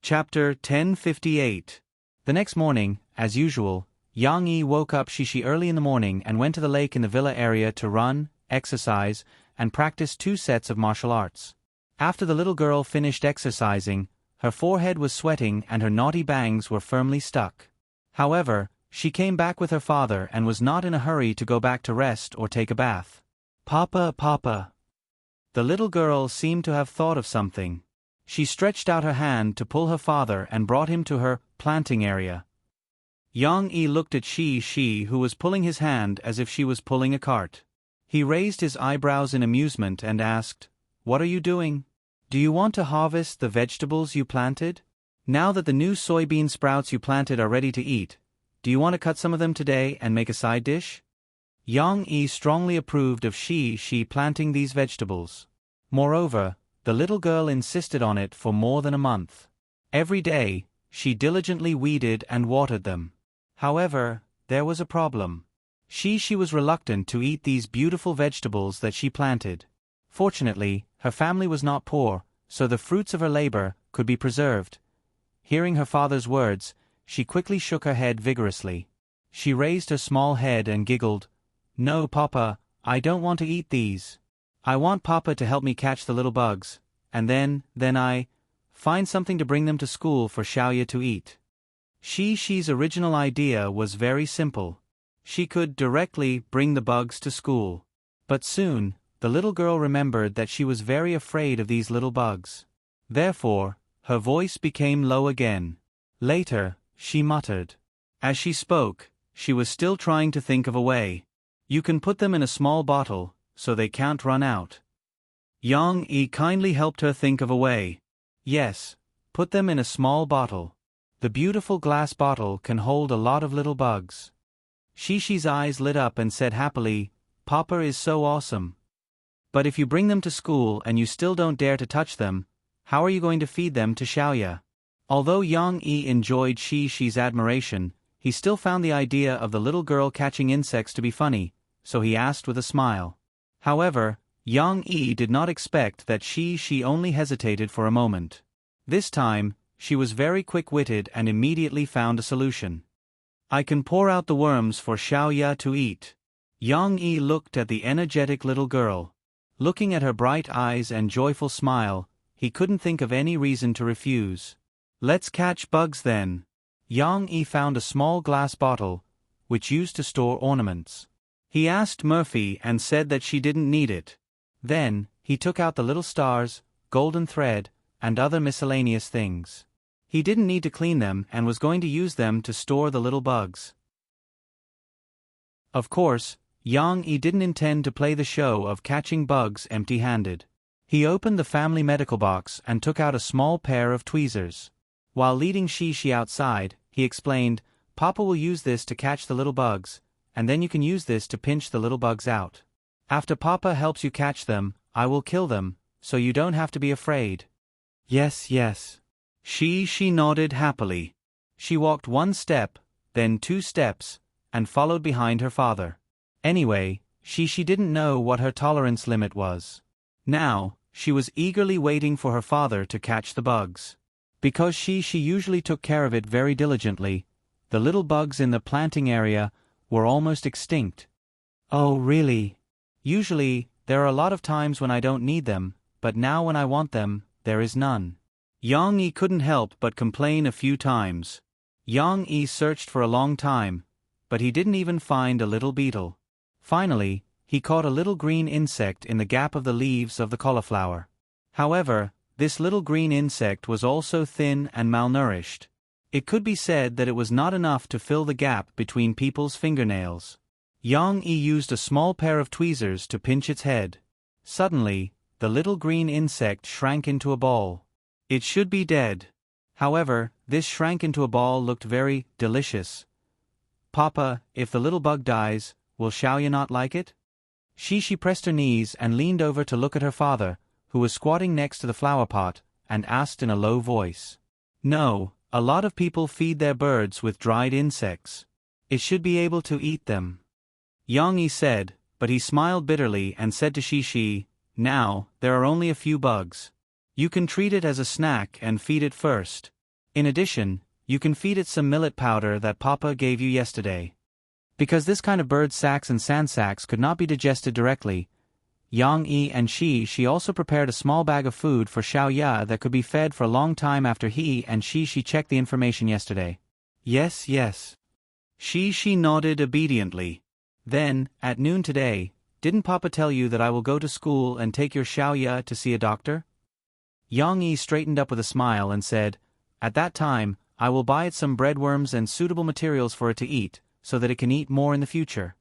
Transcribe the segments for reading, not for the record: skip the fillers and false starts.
Chapter 1058. The next morning, as usual, Yang Yi woke up Shishi early in the morning and went to the lake in the villa area to run, exercise, and practice 2 sets of martial arts. After the little girl finished exercising, her forehead was sweating and her naughty bangs were firmly stuck. However, she came back with her father and was not in a hurry to go back to rest or take a bath. "Papa, Papa." The little girl seemed to have thought of something. She stretched out her hand to pull her father and brought him to her planting area. Yang Yi looked at Shi, who was pulling his hand as if she was pulling a cart. He raised his eyebrows in amusement and asked, "What are you doing? Do you want to harvest the vegetables you planted? Now that the new soybean sprouts you planted are ready to eat, do you want to cut some of them today and make a side dish?" Yang Yi strongly approved of Shi planting these vegetables. Moreover, the little girl insisted on it for more than a month. Every day, she diligently weeded and watered them. However, there was a problem. She was reluctant to eat these beautiful vegetables that she planted. Fortunately, her family was not poor, so the fruits of her labor could be preserved. Hearing her father's words, she quickly shook her head vigorously. She raised her small head and giggled, "No, Papa, I don't want to eat these. I want Papa to help me catch the little bugs, and then I find something to bring them to school for Xiaoya to eat." Shi's original idea was very simple. She could directly bring the bugs to school. But soon, the little girl remembered that she was very afraid of these little bugs. Therefore, her voice became low again. Later, she muttered. As she spoke, she was still trying to think of a way. "You can put them in a small bottle, so they can't run out." Yang Yi kindly helped her think of a way. "Yes, put them in a small bottle. The beautiful glass bottle can hold a lot of little bugs." Shi's eyes lit up and said happily, "Papa is so awesome. But if you bring them to school and you still don't dare to touch them, how are you going to feed them to Xiaoya?" Although Yang Yi enjoyed Shi's admiration, he still found the idea of the little girl catching insects to be funny, so he asked with a smile. However, Yang Yi did not expect that she only hesitated for a moment. This time, she was very quick-witted and immediately found a solution. "I can pour out the worms for Xiaoya to eat." Yang Yi looked at the energetic little girl. Looking at her bright eyes and joyful smile, he couldn't think of any reason to refuse. "Let's catch bugs then." Yang Yi found a small glass bottle, which used to store ornaments. He asked Murphy and said that she didn't need it. Then, he took out the little stars, golden thread, and other miscellaneous things. He didn't need to clean them and was going to use them to store the little bugs. Of course, Yang Yi didn't intend to play the show of catching bugs empty-handed. He opened the family medical box and took out a small pair of tweezers. While leading Shi outside, he explained, "Papa will use this to catch the little bugs, and then you can use this to pinch the little bugs out. After Papa helps you catch them, I will kill them, so you don't have to be afraid." "Yes, yes." She nodded happily. She walked 1 step, then 2 steps, and followed behind her father. Anyway, she didn't know what her tolerance limit was. Now, she was eagerly waiting for her father to catch the bugs. Because she usually took care of it very diligently, the little bugs in the planting area were almost extinct. "Oh, really? Usually, there are a lot of times when I don't need them, but now when I want them, there is none." Yang Yi couldn't help but complain a few times. Yang Yi searched for a long time, but he didn't even find a little beetle. Finally, he caught a little green insect in the gap of the leaves of the cauliflower. However, this little green insect was also thin and malnourished. It could be said that it was not enough to fill the gap between people's fingernails. Yang Yi used a small pair of tweezers to pinch its head. Suddenly, the little green insect shrank into a ball. It should be dead. However, this shrank into a ball looked very delicious. "Papa, if the little bug dies, will Xiaoya not like it?" She pressed her knees and leaned over to look at her father, who was squatting next to the flower pot, and asked in a low voice. "No, a lot of people feed their birds with dried insects. It should be able to eat them." Yang Yi said, but he smiled bitterly and said to Shi, "Now, there are only a few bugs. You can treat it as a snack and feed it first. In addition, you can feed it some millet powder that Papa gave you yesterday. Because this kind of bird sacs and sand sacs could not be digested directly, Yang Yi and she also prepared a small bag of food for Xiao Ya that could be fed for a long time after he and she checked the information yesterday. Yes, yes. She nodded obediently. Then, at noon today, didn't Papa tell you that I will go to school and take your Xiao Ya to see a doctor? Yang Yi straightened up with a smile and said, at that time, I will buy it some breadworms and suitable materials for it to eat, so that it can eat more in the future.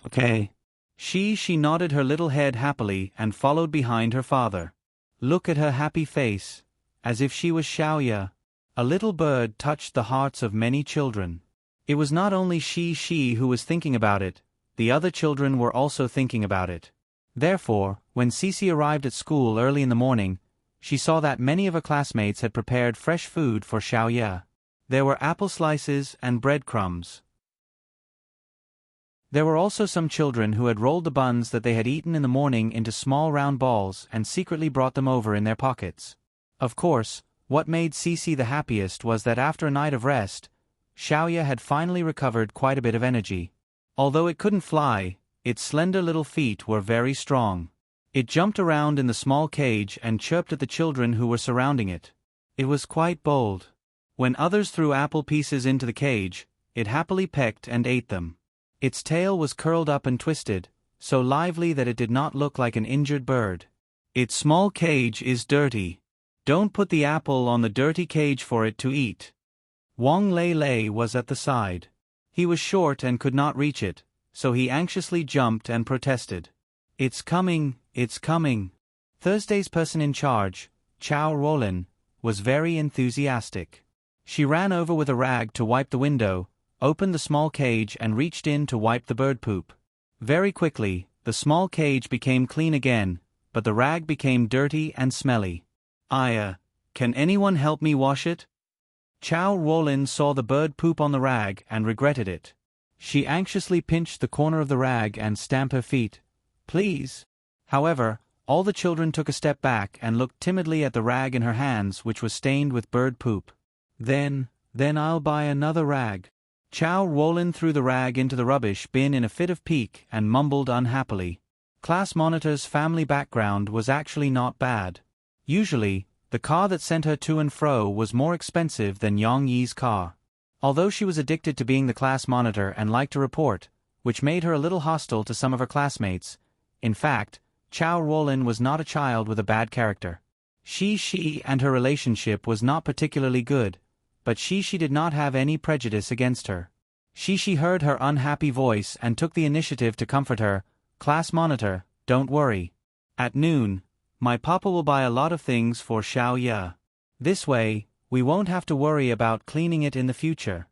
Okay. She nodded her little head happily and followed behind her father. Look at her happy face, as if she was Xiao Ya. A little bird touched the hearts of many children. It was not only she who was thinking about it, the other children were also thinking about it. Therefore, when Cici arrived at school early in the morning, she saw that many of her classmates had prepared fresh food for Xiao Ya. There were apple slices and breadcrumbs. There were also some children who had rolled the buns that they had eaten in the morning into small round balls and secretly brought them over in their pockets. Of course, what made Cici the happiest was that after a night of rest, Xiao Ya had finally recovered quite a bit of energy. Although it couldn't fly, its slender little feet were very strong. It jumped around in the small cage and chirped at the children who were surrounding it. It was quite bold. When others threw apple pieces into the cage, it happily pecked and ate them. Its tail was curled up and twisted, so lively that it did not look like an injured bird. Its small cage is dirty. Don't put the apple on the dirty cage for it to eat. Wang Lei was at the side. He was short and could not reach it, so he anxiously jumped and protested. It's coming, it's coming. Thursday's person in charge, Chao Rolin, was very enthusiastic. She ran over with a rag to wipe the window, opened the small cage and reached in to wipe the bird poop. Very quickly, the small cage became clean again, but the rag became dirty and smelly. Can anyone help me wash it? Chao Rolin saw the bird poop on the rag and regretted it. She anxiously pinched the corner of the rag and stamped her feet. Please. However, all the children took a step back and looked timidly at the rag in her hands, which was stained with bird poop. Then I'll buy another rag. Chao Rolin threw the rag into the rubbish bin in a fit of pique and mumbled unhappily. Class monitor's family background was actually not bad. Usually, the car that sent her to and fro was more expensive than Yang Yi's car. Although she was addicted to being the class monitor and liked to report, which made her a little hostile to some of her classmates. In fact, Chao Rolin was not a child with a bad character. She and her relationship was not particularly good, but she did not have any prejudice against her. She heard her unhappy voice and took the initiative to comfort her. Class monitor, don't worry. At noon, my papa will buy a lot of things for Xiao Ya. This way, we won't have to worry about cleaning it in the future.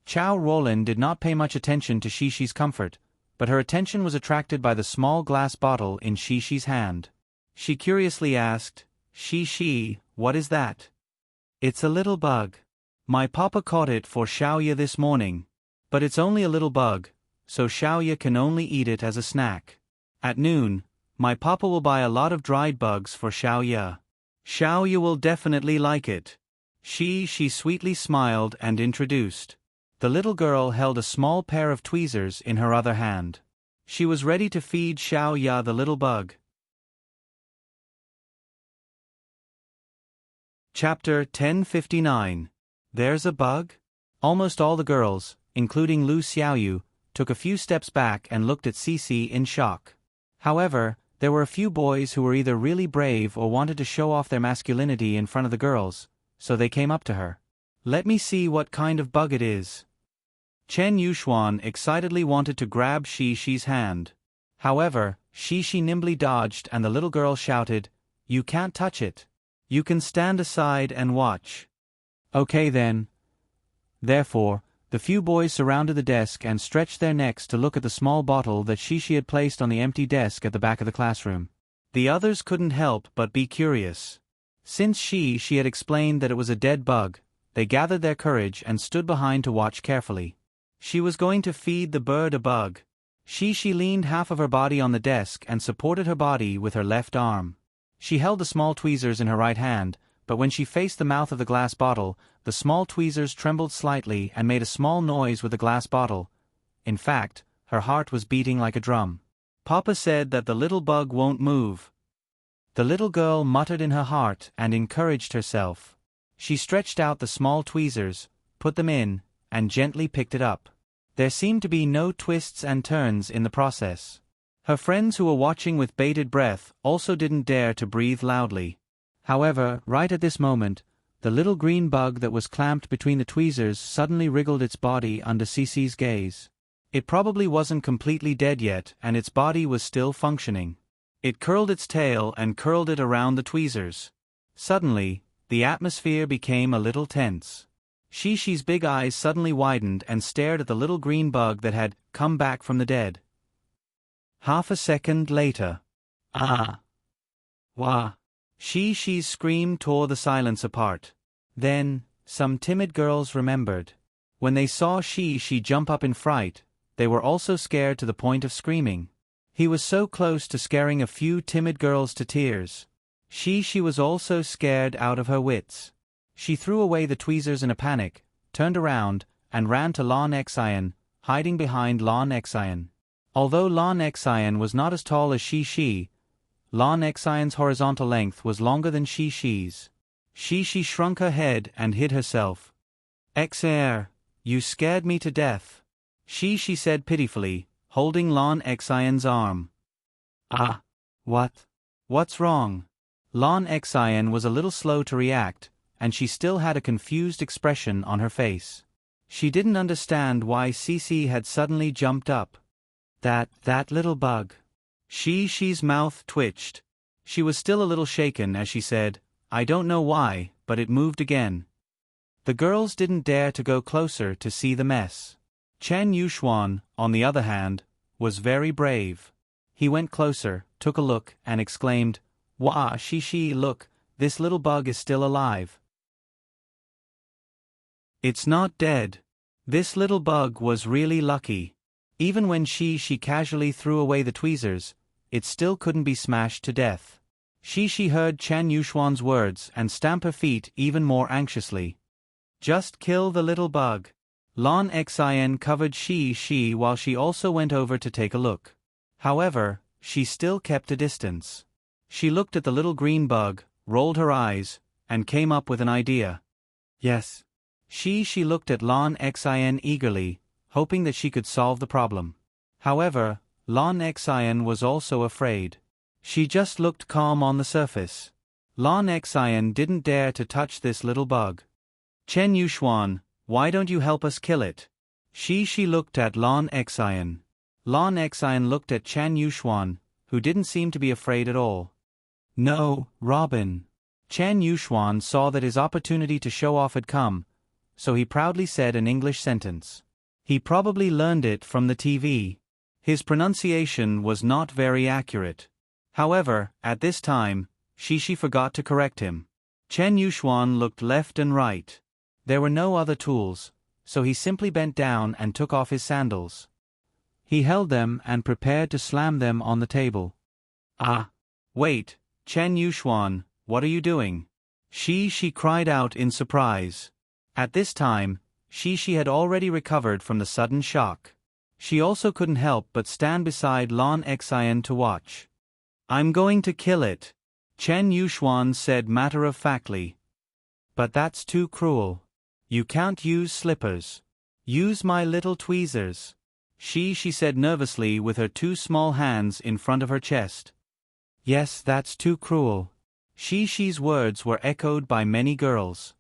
Chao Rolin did not pay much attention to Shishi's comfort, but her attention was attracted by the small glass bottle in Shishi's hand. She curiously asked, Shishi, what is that? It's a little bug. My papa caught it for Xiao Ya this morning. But it's only a little bug, so Xiao Ya can only eat it as a snack. At noon, my papa will buy a lot of dried bugs for Xiao Ya. Xiao Ya will definitely like it. She sweetly smiled and introduced. The little girl held a small pair of tweezers in her other hand. She was ready to feed Xiao Ya the little bug. Chapter 1059. There's a bug? Almost all the girls, including Lu Xiaoyu, took a few steps back and looked at Cici in shock. However, there were a few boys who were either really brave or wanted to show off their masculinity in front of the girls, so they came up to her. Let me see what kind of bug it is. Chen Yuxuan excitedly wanted to grab Shishi's hand. However, Shishi nimbly dodged and the little girl shouted, You can't touch it. You can stand aside and watch. Okay then. Therefore, the few boys surrounded the desk and stretched their necks to look at the small bottle that Shishi had placed on the empty desk at the back of the classroom. The others couldn't help but be curious. Since she had explained that it was a dead bug, they gathered their courage and stood behind to watch carefully. She was going to feed the bird a bug. Shishi leaned half of her body on the desk and supported her body with her left arm. She held the small tweezers in her right hand, but when she faced the mouth of the glass bottle, the small tweezers trembled slightly and made a small noise with the glass bottle. In fact, her heart was beating like a drum. Papa said that the little bug won't move. The little girl muttered in her heart and encouraged herself. She stretched out the small tweezers, put them in, and gently picked it up. There seemed to be no twists and turns in the process. Her friends who were watching with bated breath also didn't dare to breathe loudly. However, right at this moment, the little green bug that was clamped between the tweezers suddenly wriggled its body under Cece's gaze. It probably wasn't completely dead yet, and its body was still functioning. It curled its tail and curled it around the tweezers. Suddenly, the atmosphere became a little tense. Shishi's big eyes suddenly widened and stared at the little green bug that had come back from the dead. Half a second later. Ah! Wah! Shishi's scream tore the silence apart. Then, some timid girls remembered. When they saw Shishi jump up in fright, they were also scared to the point of screaming. He was so close to scaring a few timid girls to tears. Shishi was also scared out of her wits. She threw away the tweezers in a panic, turned around, and ran to Lon Xian, hiding behind Lon Xian. Although Lon Xian was not as tall as Shishi, Lon Xian's horizontal length was longer than Shishi's. Shishi shrunk her head and hid herself. "Xer, you scared me to death," Shishi said pitifully, holding Lon Xian's arm. "Ah, what's wrong?" Lon Xian was a little slow to react, and she still had a confused expression on her face. She didn't understand why Cece had suddenly jumped up. That little bug. Shishi's mouth twitched. She was still a little shaken as she said, "I don't know why, but it moved again." The girls didn't dare to go closer to see the mess. Chen Yuxuan, on the other hand, was very brave. He went closer, took a look, and exclaimed, "Wah, Shishi, look, this little bug is still alive. It's not dead." This little bug was really lucky. Even when Shishi casually threw away the tweezers, it still couldn't be smashed to death. Shishi heard Chen Yuxuan's words and stamped her feet even more anxiously. "Just kill the little bug." Lon Xian covered Shishi while she also went over to take a look. However, she still kept a distance. She looked at the little green bug, rolled her eyes, and came up with an idea. "Yes." She looked at Lon Xian eagerly, hoping that she could solve the problem. However, Lon Xian was also afraid. She just looked calm on the surface. Lon Xian didn't dare to touch this little bug. "Chen Yuxuan, why don't you help us kill it?" She looked at Lon Xian. Lon Xian looked at Chen Yuxuan, who didn't seem to be afraid at all. "No, Robin." Chen Yuxuan saw that his opportunity to show off had come, so he proudly said an English sentence. He probably learned it from the TV. His pronunciation was not very accurate. However, at this time, Shishi forgot to correct him. Chen Yuxuan looked left and right. There were no other tools, so he simply bent down and took off his sandals. He held them and prepared to slam them on the table. "Ah! Wait, Chen Yuxuan, what are you doing?" She cried out in surprise. At this time, Shishi had already recovered from the sudden shock. She also couldn't help but stand beside Lon Xian to watch. "I'm going to kill it," Chen Yuxuan said matter-of-factly. "But that's too cruel. You can't use slippers. Use my little tweezers," she said nervously with her two small hands in front of her chest. "Yes, that's too cruel." Shishi's words were echoed by many girls.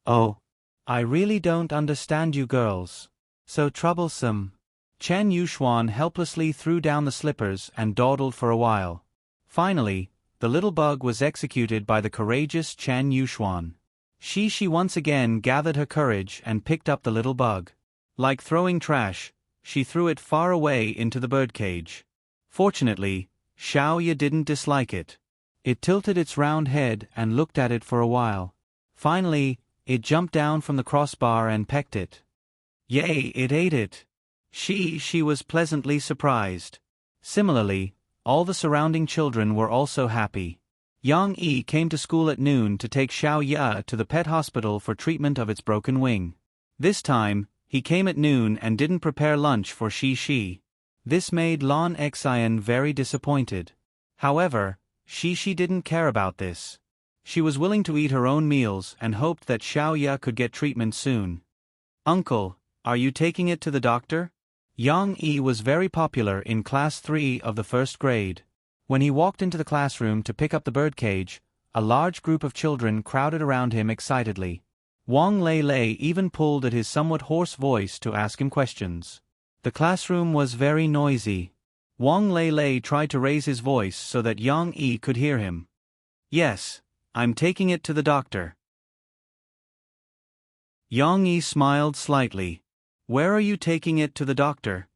"Oh, I really don't understand you girls. So troublesome." Chen Yuxuan helplessly threw down the slippers and dawdled for a while. Finally, the little bug was executed by the courageous Chen Yuxuan. Shishi once again gathered her courage and picked up the little bug. Like throwing trash, she threw it far away into the birdcage. Fortunately, Xiaoya didn't dislike it. It tilted its round head and looked at it for a while. Finally, it jumped down from the crossbar and pecked it. Yay, it ate it! She was pleasantly surprised. Similarly, all the surrounding children were also happy. Yang Yi came to school at noon to take Xiao Ya to the pet hospital for treatment of its broken wing. This time, he came at noon and didn't prepare lunch for Shi. This made Lan Xian very disappointed. However, Shi didn't care about this. She was willing to eat her own meals and hoped that Xiao Ya could get treatment soon. "Uncle, are you taking it to the doctor?" Yang Yi was very popular in class 3 of the first grade. When he walked into the classroom to pick up the birdcage, a large group of children crowded around him excitedly. Wang Lei even pulled at his somewhat hoarse voice to ask him questions. The classroom was very noisy. Wang Lei tried to raise his voice so that Yang Yi could hear him. "Yes, I'm taking it to the doctor." Yang Yi smiled slightly. "Where are you taking it to the doctor?"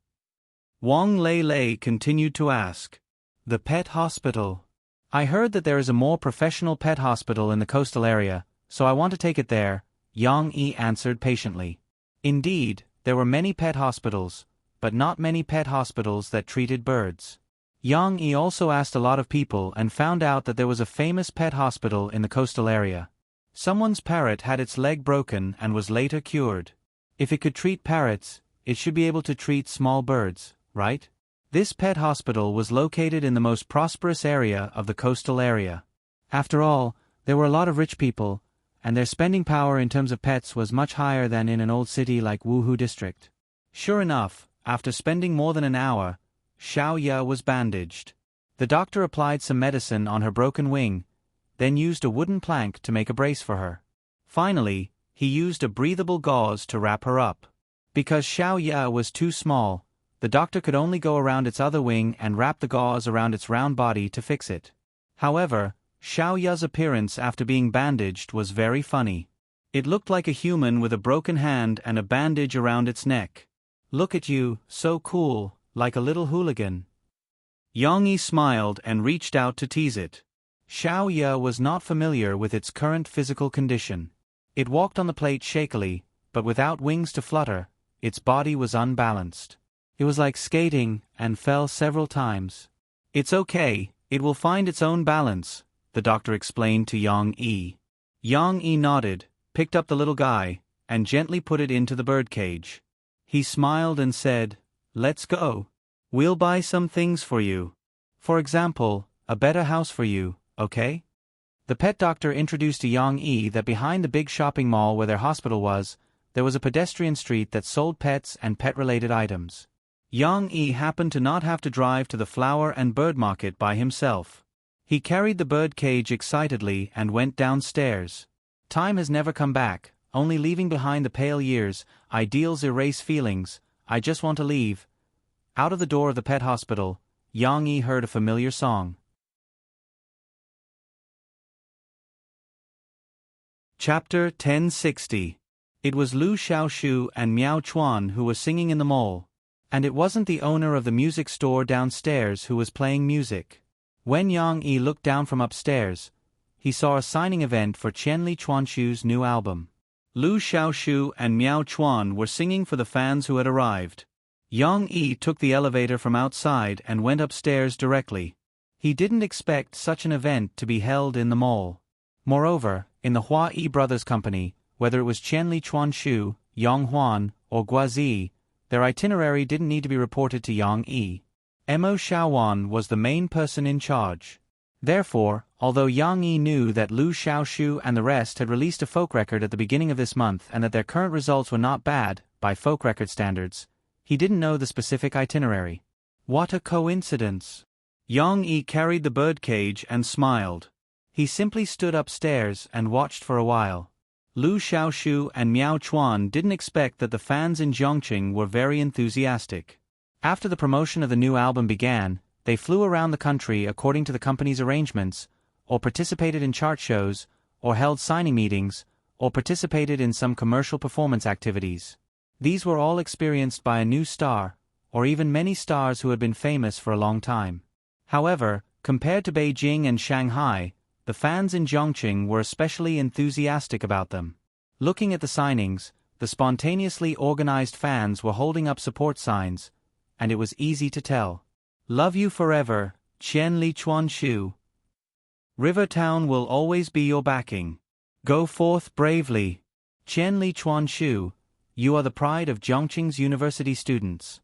Wang Lei continued to ask. "The pet hospital. I heard that there is a more professional pet hospital in the coastal area, so I want to take it there," Yang Yi answered patiently. Indeed, there were many pet hospitals, but not many pet hospitals that treated birds. Yang Yi also asked a lot of people and found out that there was a famous pet hospital in the coastal area. Someone's parrot had its leg broken and was later cured. If it could treat parrots, it should be able to treat small birds, right? This pet hospital was located in the most prosperous area of the coastal area. After all, there were a lot of rich people, and their spending power in terms of pets was much higher than in an old city like Wuhu district. Sure enough, after spending more than an hour, Xiao Ya was bandaged. The doctor applied some medicine on her broken wing, then used a wooden plank to make a brace for her. Finally, he used a breathable gauze to wrap her up. Because Xiao Ya was too small, the doctor could only go around its other wing and wrap the gauze around its round body to fix it. However, Xiao Ya's appearance after being bandaged was very funny. It looked like a human with a broken hand and a bandage around its neck. "Look at you, so cool, like a little hooligan." Yang Yi smiled and reached out to tease it. Xiao Ya was not familiar with its current physical condition. It walked on the plate shakily, but without wings to flutter, its body was unbalanced. It was like skating and fell several times. "It's okay, it will find its own balance," the doctor explained to Yang Yi. Yang Yi nodded, picked up the little guy, and gently put it into the birdcage. He smiled and said, "Let's go. We'll buy some things for you. For example, a better house for you, okay?" The pet doctor introduced to Yang Yi that behind the big shopping mall where their hospital was, there was a pedestrian street that sold pets and pet-related items. Yang Yi happened to not have to drive to the flower and bird market by himself. He carried the bird cage excitedly and went downstairs. Time has never come back, only leaving behind the pale years. Ideals erase feelings. I just want to leave. Out of the door of the pet hospital, Yang Yi heard a familiar song. Chapter 1060. It was Lu Xiaoshu and Miao Chuan who were singing in the mall. And it wasn't the owner of the music store downstairs who was playing music. When Yang Yi looked down from upstairs, he saw a signing event for Qianli Chuanshu's new album. Lu Xiaoshu and Miao Chuan were singing for the fans who had arrived. Yang Yi took the elevator from outside and went upstairs directly. He didn't expect such an event to be held in the mall. Moreover, in the Hua Yi Brothers Company, whether it was Qianli Chuanshu, Yang Huan, or Guazi, their itinerary didn't need to be reported to Yang Yi. Mo Xiaowan was the main person in charge. Therefore, although Yang Yi knew that Lu Xiaoshu and the rest had released a folk record at the beginning of this month and that their current results were not bad, by folk record standards, he didn't know the specific itinerary. What a coincidence! Yang Yi carried the birdcage and smiled. He simply stood upstairs and watched for a while. Lu Xiaoshu and Miao Chuan didn't expect that the fans in Zhongqing were very enthusiastic. After the promotion of the new album began, they flew around the country according to the company's arrangements, or participated in chart shows, or held signing meetings, or participated in some commercial performance activities. These were all experienced by a new star, or even many stars who had been famous for a long time. However, compared to Beijing and Shanghai, the fans in Zhongqing were especially enthusiastic about them. Looking at the signings, the spontaneously organized fans were holding up support signs, and it was easy to tell. "Love you forever, Qianli Chuanshu." River Town will always be your backing. Go forth bravely. Qian Li Chuan Shu, you are the pride of Zhongqing's university students.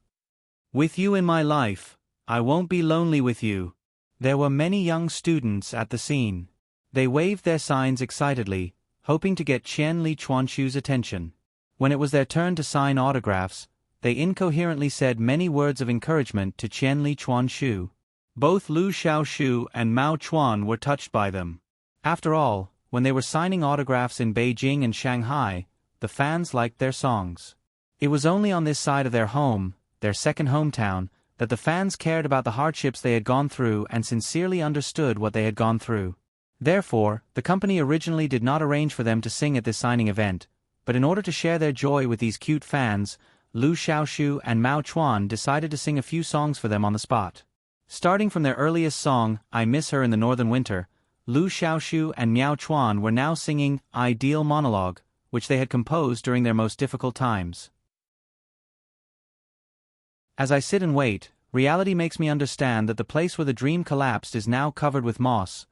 With you in my life, I won't be lonely with you. There were many young students at the scene. They waved their signs excitedly, hoping to get Qian Li Chuanshu's attention. When it was their turn to sign autographs, they incoherently said many words of encouragement to Qian Li Chuanshu. Both Lu Xiaoshu and Mao Chuan were touched by them. After all, when they were signing autographs in Beijing and Shanghai, the fans liked their songs. It was only on this side of their home, their second hometown, that the fans cared about the hardships they had gone through and sincerely understood what they had gone through. Therefore, the company originally did not arrange for them to sing at this signing event, but in order to share their joy with these cute fans, Lu Xiaoshu and Mao Chuan decided to sing a few songs for them on the spot. Starting from their earliest song, I Miss Her in the Northern Winter, Lu Xiaoshu and Miao Chuan were now singing Ideal Monologue, which they had composed during their most difficult times. As I sit and wait, reality makes me understand that the place where the dream collapsed is now covered with moss.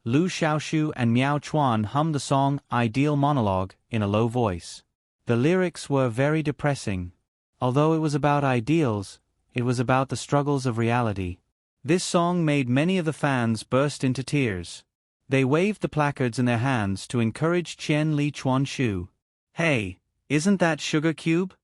Lu Xiaoshu and Miao Chuan hummed the song Ideal Monologue in a low voice. The lyrics were very depressing. Although it was about ideals, it was about the struggles of reality. This song made many of the fans burst into tears. They waved the placards in their hands to encourage Qian Li Chuanshu. Hey, isn't that Sugar Cube?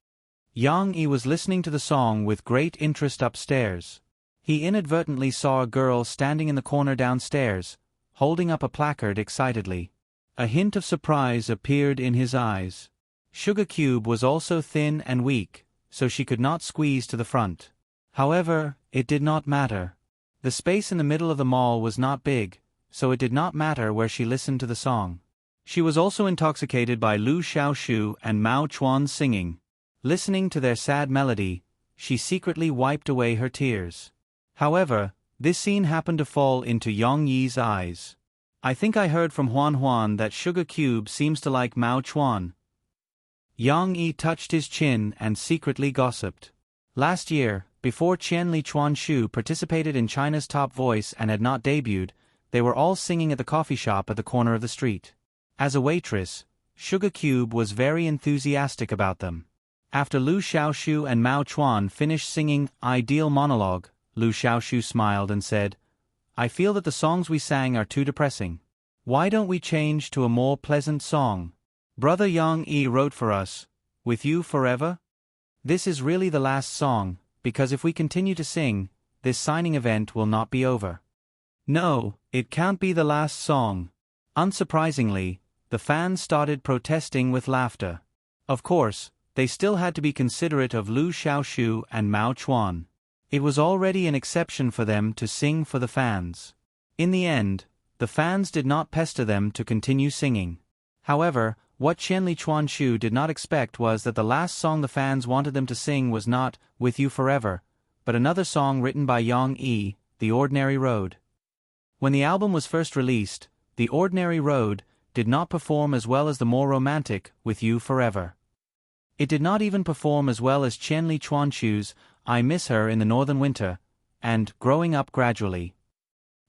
Yang Yi was listening to the song with great interest upstairs. He inadvertently saw a girl standing in the corner downstairs, holding up a placard excitedly. A hint of surprise appeared in his eyes. Sugar Cube was also thin and weak, so she could not squeeze to the front. However, it did not matter. The space in the middle of the mall was not big, so it did not matter where she listened to the song. She was also intoxicated by Lu Xiaoshu and Mao Chuan's singing. Listening to their sad melody, she secretly wiped away her tears. However, this scene happened to fall into Yang Yi's eyes. I think I heard from Huan that Sugar Cube seems to like Mao Chuan. Yang Yi touched his chin and secretly gossiped. Last year, before Qian Li Chuanshu participated in China's Top Voice and had not debuted, they were all singing at the coffee shop at the corner of the street. As a waitress, Sugar Cube was very enthusiastic about them. After Lu Xiaoshu and Mao Chuan finished singing Ideal Monologue, Lu Xiaoshu smiled and said, I feel that the songs we sang are too depressing. Why don't we change to a more pleasant song? Brother Yang Yi wrote for us, With You Forever? This is really the last song, because if we continue to sing, this signing event will not be over. No, it can't be the last song. Unsurprisingly, the fans started protesting with laughter. Of course, they still had to be considerate of Lu Xiaoshu and Mao Chuan. It was already an exception for them to sing for the fans. In the end, the fans did not pester them to continue singing. However, what Qian Li Chuanshu did not expect was that the last song the fans wanted them to sing was not With You Forever, but another song written by Yang Yi, The Ordinary Road. When the album was first released, The Ordinary Road did not perform as well as the more romantic With You Forever. It did not even perform as well as Qian Li Chuanshu's I Miss Her in the Northern Winter and Growing Up Gradually.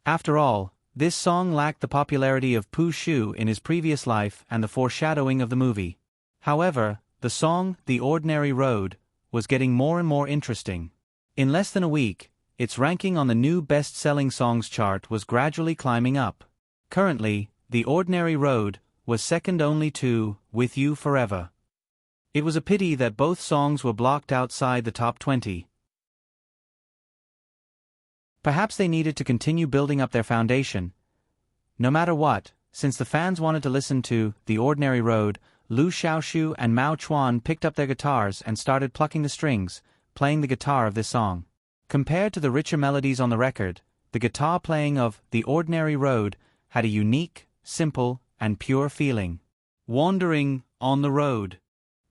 After all, this song lacked the popularity of Pu Shu in his previous life and the foreshadowing of the movie. However, the song The Ordinary Road was getting more and more interesting. In less than a week, its ranking on the new best-selling songs chart was gradually climbing up. Currently, The Ordinary Road was second only to With You Forever. It was a pity that both songs were blocked outside the top 20. Perhaps they needed to continue building up their foundation. No matter what, since the fans wanted to listen to The Ordinary Road, Lu Xiaoshu and Mao Chuan picked up their guitars and started plucking the strings, playing the guitar of this song. Compared to the richer melodies on the record, the guitar playing of The Ordinary Road had a unique, simple, and pure feeling. Wandering on the Road.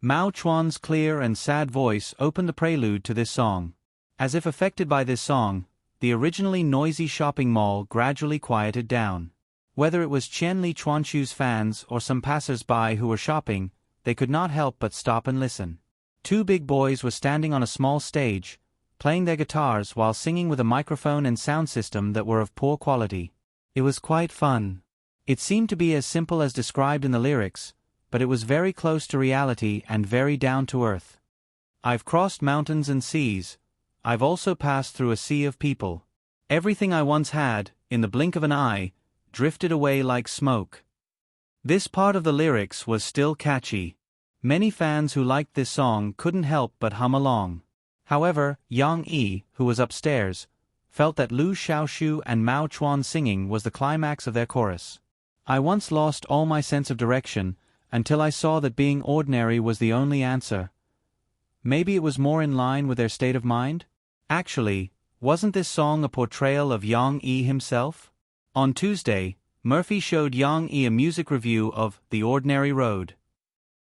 Mao Chuan's clear and sad voice opened the prelude to this song. As if affected by this song, the originally noisy shopping mall gradually quieted down. Whether it was Qian Li Chuanshu's fans or some passers-by who were shopping, they could not help but stop and listen. Two big boys were standing on a small stage, playing their guitars while singing with a microphone and sound system that were of poor quality. It was quite fun. It seemed to be as simple as described in the lyrics, but it was very close to reality and very down to earth. I've crossed mountains and seas. I've also passed through a sea of people. Everything I once had, in the blink of an eye, drifted away like smoke. This part of the lyrics was still catchy. Many fans who liked this song couldn't help but hum along. However, Yang Yi, who was upstairs, felt that Lu Xiaoshu and Mao Chuan singing was the climax of their chorus. I once lost all my sense of direction, until I saw that being ordinary was the only answer. Maybe it was more in line with their state of mind? Actually, wasn't this song a portrayal of Yang Yi himself? On Tuesday, Murphy showed Yang Yi a music review of The Ordinary Road.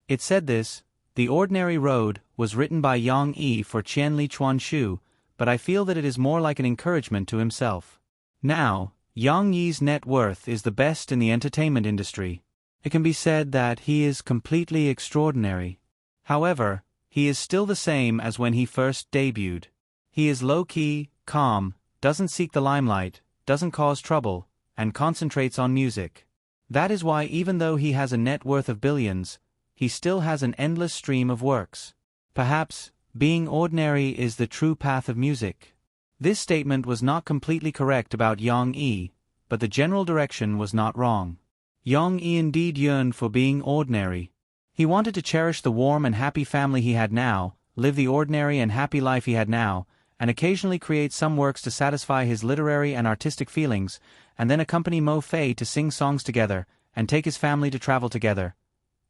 It said this: The Ordinary Road was written by Yang Yi for Qianli Chuanshu, but I feel that it is more like an encouragement to himself. Now, Yang Yi's net worth is the best in the entertainment industry. It can be said that he is completely extraordinary. However, he is still the same as when he first debuted. He is low-key, calm, doesn't seek the limelight, doesn't cause trouble, and concentrates on music. That is why even though he has a net worth of billions, he still has an endless stream of works. Perhaps, being ordinary is the true path of music. This statement was not completely correct about Yang Yi, but the general direction was not wrong. Yang Yi indeed yearned for being ordinary. He wanted to cherish the warm and happy family he had now, live the ordinary and happy life he had now, and occasionally create some works to satisfy his literary and artistic feelings, and then accompany Mo Fei to sing songs together, and take his family to travel together.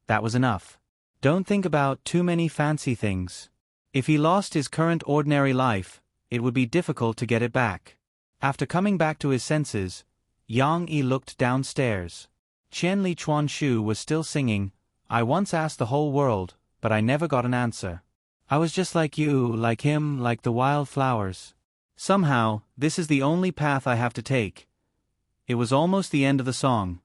That was enough. Don't think about too many fancy things. If he lost his current ordinary life, it would be difficult to get it back. After coming back to his senses, Yang Yi looked downstairs. Qianli Chuanshu was still singing, I once asked the whole world, but I never got an answer. I was just like you, like him, like the wild flowers. Somehow, this is the only path I have to take. It was almost the end of the song.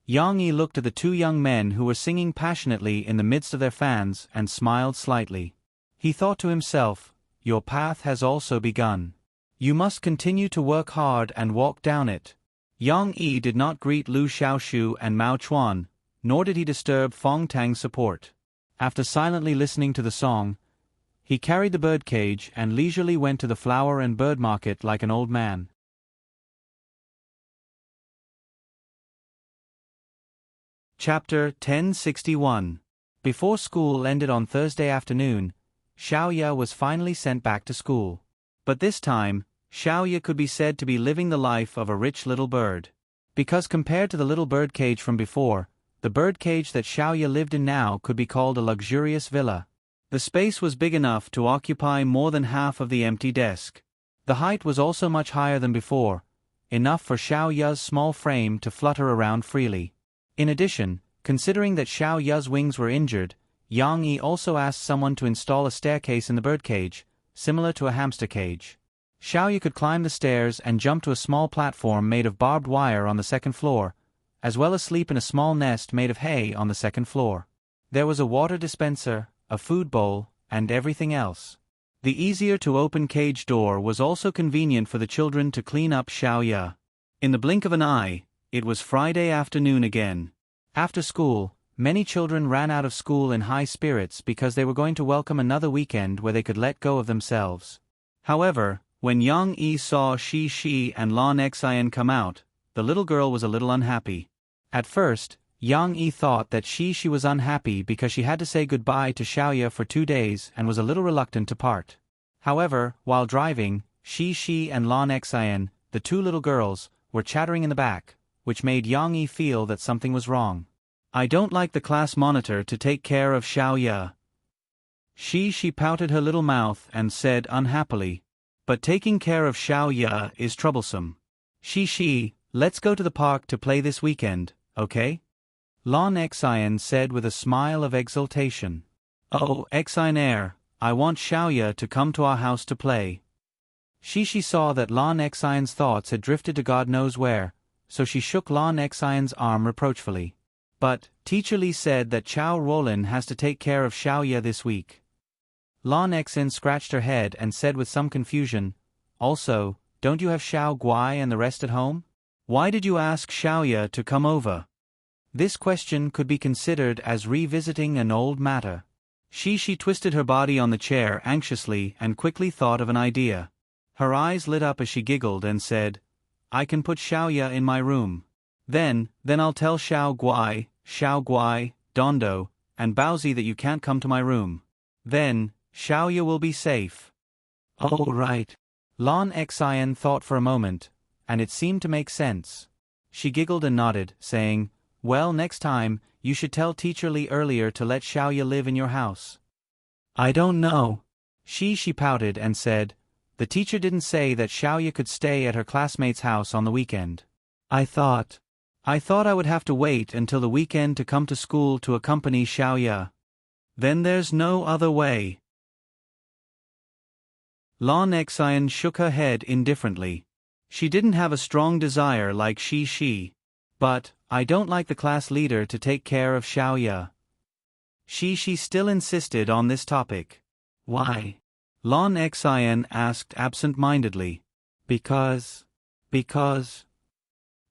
Yang Yi looked at the two young men who were singing passionately in the midst of their fans and smiled slightly. He thought to himself, your path has also begun. You must continue to work hard and walk down it. Yang Yi did not greet Lu Xiaoshu and Mao Chuan, nor did he disturb Fong Tang's support. After silently listening to the song, he carried the birdcage and leisurely went to the flower and bird market like an old man. Chapter 1061. Before school ended on Thursday afternoon, Xiaoya was finally sent back to school. But this time, Xiaoya could be said to be living the life of a rich little bird. Because compared to the little birdcage from before, the birdcage that Xiaoya lived in now could be called a luxurious villa. The space was big enough to occupy more than half of the empty desk. The height was also much higher than before, enough for Xiaoya's small frame to flutter around freely. In addition, considering that Xiaoya's wings were injured, Yang Yi also asked someone to install a staircase in the birdcage, similar to a hamster cage. Xiaoya could climb the stairs and jump to a small platform made of barbed wire on the second floor, as well as sleep in a small nest made of hay on the second floor. There was a water dispenser, a food bowl, and everything else. The easier-to-open cage door was also convenient for the children to clean up Xiaoya. In the blink of an eye, it was Friday afternoon again. After school, many children ran out of school in high spirits because they were going to welcome another weekend where they could let go of themselves. However, when Yang Yi saw Shi Shi and Lan Xian come out, the little girl was a little unhappy. At first, Yang Yi thought that Shi Shi was unhappy because she had to say goodbye to Xiaoya for 2 days and was a little reluctant to part. However, while driving, Shi Shi and Lan Xian, the two little girls, were chattering in the back, which made Yang Yi feel that something was wrong. I don't like the class monitor to take care of Xiaoya. She pouted her little mouth and said unhappily. But taking care of Xiaoya is troublesome. Shi, let's go to the park to play this weekend, okay? Lan Xian said with a smile of exultation. Oh, Xian, I want Xiaoya to come to our house to play. Shi saw that Lan Xian's thoughts had drifted to God knows where, so she shook Lan Xian's arm reproachfully. But, Teacher Li said that Chao Rolin has to take care of Xiaoya this week. Lan Xian scratched her head and said with some confusion, also, don't you have Xiao Guai and the rest at home? Why did you ask Xiaoya to come over? This question could be considered as revisiting an old matter. She twisted her body on the chair anxiously and quickly thought of an idea. Her eyes lit up as she giggled and said, I can put Xiaoya in my room. Then I'll tell Xiao Guai, Dondo, and Baozi that you can't come to my room. Then, Xiaoya will be safe. Oh, right. Lan Xian thought for a moment, and it seemed to make sense. She giggled and nodded, saying, well, next time, you should tell Teacher Li earlier to let Xiaoya live in your house. I don't know. She pouted and said, the teacher didn't say that Xiaoya could stay at her classmate's house on the weekend. I thought I would have to wait until the weekend to come to school to accompany Xiaoya. Then there's no other way. Lan Xian shook her head indifferently. She didn't have a strong desire like Shi. But, I don't like the class leader to take care of Xiaoya. She still insisted on this topic. Why? Lan Xian asked absent-mindedly. Because.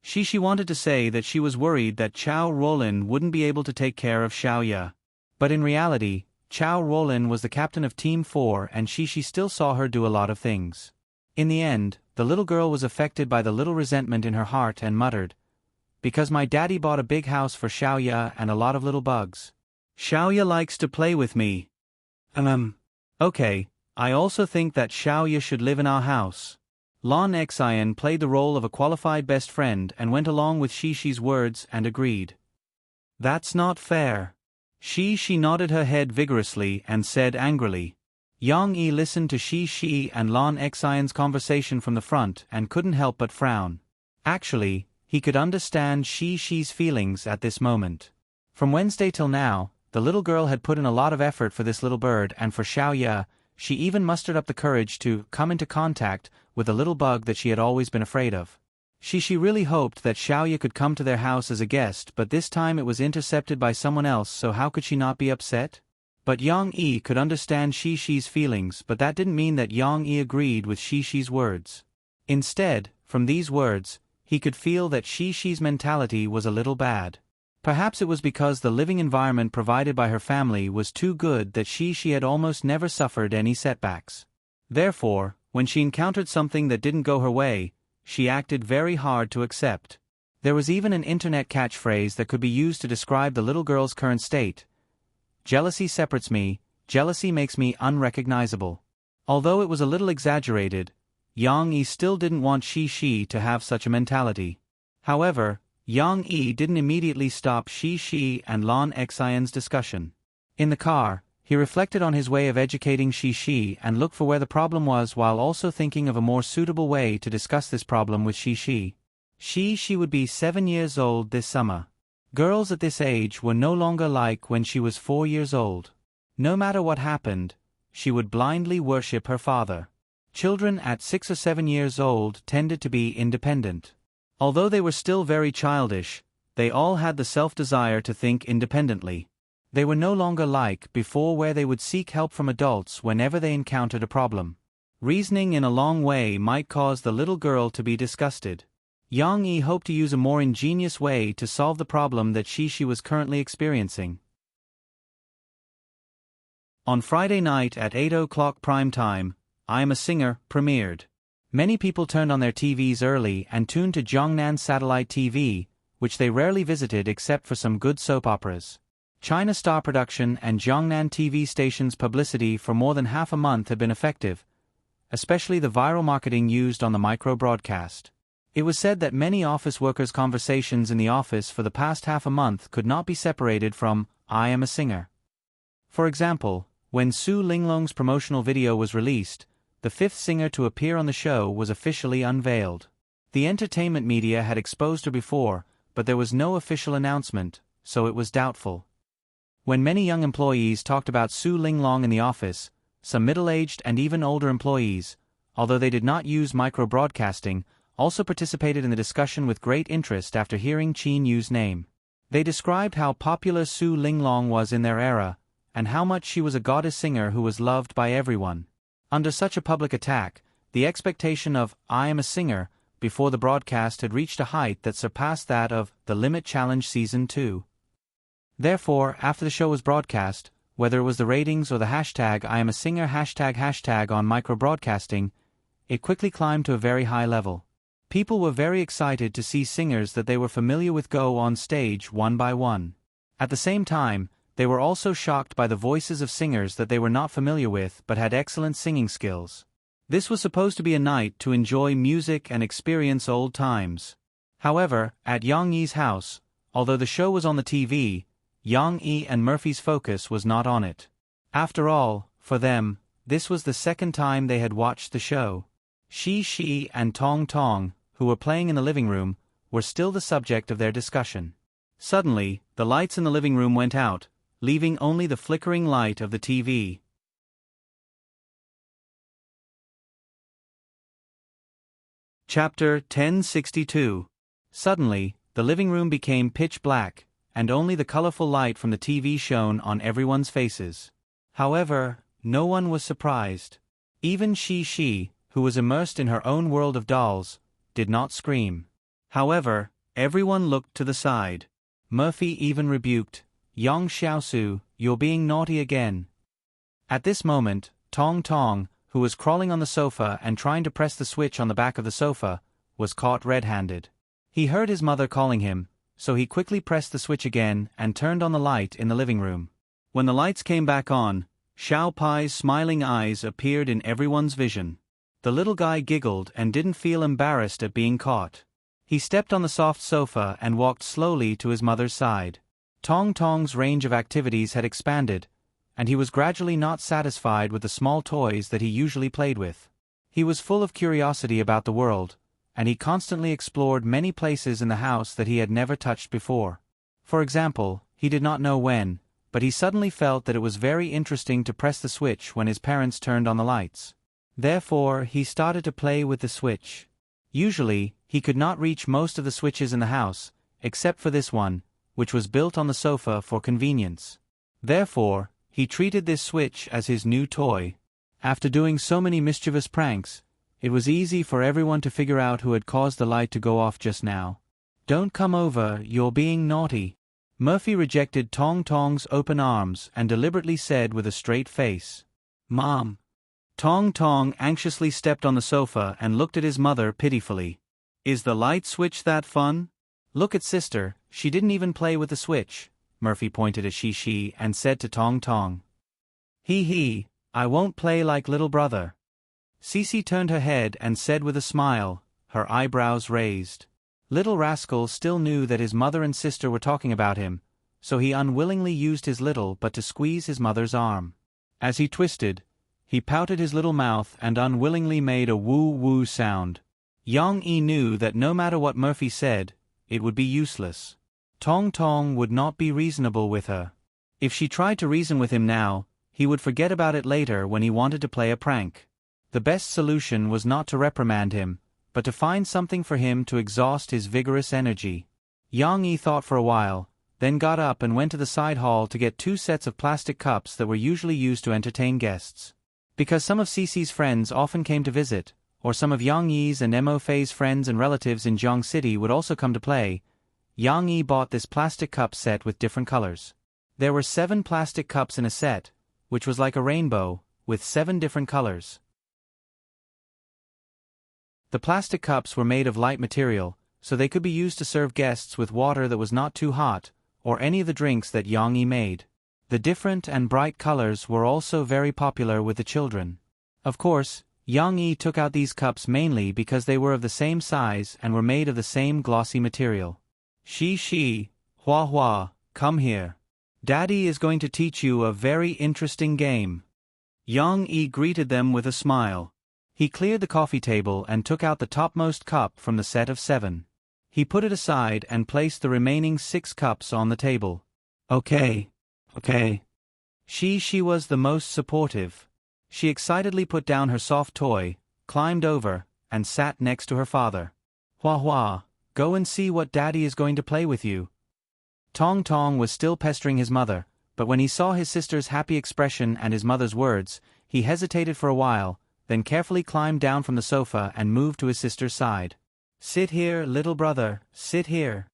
She wanted to say that she was worried that Chao Rolin wouldn't be able to take care of Xiaoya. But in reality, Chao Rolin was the captain of Team 4 and she still saw her do a lot of things. In the end, the little girl was affected by the little resentment in her heart and muttered, because my daddy bought a big house for Xiaoya and a lot of little bugs. Xiaoya likes to play with me. Okay, I also think that Xiaoya should live in our house. Lan Xian played the role of a qualified best friend and went along with Shi's words and agreed. That's not fair. She nodded her head vigorously and said angrily. Yang Yi listened to Shi and Lan Xian's conversation from the front and couldn't help but frown. Actually, he could understand Shi's feelings at this moment. From Wednesday till now, the little girl had put in a lot of effort for this little bird and for Xiaoya. She even mustered up the courage to come into contact with the little bug that she had always been afraid of. She really hoped that Xiaoya could come to their house as a guest, but this time it was intercepted by someone else, so how could she not be upset? But Yang Yi could understand Shi's feelings, but that didn't mean that Yang Yi agreed with Shi's words. Instead, from these words, he could feel that Shi's mentality was a little bad. Perhaps it was because the living environment provided by her family was too good that she had almost never suffered any setbacks. Therefore, when she encountered something that didn't go her way, she acted very hard to accept. There was even an internet catchphrase that could be used to describe the little girl's current state. Jealousy separates me, jealousy makes me unrecognizable. Although it was a little exaggerated, Yang Yi still didn't want Shi to have such a mentality. However, Yang Yi didn't immediately stop Shi and Lan Xian's discussion. In the car, he reflected on his way of educating Shi and looked for where the problem was while also thinking of a more suitable way to discuss this problem with Shi. She would be 7 years old this summer. Girls at this age were no longer like when she was 4 years old. No matter what happened, she would blindly worship her father. Children at 6 or 7 years old tended to be independent. Although they were still very childish, they all had the self-desire to think independently. They were no longer like before where they would seek help from adults whenever they encountered a problem. Reasoning in a long way might cause the little girl to be disgusted. Yang Yi hoped to use a more ingenious way to solve the problem that she was currently experiencing. On Friday night at 8 o'clock prime time, I Am a Singer premiered. Many people turned on their TVs early and tuned to Jiangnan Satellite TV, which they rarely visited except for some good soap operas. China Star Production and Jiangnan TV station's publicity for more than half a month had been effective, especially the viral marketing used on the micro-broadcast. It was said that many office workers' conversations in the office for the past half a month could not be separated from I Am a Singer. For example, when Su Linglong's promotional video was released, the fifth singer to appear on the show was officially unveiled. The entertainment media had exposed her before, but there was no official announcement, so it was doubtful. When many young employees talked about Su Linglong in the office, some middle-aged and even older employees, although they did not use micro-broadcasting, also participated in the discussion with great interest after hearing Qin Yu's name. They described how popular Su Linglong was in their era, and how much she was a goddess singer who was loved by everyone. Under such a public attack, the expectation of "I Am a Singer" before the broadcast had reached a height that surpassed that of The Limit Challenge Season 2. Therefore, after the show was broadcast, whether it was the ratings or the hashtag "I Am a Singer" hashtag on micro-broadcasting, it quickly climbed to a very high level. People were very excited to see singers that they were familiar with go on stage one by one. At the same time, they were also shocked by the voices of singers that they were not familiar with but had excellent singing skills. This was supposed to be a night to enjoy music and experience old times. However, at Yang Yi's house, although the show was on the TV, Yang Yi and Murphy's focus was not on it. After all, for them, this was the second time they had watched the show. Shi and Tong Tong, who were playing in the living room, were still the subject of their discussion. Suddenly, the lights in the living room went out, leaving only the flickering light of the TV. Chapter 1062. Suddenly, the living room became pitch black, and only the colorful light from the TV shone on everyone's faces. However, no one was surprised. Even Shi, who was immersed in her own world of dolls, did not scream. However, everyone looked to the side. Murphy even rebuked, "Yang Xiaosu, you're being naughty again." At this moment, Tong Tong, who was crawling on the sofa and trying to press the switch on the back of the sofa, was caught red-handed. He heard his mother calling him, so he quickly pressed the switch again and turned on the light in the living room. When the lights came back on, Xiao Pai's smiling eyes appeared in everyone's vision. The little guy giggled and didn't feel embarrassed at being caught. He stepped on the soft sofa and walked slowly to his mother's side. Tong Tong's range of activities had expanded, and he was gradually not satisfied with the small toys that he usually played with. He was full of curiosity about the world, and he constantly explored many places in the house that he had never touched before. For example, he did not know when, but he suddenly felt that it was very interesting to press the switch when his parents turned on the lights. Therefore, he started to play with the switch. Usually, he could not reach most of the switches in the house, except for this one, which was built on the sofa for convenience. Therefore, he treated this switch as his new toy. After doing so many mischievous pranks, it was easy for everyone to figure out who had caused the light to go off just now. "Don't come over, you're being naughty." Murphy rejected Tong Tong's open arms and deliberately said with a straight face, "Mom." Tong Tong anxiously stepped on the sofa and looked at his mother pitifully. "Is the light switch that fun? Look at sister, she didn't even play with the switch." Murphy pointed at Shi and said to Tong Tong, He, I won't play like little brother." Cece turned her head and said with a smile, her eyebrows raised. Little rascal still knew that his mother and sister were talking about him, so he unwillingly used his little butt to squeeze his mother's arm. As he twisted, he pouted his little mouth and unwillingly made a woo-woo sound. Yang Yi knew that no matter what Murphy said, it would be useless. Tong Tong would not be reasonable with her. If she tried to reason with him now, he would forget about it later when he wanted to play a prank. The best solution was not to reprimand him, but to find something for him to exhaust his vigorous energy. Yang Yi thought for a while, then got up and went to the side hall to get 2 sets of plastic cups that were usually used to entertain guests. Because some of Cece's friends often came to visit, or some of Yang Yi's and Mo Fei's friends and relatives in Jiang City would also come to play, Yang Yi bought this plastic cup set with different colors. There were 7 plastic cups in a set, which was like a rainbow, with 7 different colors. The plastic cups were made of light material, so they could be used to serve guests with water that was not too hot, or any of the drinks that Yang Yi made. The different and bright colors were also very popular with the children. Of course, Yang Yi took out these cups mainly because they were of the same size and were made of the same glossy material. Shi, Hua, come here. Daddy is going to teach you a very interesting game." Yang Yi greeted them with a smile. He cleared the coffee table and took out the topmost cup from the set of 7. He put it aside and placed the remaining 6 cups on the table. Okay. She was the most supportive. She excitedly put down her soft toy, climbed over, and sat next to her father. Hua, go and see what Daddy is going to play with you." Tong Tong was still pestering his mother, but when he saw his sister's happy expression and his mother's words, he hesitated for a while, then carefully climbed down from the sofa and moved to his sister's side. "Sit here, little brother, sit here."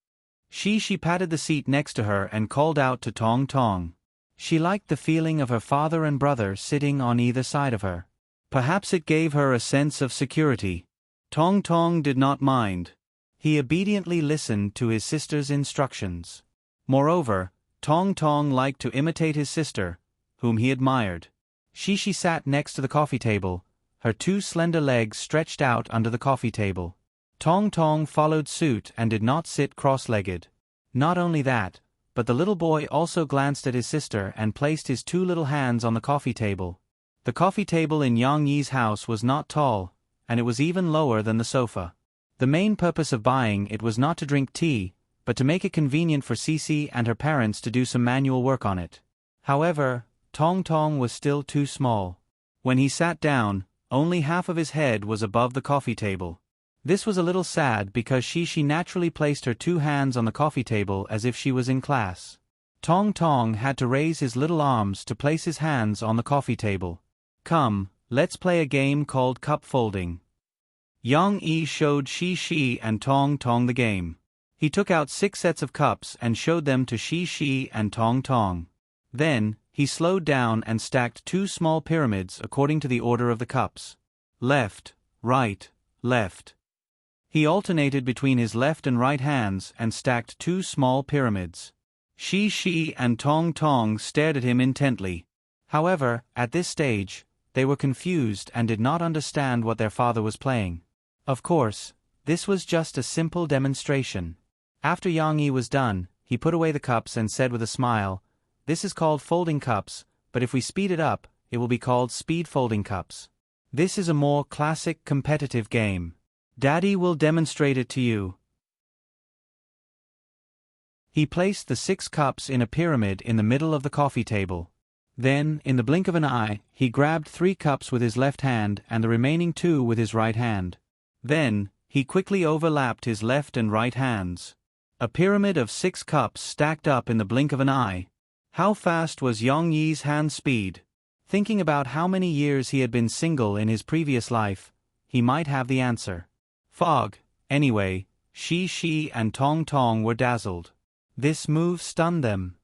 She patted the seat next to her and called out to Tong Tong. She liked the feeling of her father and brother sitting on either side of her. Perhaps it gave her a sense of security. Tong Tong did not mind. He obediently listened to his sister's instructions. Moreover, Tong Tong liked to imitate his sister, whom he admired. She sat next to the coffee table, her two slender legs stretched out under the coffee table. Tong Tong followed suit and did not sit cross-legged. Not only that, but the little boy also glanced at his sister and placed his two little hands on the coffee table. The coffee table in Yang Yi's house was not tall, and it was even lower than the sofa. The main purpose of buying it was not to drink tea, but to make it convenient for Cici and her parents to do some manual work on it. However, Tong Tong was still too small. When he sat down, only half of his head was above the coffee table. This was a little sad because she naturally placed her two hands on the coffee table as if she was in class. Tong Tong had to raise his little arms to place his hands on the coffee table. "Come, let's play a game called cup folding." Yang Yi showed Shi and Tong Tong the game. He took out 6 sets of cups and showed them to Shi and Tong Tong. Then, he slowed down and stacked 2 small pyramids according to the order of the cups. Left, right, left. He alternated between his left and right hands and stacked 2 small pyramids. Shi and Tong Tong stared at him intently. However, at this stage, they were confused and did not understand what their father was playing. Of course, this was just a simple demonstration. After Yang Yi was done, he put away the cups and said with a smile, "This is called folding cups, but if we speed it up, it will be called speed folding cups. This is a more classic competitive game. Daddy will demonstrate it to you." He placed the 6 cups in a pyramid in the middle of the coffee table. Then, in the blink of an eye, he grabbed 3 cups with his left hand and the remaining 2 with his right hand. Then, he quickly overlapped his left and right hands. A pyramid of 6 cups stacked up in the blink of an eye. How fast was Yang Yi's hand speed? Thinking about how many years he had been single in his previous life, he might have the answer. Fog. Anyway, Shi and Tong Tong were dazzled. This move stunned them.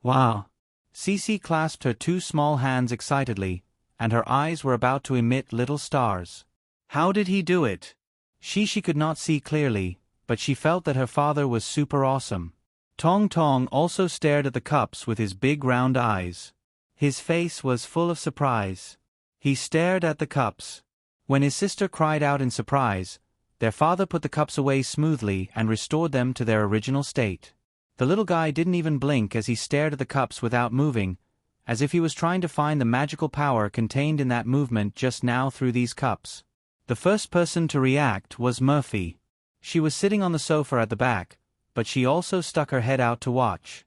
Wow. Cici clasped her 2 small hands excitedly, and her eyes were about to emit little stars. How did he do it? She could not see clearly, but she felt that her father was super awesome. Tong Tong also stared at the cups with his big round eyes. His face was full of surprise. He stared at the cups. When his sister cried out in surprise, their father put the cups away smoothly and restored them to their original state. The little guy didn't even blink as he stared at the cups without moving, as if he was trying to find the magical power contained in that movement just now through these cups. The first person to react was Murphy. She was sitting on the sofa at the back, but she also stuck her head out to watch.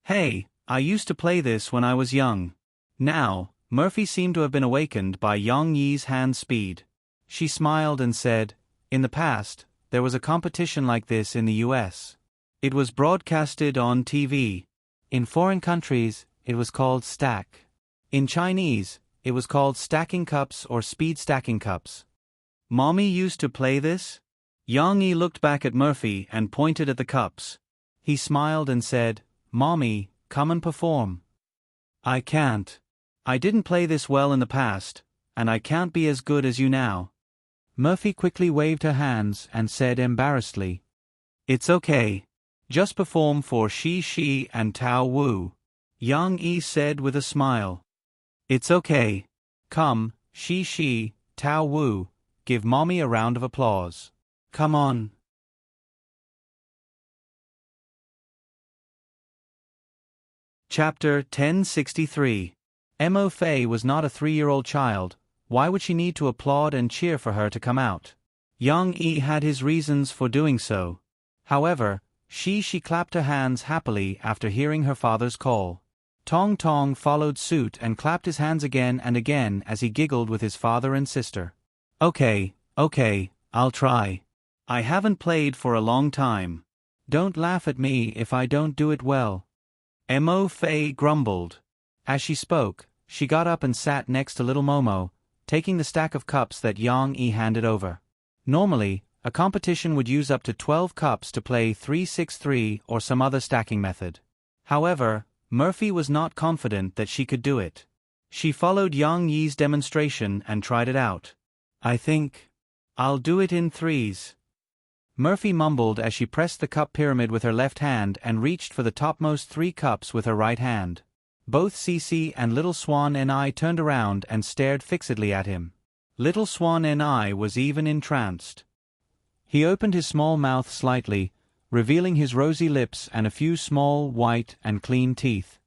"Hey, I used to play this when I was young." Now, Murphy seemed to have been awakened by Yang Yi's hand speed. She smiled and said, "In the past, there was a competition like this in the US. It was broadcasted on TV. In foreign countries, it was called stack. In Chinese, it was called stacking cups or speed stacking cups." "Mommy used to play this?" Yang Yi looked back at Murphy and pointed at the cups. He smiled and said, "Mommy, come and perform." "I can't. I didn't play this well in the past, and I can't be as good as you now." Murphy quickly waved her hands and said embarrassedly, "It's okay. Just perform for Shi and Tao Wu." Yang Yi said with a smile, "It's okay. Come, Shi, Tao Wu, give Mommy a round of applause. Come on." Chapter 1063. Mo Fei was not a 3-year-old child. Why would she need to applaud and cheer for her to come out? Yang Yi had his reasons for doing so. However, she clapped her hands happily after hearing her father's call. Tong Tong followed suit and clapped his hands again and again as he giggled with his father and sister. Okay, I'll try. I haven't played for a long time. Don't laugh at me if I don't do it well." Mo Fei grumbled. As she spoke, she got up and sat next to little Momo, taking the stack of cups that Yang Yi handed over. Normally, a competition would use up to 12 cups to play 3-6-3 or some other stacking method. However, Murphy was not confident that she could do it. She followed Yang Yi's demonstration and tried it out. "I think I'll do it in threes," Murphy mumbled as she pressed the cup pyramid with her left hand and reached for the topmost 3 cups with her right hand. Both Cece and Little Swan Ni turned around and stared fixedly at him. Little Swan Ni was even entranced. He opened his small mouth slightly, revealing his rosy lips and a few small, white, and clean teeth.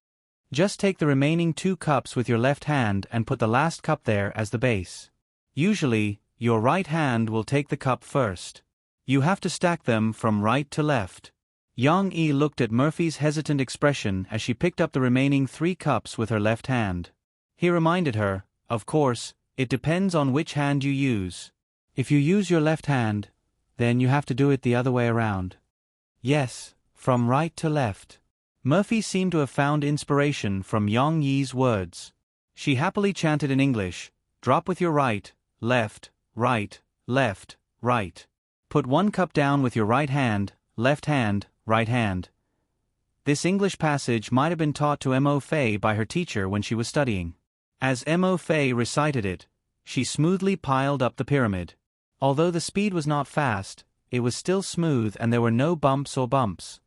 "Just take the remaining 2 cups with your left hand and put the last cup there as the base. Usually, your right hand will take the cup first. You have to stack them from right to left." Yang Yi looked at Murphy's hesitant expression as she picked up the remaining 3 cups with her left hand. He reminded her, "Of course, it depends on which hand you use. If you use your left hand, then you have to do it the other way around." "Yes, from right to left." Murphy seemed to have found inspiration from Yang Yi's words. She happily chanted in English, "Drop with your right, left, right, left, right. Put 1 cup down with your right hand, right hand." This English passage might have been taught to Mo Fei by her teacher when she was studying. As Mo Fei recited it, she smoothly piled up the pyramid. Although the speed was not fast, it was still smooth and there were no bumps or bumps.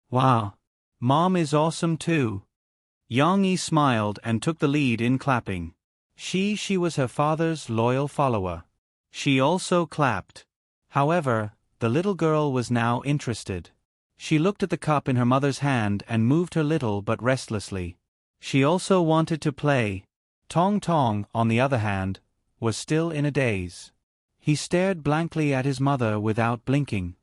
"Wow. Mom is awesome too." Yang Yi smiled and took the lead in clapping. She was her father's loyal follower. She also clapped. However, the little girl was now interested. She looked at the cup in her mother's hand and moved her little but restlessly. She also wanted to play. Tong Tong, on the other hand, was still in a daze. He stared blankly at his mother without blinking.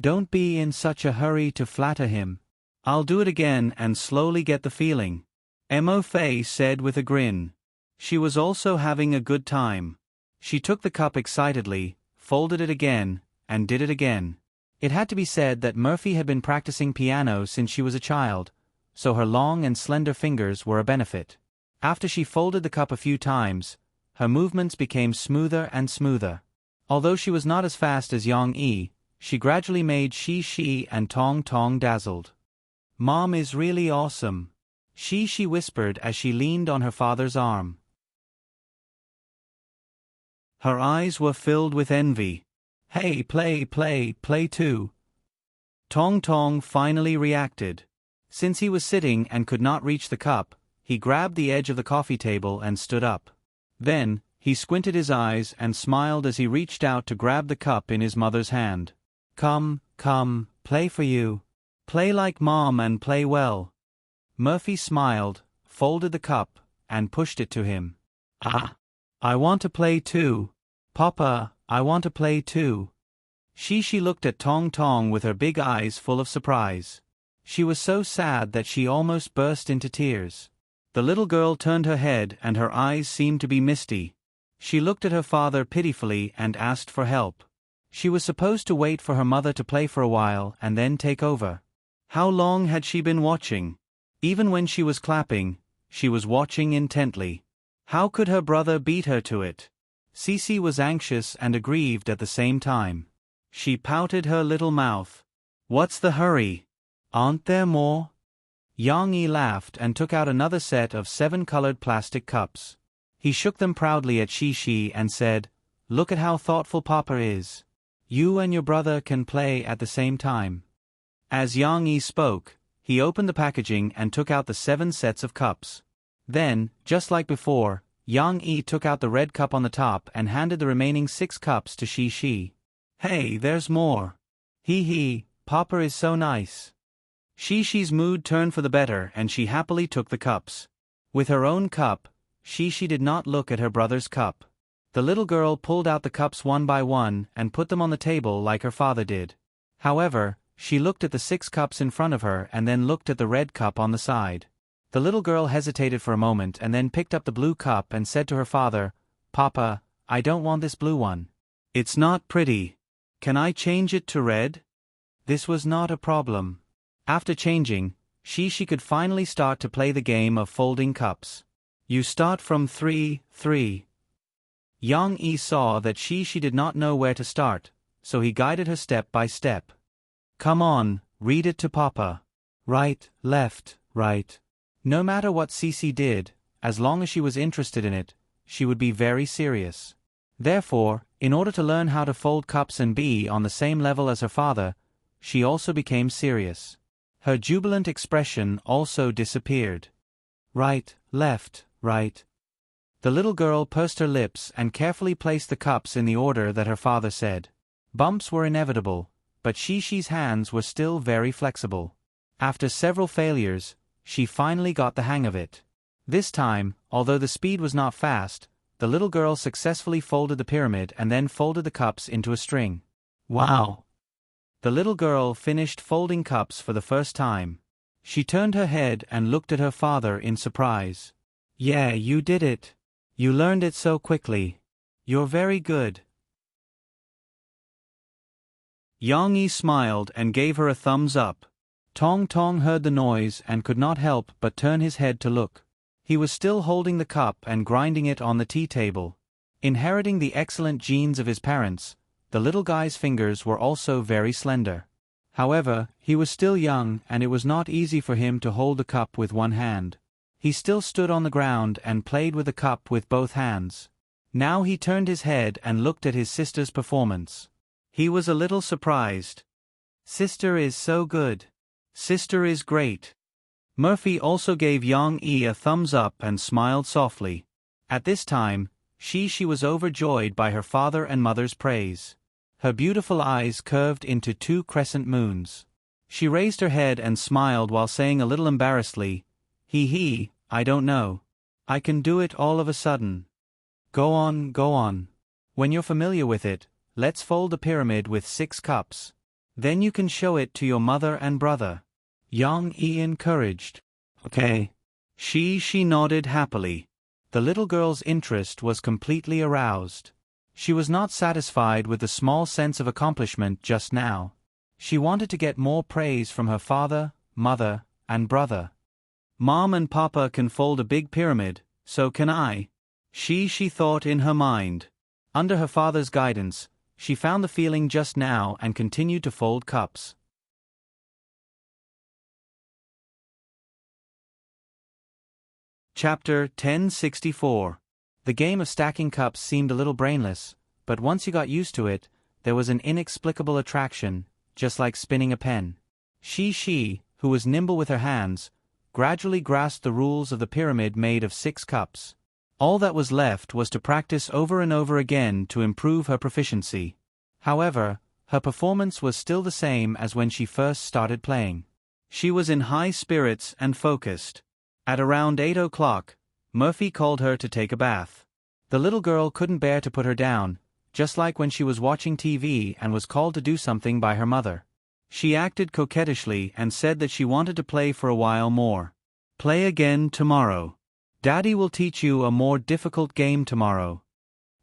"Don't be in such a hurry to flatter him. I'll do it again and slowly get the feeling," Mo Fei said with a grin. She was also having a good time. She took the cup excitedly, folded it again, and did it again. It had to be said that Murphy had been practicing piano since she was a child, so her long and slender fingers were a benefit. After she folded the cup a few times, her movements became smoother and smoother. Although she was not as fast as Yang Yi, she gradually made Shi and Tong Tong dazzled. "Mom is really awesome," Shi whispered as she leaned on her father's arm. Her eyes were filled with envy. "Hey, play too." Tong Tong finally reacted. Since he was sitting and could not reach the cup, he grabbed the edge of the coffee table and stood up. Then, he squinted his eyes and smiled as he reached out to grab the cup in his mother's hand. Come, play for you. Play like Mom and play well." Murphy smiled, folded the cup, and pushed it to him. "Ah, I want to play too. Papa, I want to play too." She looked at Tong Tong with her big eyes full of surprise. She was so sad that she almost burst into tears. The little girl turned her head and her eyes seemed to be misty. She looked at her father pitifully and asked for help. She was supposed to wait for her mother to play for a while and then take over. How long had she been watching? Even when she was clapping, she was watching intently. How could her brother beat her to it? Cece was anxious and aggrieved at the same time. She pouted her little mouth. "What's the hurry? Aren't there more?" Yang Yi laughed and took out another set of 7 colored plastic cups. He shook them proudly at Shi and said, "Look at how thoughtful Papa is. You and your brother can play at the same time." As Yang Yi spoke, he opened the packaging and took out the 7 sets of cups. Then, just like before, Yang Yi took out the red cup on the top and handed the remaining 6 cups to Shi. "Hey, there's more. Papa is so nice." Shi's mood turned for the better and she happily took the cups. With her own cup, Shi did not look at her brother's cup. The little girl pulled out the cups one by one and put them on the table like her father did. However, she looked at the 6 cups in front of her and then looked at the red cup on the side. The little girl hesitated for a moment and then picked up the blue cup and said to her father, "Papa, I don't want this blue one. It's not pretty. Can I change it to red?" This was not a problem. After changing, she could finally start to play the game of folding cups. You start from 3, Yang Yi saw that she did not know where to start, so he guided her step by step. Come on, read it to Papa. Right, left, right. No matter what Cece did, as long as she was interested in it, she would be very serious. Therefore, in order to learn how to fold cups and be on the same level as her father, she also became serious. Her jubilant expression also disappeared. Right, left, right. The little girl pursed her lips and carefully placed the cups in the order that her father said. Bumps were inevitable, but Shishi's hands were still very flexible. After several failures, she finally got the hang of it. This time, although the speed was not fast, the little girl successfully folded the pyramid and then folded the cups into a string. Wow! The little girl finished folding cups for the first time. She turned her head and looked at her father in surprise. Yeah, you did it. You learned it so quickly. You're very good. Yang Yi smiled and gave her a thumbs up. Tong Tong heard the noise and could not help but turn his head to look. He was still holding the cup and grinding it on the tea table. Inheriting the excellent genes of his parents, the little guy's fingers were also very slender. However, he was still young and it was not easy for him to hold the cup with one hand. He still stood on the ground and played with the cup with both hands. Now he turned his head and looked at his sister's performance. He was a little surprised. Sister is so good. Sister is great. Murphy also gave Yang Yi a thumbs up and smiled softly. At this time, she was overjoyed by her father and mother's praise. Her beautiful eyes curved into two crescent moons. She raised her head and smiled while saying a little embarrassedly, He, I don't know. I can do it all of a sudden. Go on, go on. When you're familiar with it, let's fold a pyramid with 6 cups. Then you can show it to your mother and brother. Yang Yi encouraged. Okay. She nodded happily. The little girl's interest was completely aroused. She was not satisfied with the small sense of accomplishment just now. She wanted to get more praise from her father, mother, and brother. Mom and Papa can fold a big pyramid, so can I. She thought in her mind. Under her father's guidance, she found the feeling just now and continued to fold cups. Chapter 1064. The game of stacking cups seemed a little brainless, but once you got used to it, there was an inexplicable attraction, just like spinning a pen. She, who was nimble with her hands, gradually grasped the rules of the pyramid made of 6 cups. All that was left was to practice over and over again to improve her proficiency. However, her performance was still the same as when she first started playing. She was in high spirits and focused. At around 8 o'clock, Murphy called her to take a bath. The little girl couldn't bear to put her down, just like when she was watching TV and was called to do something by her mother. She acted coquettishly and said that she wanted to play for a while more. Play again tomorrow. Daddy will teach you a more difficult game tomorrow.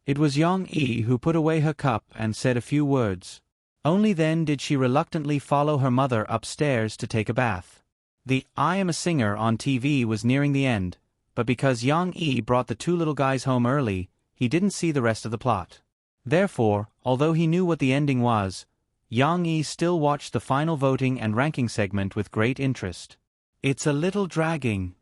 It was Yang Yi who put away her cup and said a few words. Only then did she reluctantly follow her mother upstairs to take a bath. The I Am a Singer on TV was nearing the end, but because Yang Yi brought the 2 little guys home early, he didn't see the rest of the plot. Therefore, although he knew what the ending was, Yang Yi still watched the final voting and ranking segment with great interest. It's a little dragging.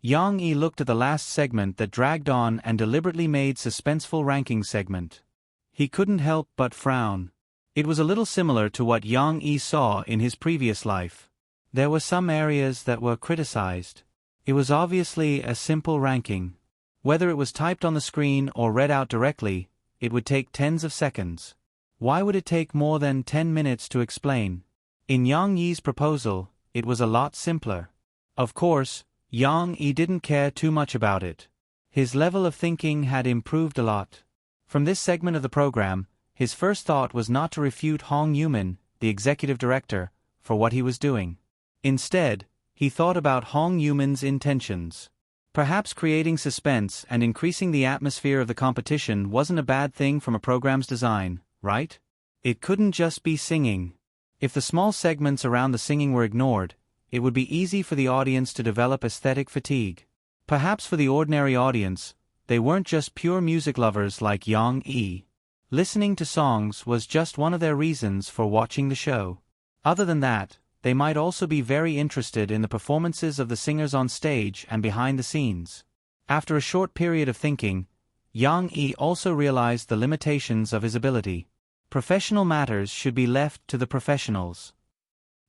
Yang Yi looked at the last segment that dragged on and deliberately made suspenseful ranking segment. He couldn't help but frown. It was a little similar to what Yang Yi saw in his previous life. There were some areas that were criticized. It was obviously a simple ranking. Whether it was typed on the screen or read out directly, it would take tens of seconds. Why would it take more than 10 minutes to explain? In Yang Yi's proposal, it was a lot simpler. Of course, Yang Yi didn't care too much about it. His level of thinking had improved a lot. From this segment of the program, his first thought was not to refute Hong Yumin, the executive director, for what he was doing. Instead, he thought about Hong Yumin's intentions. Perhaps creating suspense and increasing the atmosphere of the competition wasn't a bad thing from a program's design, right? It couldn't just be singing. If the small segments around the singing were ignored, it would be easy for the audience to develop aesthetic fatigue. Perhaps for the ordinary audience, they weren't just pure music lovers like Yang Yi. Listening to songs was just one of their reasons for watching the show. Other than that, they might also be very interested in the performances of the singers on stage and behind the scenes. After a short period of thinking, Yang Yi also realized the limitations of his ability. Professional matters should be left to the professionals.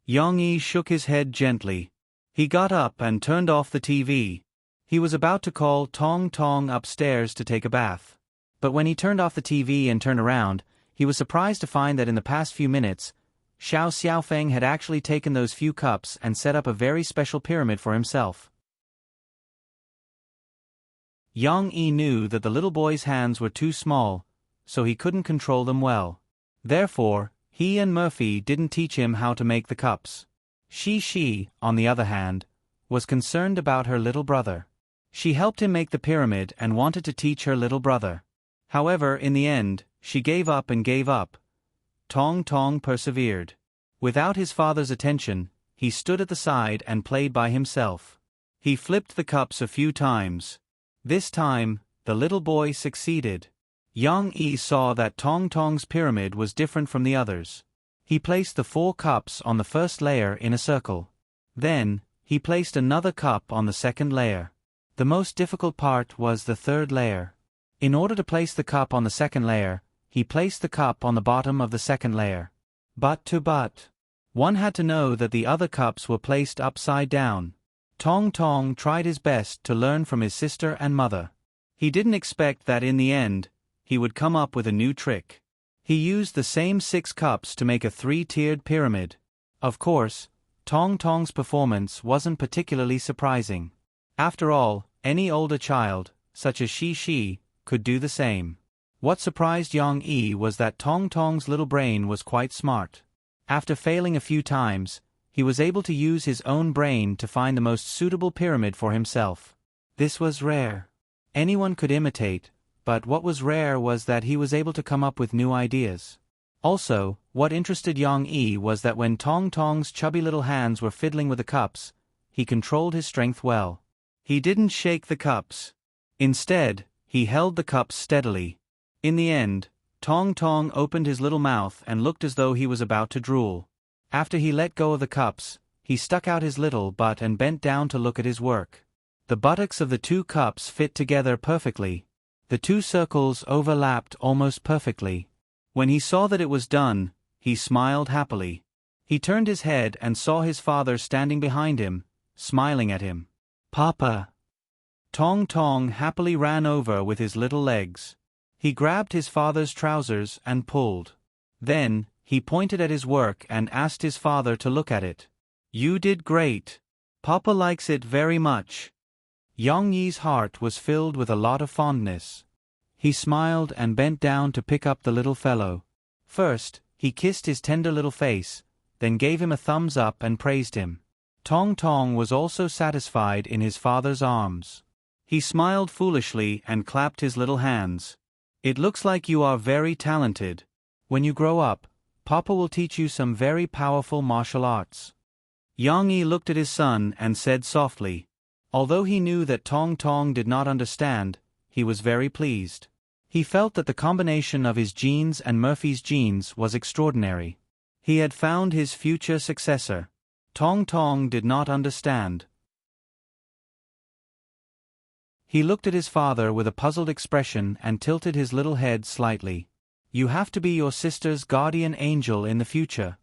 Yang Yi shook his head gently. He got up and turned off the TV. He was about to call Tong Tong upstairs to take a bath. But when he turned off the TV and turned around, he was surprised to find that in the past few minutes, Xiao Xiaofeng had actually taken those few cups and set up a very special pyramid for himself. Yang Yi knew that the little boy's hands were too small, so he couldn't control them well. Therefore, he and Murphy didn't teach him how to make the cups. Shi, on the other hand, was concerned about her little brother. She helped him make the pyramid and wanted to teach her little brother. However, in the end, she gave up and gave up. Tong Tong persevered. Without his father's attention, he stood at the side and played by himself. He flipped the cups a few times. This time, the little boy succeeded. Yang Yi saw that Tong Tong's pyramid was different from the others. He placed the 4 cups on the first layer in a circle. Then, he placed another cup on the second layer. The most difficult part was the third layer. In order to place the cup on the second layer, he placed the cup on the bottom of the second layer. But one had to know that the other cups were placed upside down. Tong Tong tried his best to learn from his sister and mother. He didn't expect that in the end, he would come up with a new trick. He used the same 6 cups to make a 3-tiered pyramid. Of course, Tong Tong's performance wasn't particularly surprising. After all, any older child, such as Shi, could do the same. What surprised Yang Yi was that Tong Tong's little brain was quite smart. After failing a few times, he was able to use his own brain to find the most suitable pyramid for himself. This was rare. Anyone could imitate, but what was rare was that he was able to come up with new ideas. Also, what interested Yang Yi was that when Tong Tong's chubby little hands were fiddling with the cups, he controlled his strength well. He didn't shake the cups. Instead, he held the cups steadily. In the end, Tong Tong opened his little mouth and looked as though he was about to drool. After he let go of the cups, he stuck out his little butt and bent down to look at his work. The buttocks of the 2 cups fit together perfectly. The 2 circles overlapped almost perfectly. When he saw that it was done, he smiled happily. He turned his head and saw his father standing behind him, smiling at him. "Papa." Tong Tong happily ran over with his little legs. He grabbed his father's trousers and pulled. Then, he pointed at his work and asked his father to look at it. "You did great. Papa likes it very much." Yang Yi's heart was filled with a lot of fondness. He smiled and bent down to pick up the little fellow. First, he kissed his tender little face, then gave him a thumbs up and praised him. Tong Tong was also satisfied in his father's arms. He smiled foolishly and clapped his little hands. "It looks like you are very talented. When you grow up, Papa will teach you some very powerful martial arts." Yang Yi looked at his son and said softly. Although he knew that Tong Tong did not understand, he was very pleased. He felt that the combination of his genes and Murphy's genes was extraordinary. He had found his future successor. Tong Tong did not understand. He looked at his father with a puzzled expression and tilted his little head slightly. "You have to be your sister's guardian angel in the future."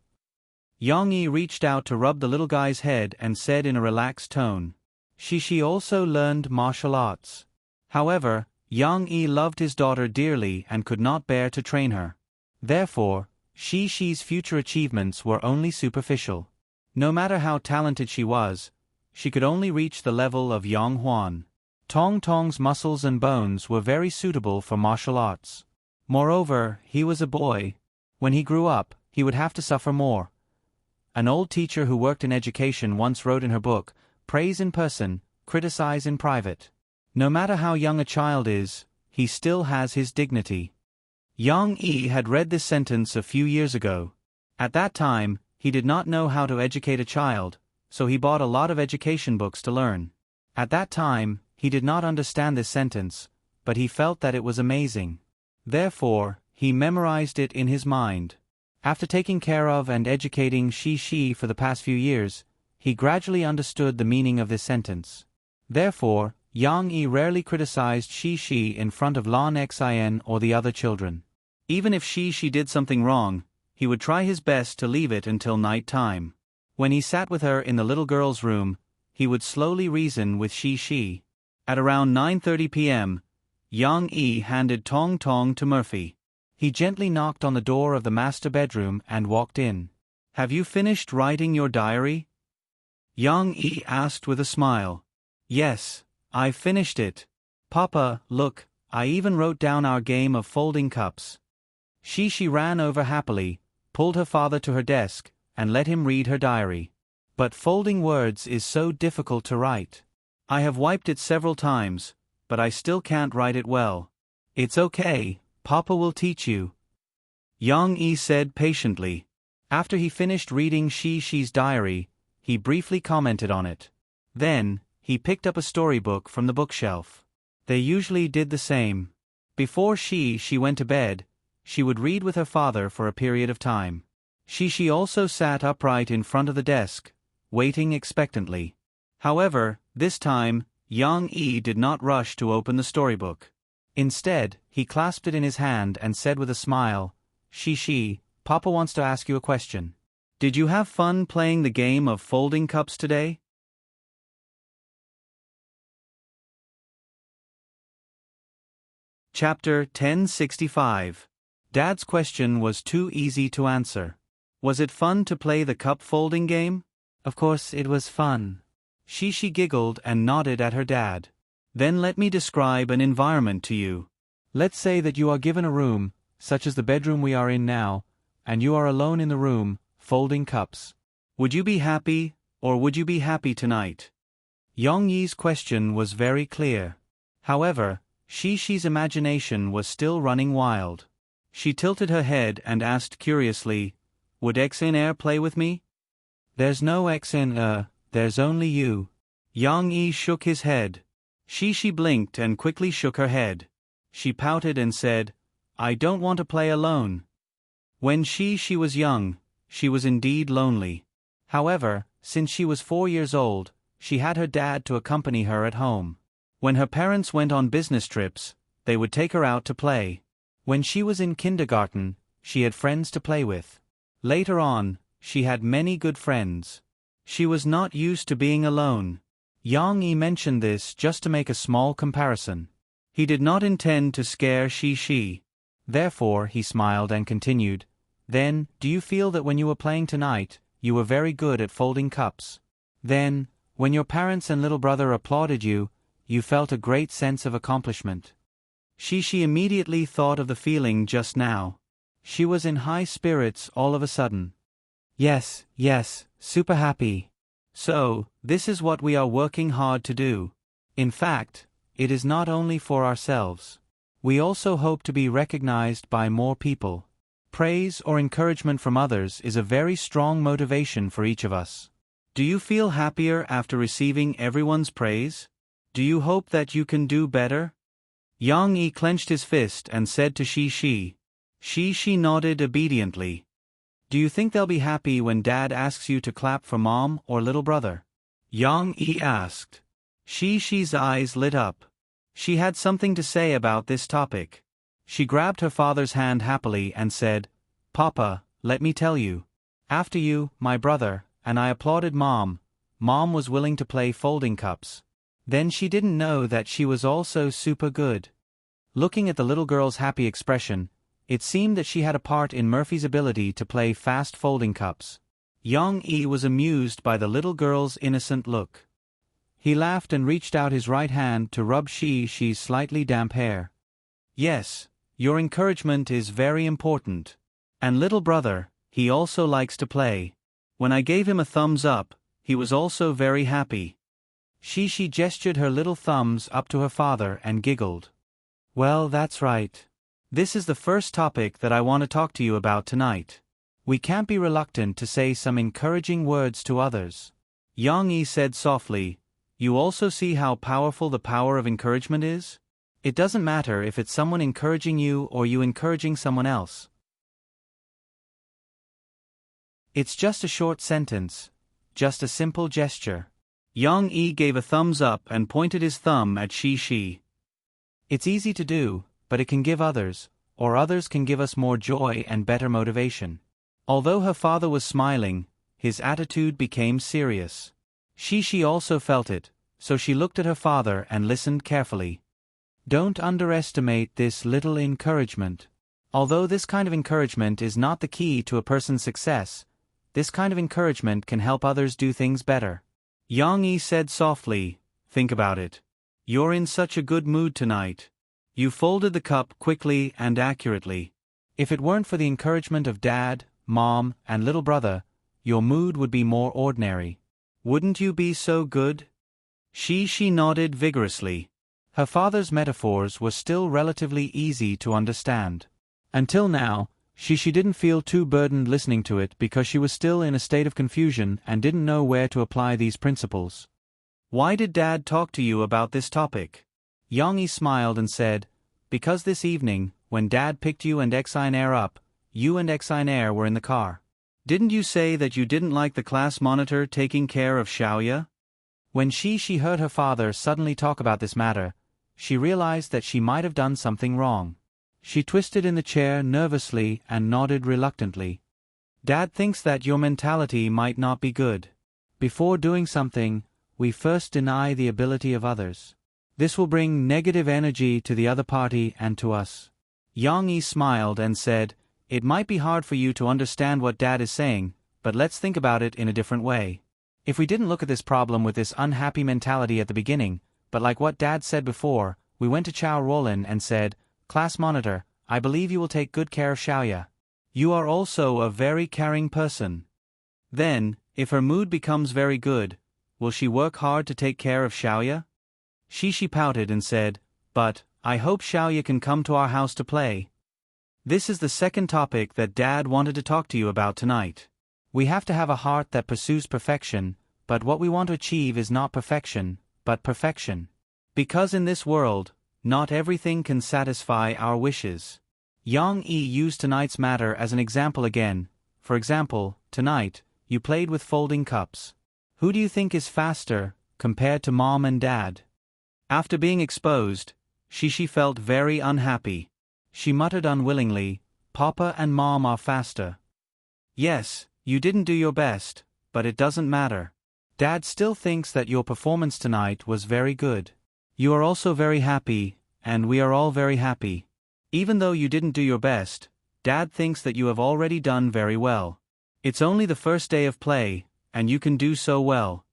Yang Yi reached out to rub the little guy's head and said in a relaxed tone. She also learned martial arts. However, Yang Yi loved his daughter dearly and could not bear to train her. Therefore, Shi's future achievements were only superficial. No matter how talented she was, she could only reach the level of Yang Huan. Tong Tong's muscles and bones were very suitable for martial arts. Moreover, he was a boy. When he grew up, he would have to suffer more. An old teacher who worked in education once wrote in her book, "Praise in person, criticize in private." No matter how young a child is, he still has his dignity. Yang Yi had read this sentence a few years ago. At that time, he did not know how to educate a child, so he bought a lot of education books to learn. At that time, he did not understand this sentence, but he felt that it was amazing. Therefore, he memorized it in his mind. After taking care of and educating she for the past few years, he gradually understood the meaning of this sentence. Therefore, Yang Yi rarely criticized she in front of Lan Xin or the other children. Even if she did something wrong, he would try his best to leave it until night time. When he sat with her in the little girl's room, he would slowly reason with she. At around 9:30 p.m., Yang Yi handed Tong Tong to Murphy. He gently knocked on the door of the master bedroom and walked in. "Have you finished writing your diary?" Yang Yi asked with a smile. "Yes, I finished it. Papa, look, I even wrote down our game of folding cups." She ran over happily, pulled her father to her desk, and let him read her diary. "But folding words is so difficult to write. I have wiped it several times, but I still can't write it well." "It's okay, Papa will teach you," Yang Yi said patiently. After he finished reading she's diary, he briefly commented on it. Then, he picked up a storybook from the bookshelf. They usually did the same. Before she went to bed, she would read with her father for a period of time. She also sat upright in front of the desk, waiting expectantly. However, this time, Yang Yi did not rush to open the storybook. Instead, he clasped it in his hand and said with a smile, She, Papa wants to ask you a question. Did you have fun playing the game of folding cups today?" Chapter 1065. Dad's question was too easy to answer. Was it fun to play the cup folding game? Of course it was fun. She giggled and nodded at her dad. Then let me describe an environment to you. Let's say that you are given a room, such as the bedroom we are in now, and you are alone in the room, folding cups. Would you be happy, or would you be happy tonight? Yang Yi's question was very clear. However, she's imagination was still running wild. She tilted her head and asked curiously, "Would XNR play with me?" "There's no XNR, there's only you." Yang Yi shook his head. She blinked and quickly shook her head. She pouted and said, "I don't want to play alone." When she was young, she was indeed lonely. However, since she was 4 years old, she had her dad to accompany her at home. When her parents went on business trips, they would take her out to play. When she was in kindergarten, she had friends to play with. Later on, she had many good friends. She was not used to being alone. Yang Yi mentioned this just to make a small comparison. He did not intend to scare she. Therefore, he smiled and continued, "Then, do you feel that when you were playing tonight, you were very good at folding cups? Then, when your parents and little brother applauded you, you felt a great sense of accomplishment?" She immediately thought of the feeling just now. She was in high spirits all of a sudden. Yes, super happy. So, this is what we are working hard to do. In fact, it is not only for ourselves. We also hope to be recognized by more people. Praise or encouragement from others is a very strong motivation for each of us. Do you feel happier after receiving everyone's praise? Do you hope that you can do better? Yang Yi clenched his fist and said to she. She nodded obediently. Do you think they'll be happy when Dad asks you to clap for Mom or little brother? Yang Yi asked. She's eyes lit up. She had something to say about this topic. She grabbed her father's hand happily and said, "Papa, let me tell you. After you, my brother, and I applauded Mom, Mom was willing to play folding cups. Then she didn't know that she was also super good." Looking at the little girl's happy expression, it seemed that she had a part in Murphy's ability to play fast folding cups. Yang Yi was amused by the little girl's innocent look. He laughed and reached out his right hand to rub she's slightly damp hair. "Yes, your encouragement is very important. And little brother, he also likes to play. When I gave him a thumbs up, he was also very happy." She gestured her little thumbs up to her father and giggled. "Well, that's right. This is the first topic that I want to talk to you about tonight. We can't be reluctant to say some encouraging words to others." Yang Yi said softly, "You also see how powerful the power of encouragement is? It doesn't matter if it's someone encouraging you or you encouraging someone else. It's just a short sentence. Just a simple gesture. Yang Yi gave a thumbs up and pointed his thumb at Shi. It's easy to do, but it can give others, or others can give us more joy and better motivation. Although her father was smiling, his attitude became serious. Shi also felt it, so she looked at her father and listened carefully. Don't underestimate this little encouragement. Although this kind of encouragement is not the key to a person's success, this kind of encouragement can help others do things better. Yang Yi said softly, "Think about it. You're in such a good mood tonight. You folded the cup quickly and accurately. If it weren't for the encouragement of Dad, Mom, and little brother, your mood would be more ordinary. Wouldn't you be so good?" She nodded vigorously. Her father's metaphors were still relatively easy to understand. Until now, she didn't feel too burdened listening to it because she was still in a state of confusion and didn't know where to apply these principles. "Why did Dad talk to you about this topic?" Yang Yi smiled and said, "Because this evening, when Dad picked you and Xinair up, you and Xinair were in the car. Didn't you say that you didn't like the class monitor taking care of Xiaoya?" When she heard her father suddenly talk about this matter, she realized that she might have done something wrong. She twisted in the chair nervously and nodded reluctantly. "Dad thinks that your mentality might not be good. Before doing something, we first deny the ability of others. This will bring negative energy to the other party and to us." Yang Yi smiled and said, "It might be hard for you to understand what Dad is saying, but let's think about it in a different way. If we didn't look at this problem with this unhappy mentality at the beginning, but like what Dad said before, we went to Chao Roland and said, 'Class monitor, I believe you will take good care of Xiaoya. You are also a very caring person.' Then, if her mood becomes very good, will she work hard to take care of Xiaoya?" She pouted and said, "But, I hope Xiaoya can come to our house to play." This is the second topic that Dad wanted to talk to you about tonight. We have to have a heart that pursues perfection, but what we want to achieve is not perfection, but perfection. Because in this world, not everything can satisfy our wishes. Yang Yi used tonight's matter as an example again. For example, tonight, you played with folding cups. Who do you think is faster, compared to Mom and Dad? After being exposed, she felt very unhappy. She muttered unwillingly, "Papa and Mom are faster." "Yes, you didn't do your best, but it doesn't matter. Dad still thinks that your performance tonight was very good. You are also very happy, and we are all very happy. Even though you didn't do your best, Dad thinks that you have already done very well. It's only the first day of play, and you can do so well.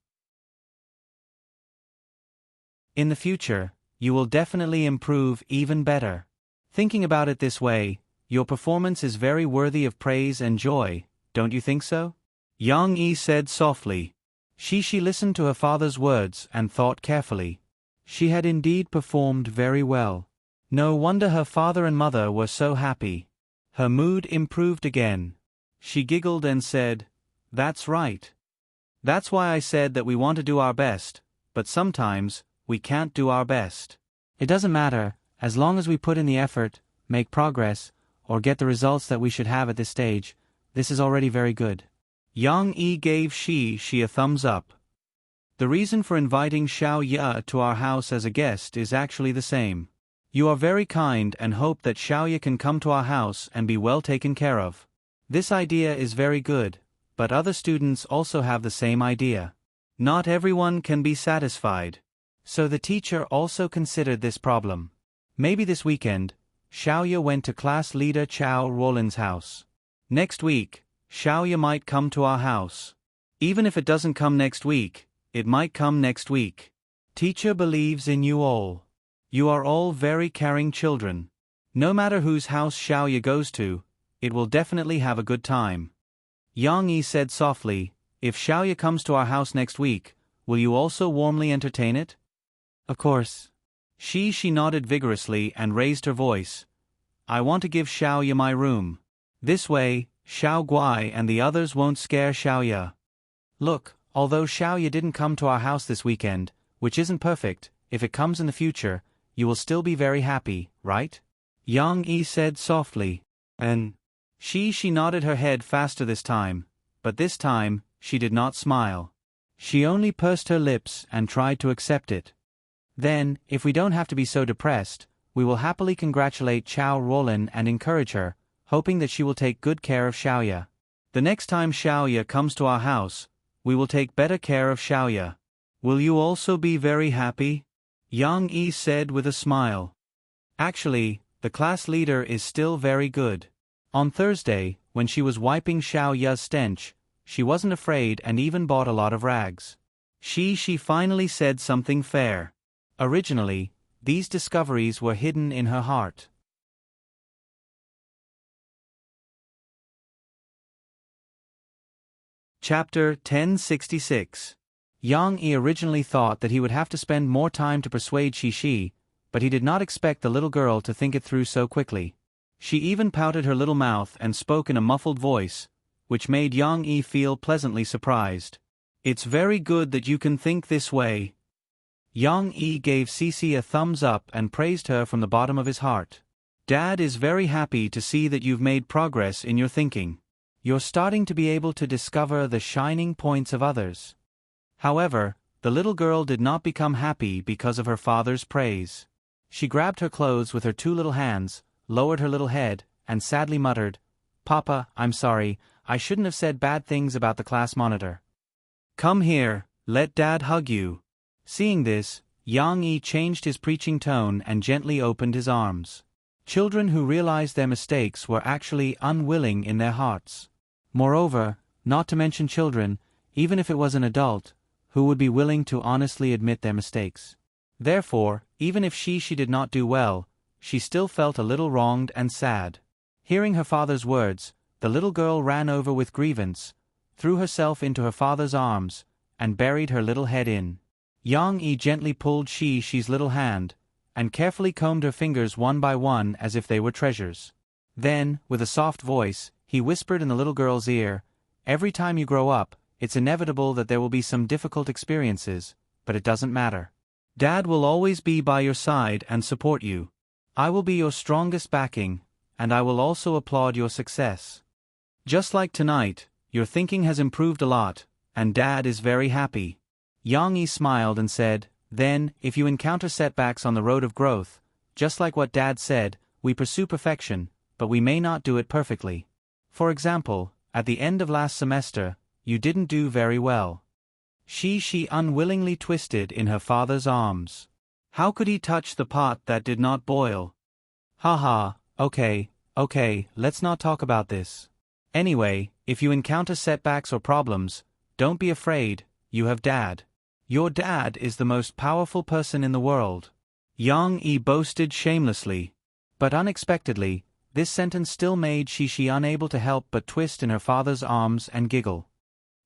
In the future, you will definitely improve even better. Thinking about it this way, your performance is very worthy of praise and joy, don't you think so?" Yang Yi said softly. She listened to her father's words and thought carefully. She had indeed performed very well. No wonder her father and mother were so happy. Her mood improved again. She giggled and said, "That's right. That's why I said that we want to do our best, but sometimes, we can't do our best. It doesn't matter, as long as we put in the effort, make progress, or get the results that we should have at this stage, this is already very good." Yang Yi gave Shi a thumbs up. "The reason for inviting Xiaoya to our house as a guest is actually the same. You are very kind and hope that Xiaoya can come to our house and be well taken care of. This idea is very good, but other students also have the same idea. Not everyone can be satisfied. So the teacher also considered this problem. Maybe this weekend, Xiaoya went to class leader Chao Roland's house. Next week, Xiaoya might come to our house. Even if it doesn't come next week, it might come next week. Teacher believes in you all. You are all very caring children. No matter whose house Xiaoya goes to, it will definitely have a good time." Yang Yi said softly, "If Xiaoya comes to our house next week, will you also warmly entertain it?" "Of course." She nodded vigorously and raised her voice. "I want to give Xiaoya my room. This way, Xiao Guai and the others won't scare Xiaoya. Look, although Xiaoya didn't come to our house this weekend, which isn't perfect, if it comes in the future, you will still be very happy, right? Yang Yi said softly. And she nodded her head faster this time, but this time, she did not smile. She only pursed her lips and tried to accept it. Then, if we don't have to be so depressed, we will happily congratulate Xiao Ruolin and encourage her, hoping that she will take good care of Xiaoya. The next time Xiaoya comes to our house, we will take better care of Xiaoya. Will you also be very happy? Yang Yi said with a smile. Actually, the class leader is still very good. On Thursday, when she was wiping Xiaoya's stench, she wasn't afraid and even bought a lot of rags. She finally said something fair. Originally, these discoveries were hidden in her heart. Chapter 1066. Yang Yi originally thought that he would have to spend more time to persuade Shi, but he did not expect the little girl to think it through so quickly. She even pouted her little mouth and spoke in a muffled voice, which made Yang Yi feel pleasantly surprised. It's very good that you can think this way. Yang Yi gave Cici a thumbs up and praised her from the bottom of his heart. Dad is very happy to see that you've made progress in your thinking. You're starting to be able to discover the shining points of others. However, the little girl did not become happy because of her father's praise. She grabbed her clothes with her two little hands, lowered her little head, and sadly muttered, "Papa, I'm sorry, I shouldn't have said bad things about the class monitor. Come here, let Dad hug you." Seeing this, Yang Yi changed his preaching tone and gently opened his arms. Children who realized their mistakes were actually unwilling in their hearts. Moreover, not to mention children, even if it was an adult, who would be willing to honestly admit their mistakes. Therefore, even if she did not do well, she still felt a little wronged and sad. Hearing her father's words, the little girl ran over with grievance, threw herself into her father's arms, and buried her little head in. Yang Yi gently pulled Shi's little hand, and carefully combed her fingers one by one as if they were treasures. Then, with a soft voice, he whispered in the little girl's ear, "Every time you grow up, it's inevitable that there will be some difficult experiences, but it doesn't matter. Dad will always be by your side and support you. I will be your strongest backing, and I will also applaud your success. Just like tonight, your thinking has improved a lot, and Dad is very happy." Yang Yi smiled and said, "Then, if you encounter setbacks on the road of growth, just like what Dad said, we pursue perfection, but we may not do it perfectly. For example, at the end of last semester, you didn't do very well." She unwillingly twisted in her father's arms. How could he touch the pot that did not boil? "Haha, okay, let's not talk about this. Anyway, if you encounter setbacks or problems, don't be afraid, you have Dad. Your dad is the most powerful person in the world." Yang Yi boasted shamelessly. But unexpectedly, this sentence still made Shi unable to help but twist in her father's arms and giggle.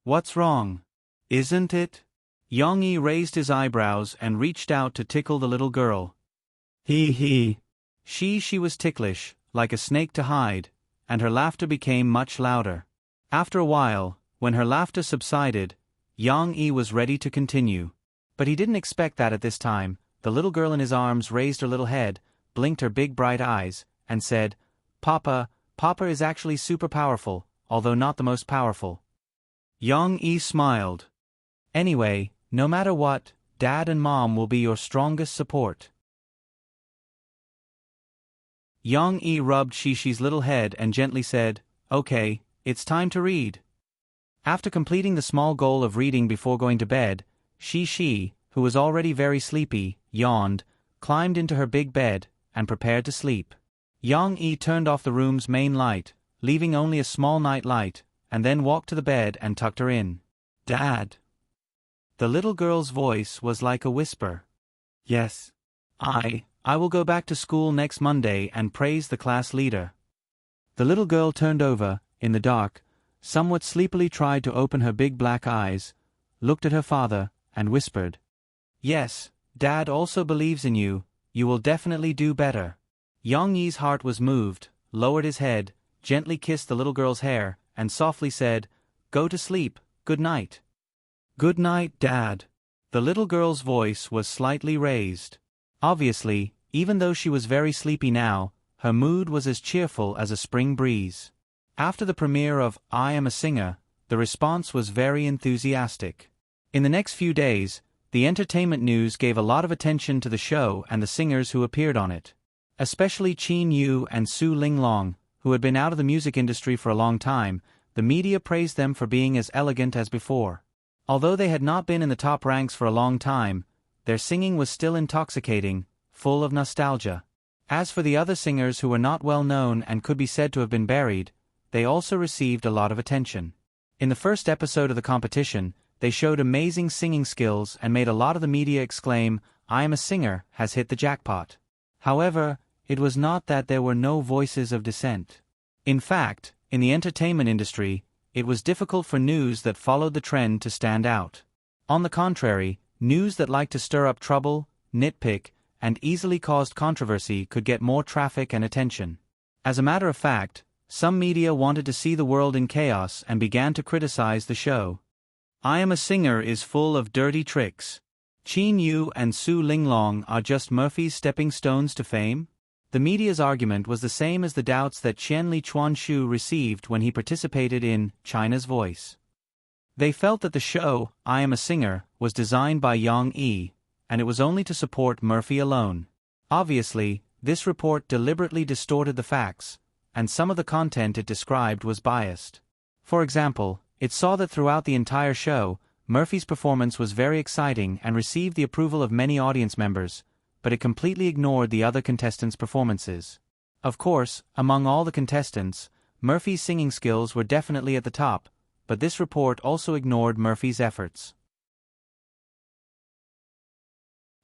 "What's wrong? Isn't it?" Yang Yi raised his eyebrows and reached out to tickle the little girl. He. She was ticklish, like a snake to hide, and her laughter became much louder. After a while, when her laughter subsided, Yang Yi was ready to continue. But he didn't expect that at this time. The little girl in his arms raised her little head, blinked her big bright eyes, and said, Papa is actually super powerful, although not the most powerful." Yang Yi smiled. "Anyway, no matter what, Dad and Mom will be your strongest support." Yang Yi rubbed Shi's little head and gently said, "Okay, it's time to read." After completing the small goal of reading before going to bed, Shi, who was already very sleepy, yawned, climbed into her big bed, and prepared to sleep. Yang Yi turned off the room's main light, leaving only a small night light, and then walked to the bed and tucked her in. "Dad." The little girl's voice was like a whisper. "Yes. I will go back to school next Monday and praise the class leader." The little girl turned over, in the dark, somewhat sleepily tried to open her big black eyes, looked at her father, and whispered, "Yes, Dad also believes in you, you will definitely do better." Yang Yi's heart was moved, lowered his head, gently kissed the little girl's hair, and softly said, "Go to sleep, good night." "Good night, Dad." The little girl's voice was slightly raised. Obviously, Even though she was very sleepy now, her mood was as cheerful as a spring breeze. After the premiere of I Am a Singer, the response was very enthusiastic. In the next few days, the entertainment news gave a lot of attention to the show and the singers who appeared on it. Especially Qin Yu and Su Linglong, who had been out of the music industry for a long time. The media praised them for being as elegant as before. Although they had not been in the top ranks for a long time, their singing was still intoxicating, full of nostalgia. As for the other singers who were not well known and could be said to have been buried, they also received a lot of attention. In the first episode of the competition, they showed amazing singing skills and made a lot of the media exclaim, "I Am a Singer has hit the jackpot." However, it was not that there were no voices of dissent. In fact, in the entertainment industry, it was difficult for news that followed the trend to stand out. On the contrary, news that liked to stir up trouble, nitpick, and easily caused controversy could get more traffic and attention. As a matter of fact, some media wanted to see the world in chaos and began to criticize the show. I Am a Singer is full of dirty tricks. Qin Yu and Su Linglong are just Murphy's stepping stones to fame? The media's argument was the same as the doubts that Chen Li Chuanshu received when he participated in China's Voice. They felt that the show, I Am a Singer, was designed by Yang Yi, and it was only to support Murphy alone. Obviously, this report deliberately distorted the facts, and some of the content it described was biased. For example, it saw that throughout the entire show, Murphy's performance was very exciting and received the approval of many audience members, but it completely ignored the other contestants' performances. Of course, among all the contestants, Murphy's singing skills were definitely at the top, but this report also ignored Murphy's efforts.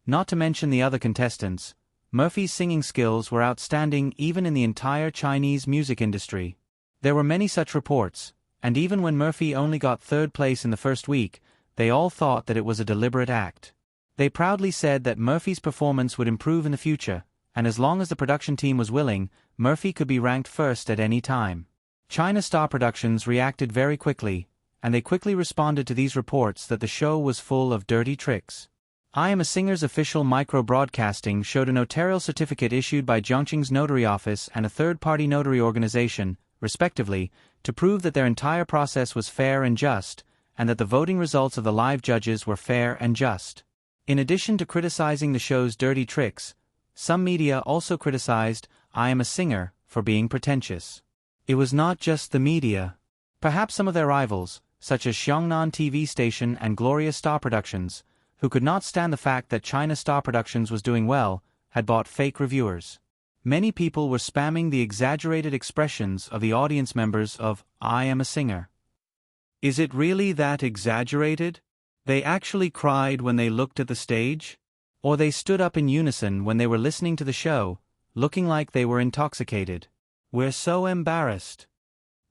Not to mention the other contestants, Murphy's singing skills were outstanding even in the entire Chinese music industry. There were many such reports, and even when Murphy only got third place in the first week, they all thought that it was a deliberate act. They proudly said that Murphy's performance would improve in the future, and as long as the production team was willing, Murphy could be ranked first at any time. China Star Productions reacted very quickly, and they quickly responded to these reports that the show was full of dirty tricks. I Am a Singer's official micro-broadcasting showed a notarial certificate issued by Zhongqing's notary office and a third-party notary organization, respectively, to prove that their entire process was fair and just, and that the voting results of the live judges were fair and just. In addition to criticizing the show's dirty tricks, some media also criticized I Am a Singer for being pretentious. It was not just the media. Perhaps some of their rivals, such as Xiongnan TV station and Gloria Star Productions, who could not stand the fact that China Star Productions was doing well, had bought fake reviewers. Many people were spamming the exaggerated expressions of the audience members of I Am a Singer. Is it really that exaggerated? They actually cried when they looked at the stage? Or they stood up in unison when they were listening to the show, looking like they were intoxicated? We're so embarrassed.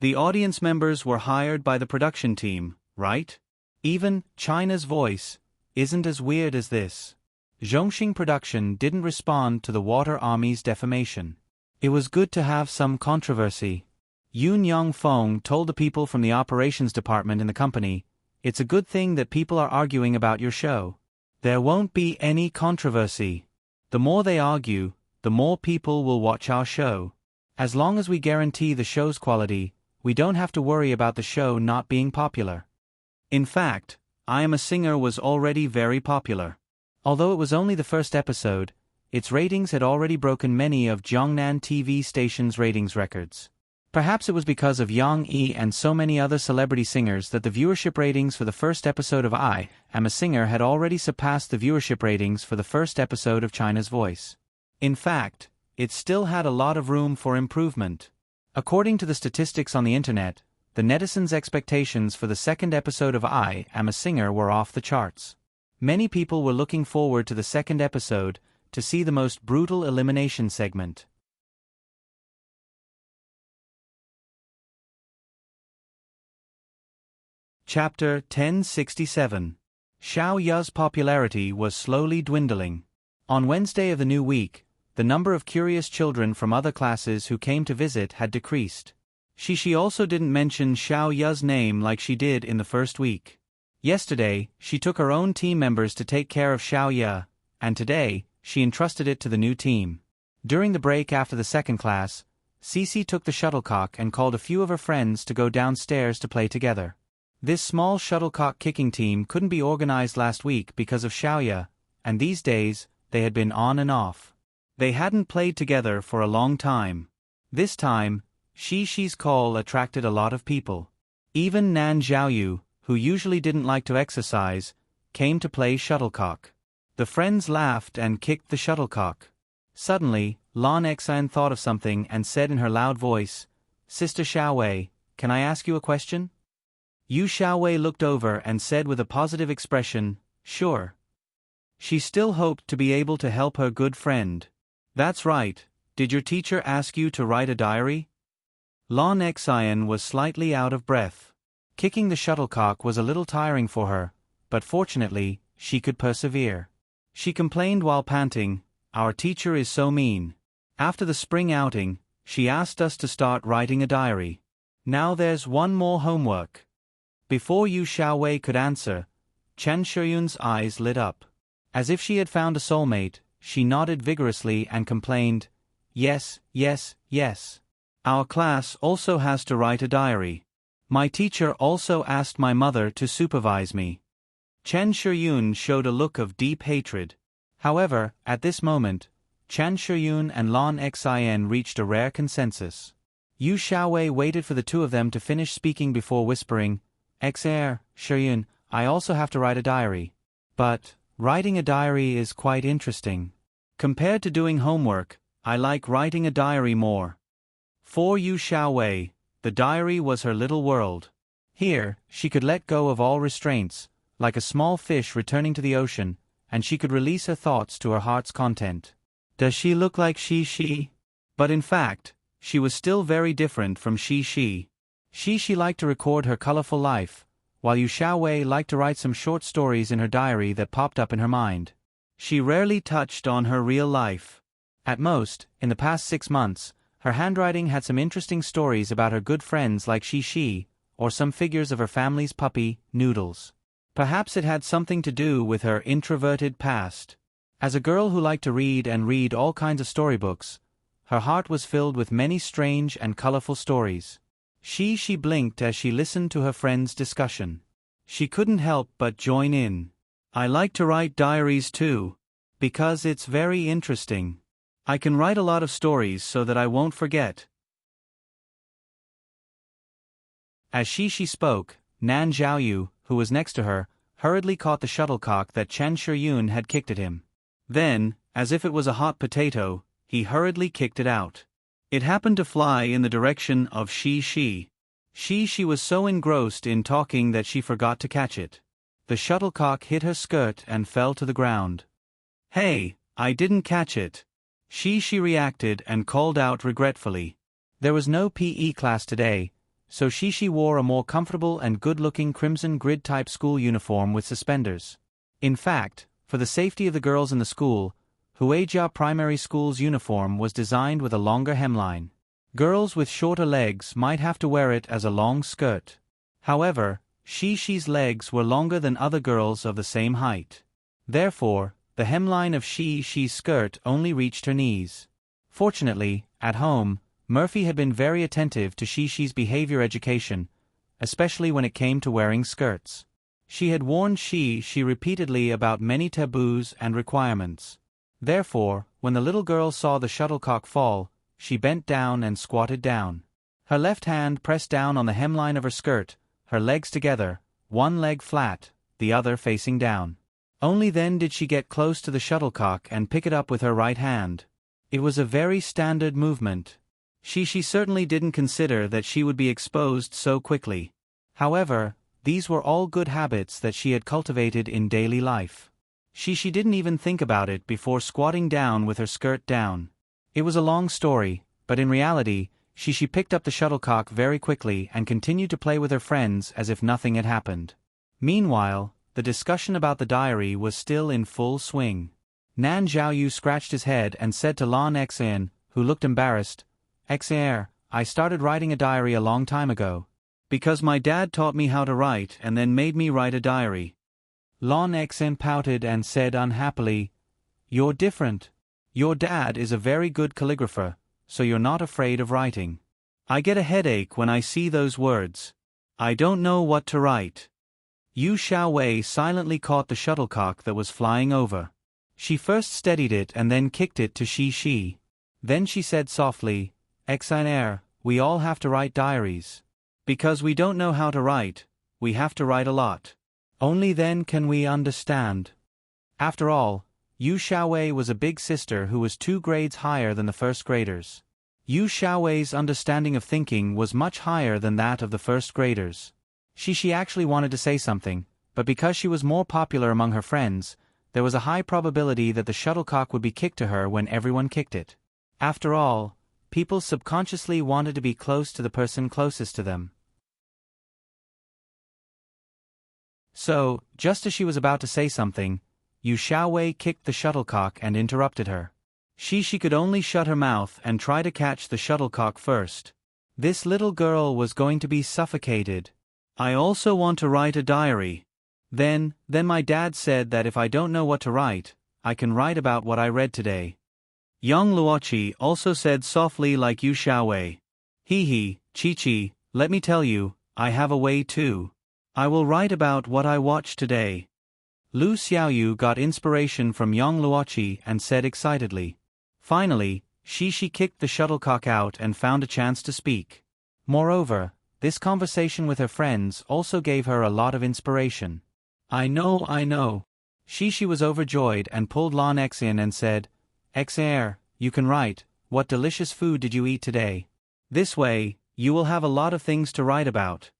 The audience members were hired by the production team, right? Even China's Voice isn't as weird as this. Zhongxing Production didn't respond to the Water Army's defamation. It was good to have some controversy. Yun Yongfeng told the people from the operations department in the company, "It's a good thing that people are arguing about your show. There won't be any controversy. The more they argue, the more people will watch our show. As long as we guarantee the show's quality, we don't have to worry about the show not being popular." In fact, I Am a Singer was already very popular. Although it was only the first episode, its ratings had already broken many of Jiangnan TV station's ratings records. Perhaps it was because of Yang Yi and so many other celebrity singers that the viewership ratings for the first episode of I Am a Singer had already surpassed the viewership ratings for the first episode of China's Voice. In fact, it still had a lot of room for improvement. According to the statistics on the internet, the netizens' expectations for the second episode of I Am a Singer were off the charts. Many people were looking forward to the second episode to see the most brutal elimination segment. Chapter 1067. Xiao Yu's popularity was slowly dwindling. On Wednesday of the new week, the number of curious children from other classes who came to visit had decreased. She also didn't mention Xiao Yu's name like she did in the first week. Yesterday, she took her own team members to take care of Xiao Yu, and today, she entrusted it to the new team. During the break after the second class, Cece took the shuttlecock and called a few of her friends to go downstairs to play together. This small shuttlecock kicking team couldn't be organized last week because of Xiaoya, and these days, they had been on and off. They hadn't played together for a long time. This time, Xi-Xi's call attracted a lot of people. Even Nan Xiaoyu, who usually didn't like to exercise, came to play shuttlecock. The friends laughed and kicked the shuttlecock. Suddenly, Lan Xan thought of something and said in her loud voice, "Sister Xiaowei, can I ask you a question?" Yu Xiaowei looked over and said with a positive expression, "Sure." She still hoped to be able to help her good friend. "That's right, did your teacher ask you to write a diary?" Lan Xian was slightly out of breath. Kicking the shuttlecock was a little tiring for her, but fortunately, she could persevere. She complained while panting, "Our teacher is so mean. After the spring outing, she asked us to start writing a diary. Now there's one more homework." Before Yu Xiaowei could answer, Chen Shuyun's eyes lit up. As if she had found a soulmate, she nodded vigorously and complained, "Yes, yes, yes. Our class also has to write a diary. My teacher also asked my mother to supervise me." Chen Shuyun showed a look of deep hatred. However, at this moment, Chen Shuyun and Lan Xian reached a rare consensus. Yu Xiaowei waited for the two of them to finish speaking before whispering, Shuyun, I also have to write a diary. But writing a diary is quite interesting. Compared to doing homework, I like writing a diary more." For Yu Xiaowei, the diary was her little world. Here, she could let go of all restraints, like a small fish returning to the ocean, and she could release her thoughts to her heart's content. Does she look like Xi? But in fact, she was still very different from Xi. Xi liked to record her colorful life, while Yu Xiaowei liked to write some short stories in her diary that popped up in her mind. She rarely touched on her real life. At most, in the past 6 months, her handwriting had some interesting stories about her good friends like Xi, or some figures of her family's puppy, Noodles. Perhaps it had something to do with her introverted past. As a girl who liked to read and read all kinds of storybooks, her heart was filled with many strange and colorful stories. She blinked as she listened to her friends' discussion. She couldn't help but join in. "I like to write diaries too, because it's very interesting. I can write a lot of stories so that I won't forget." As Xi spoke, Nan Xiaoyu, who was next to her, hurriedly caught the shuttlecock that Chen Shuyun had kicked at him. Then, as if it was a hot potato, he hurriedly kicked it out. It happened to fly in the direction of Xi. She was so engrossed in talking that she forgot to catch it. The shuttlecock hit her skirt and fell to the ground. "Hey, I didn't catch it." She reacted and called out regretfully. There was no PE class today, so Xi wore a more comfortable and good-looking crimson grid-type school uniform with suspenders. In fact, for the safety of the girls in the school, Huijia Primary School's uniform was designed with a longer hemline. Girls with shorter legs might have to wear it as a long skirt. However, Xi's legs were longer than other girls of the same height. Therefore, the hemline of Xi's skirt only reached her knees. Fortunately, at home, Murphy had been very attentive to Xi's behavior education, especially when it came to wearing skirts. She had warned Xi repeatedly about many taboos and requirements. Therefore, when the little girl saw the shuttlecock fall, she bent down and squatted down. Her left hand pressed down on the hemline of her skirt, her legs together, one leg flat, the other facing down. Only then did she get close to the shuttlecock and pick it up with her right hand. It was a very standard movement. She certainly didn't consider that she would be exposed so quickly. However, these were all good habits that she had cultivated in daily life. She didn't even think about it before squatting down with her skirt down. It was a long story, but in reality, she picked up the shuttlecock very quickly and continued to play with her friends as if nothing had happened. Meanwhile, the discussion about the diary was still in full swing. Nan Xiaoyu scratched his head and said to Lan Xian, who looked embarrassed, "Xian, I started writing a diary a long time ago. Because my dad taught me how to write and then made me write a diary." Lan Xian pouted and said unhappily, You're different. Your dad is a very good calligrapher, so you're not afraid of writing. I get a headache when I see those words. I don't know what to write. Yu Xiaowei silently caught the shuttlecock that was flying over. She first steadied it and then kicked it to Shi. Then she said softly, "Exiner, we all have to write diaries. Because we don't know how to write, we have to write a lot. Only then can we understand." After all, Yu Xiaowei was a big sister who was 2 grades higher than the first graders. Yu Xiaowei's understanding of thinking was much higher than that of the first graders. She actually wanted to say something, but because she was more popular among her friends, there was a high probability that the shuttlecock would be kicked to her when everyone kicked it. After all, people subconsciously wanted to be close to the person closest to them. So, just as she was about to say something, Yu Xiaowei kicked the shuttlecock and interrupted her. She could only shut her mouth and try to catch the shuttlecock first. This little girl was going to be suffocated. I also want to write a diary. Then my dad said that if I don't know what to write, I can write about what I read today. Young Luoqi also said softly like Yu Xiaowei. Chi, let me tell you, I have a way too. I will write about what I watched today. Lu Xiaoyu got inspiration from young Luoqi and said excitedly. Finally, she kicked the shuttlecock out and found a chance to speak. Moreover, this conversation with her friends also gave her a lot of inspiration. I know. She was overjoyed and pulled Lan X in and said, "Xer, you can write, what delicious food did you eat today? This way, you will have a lot of things to write about."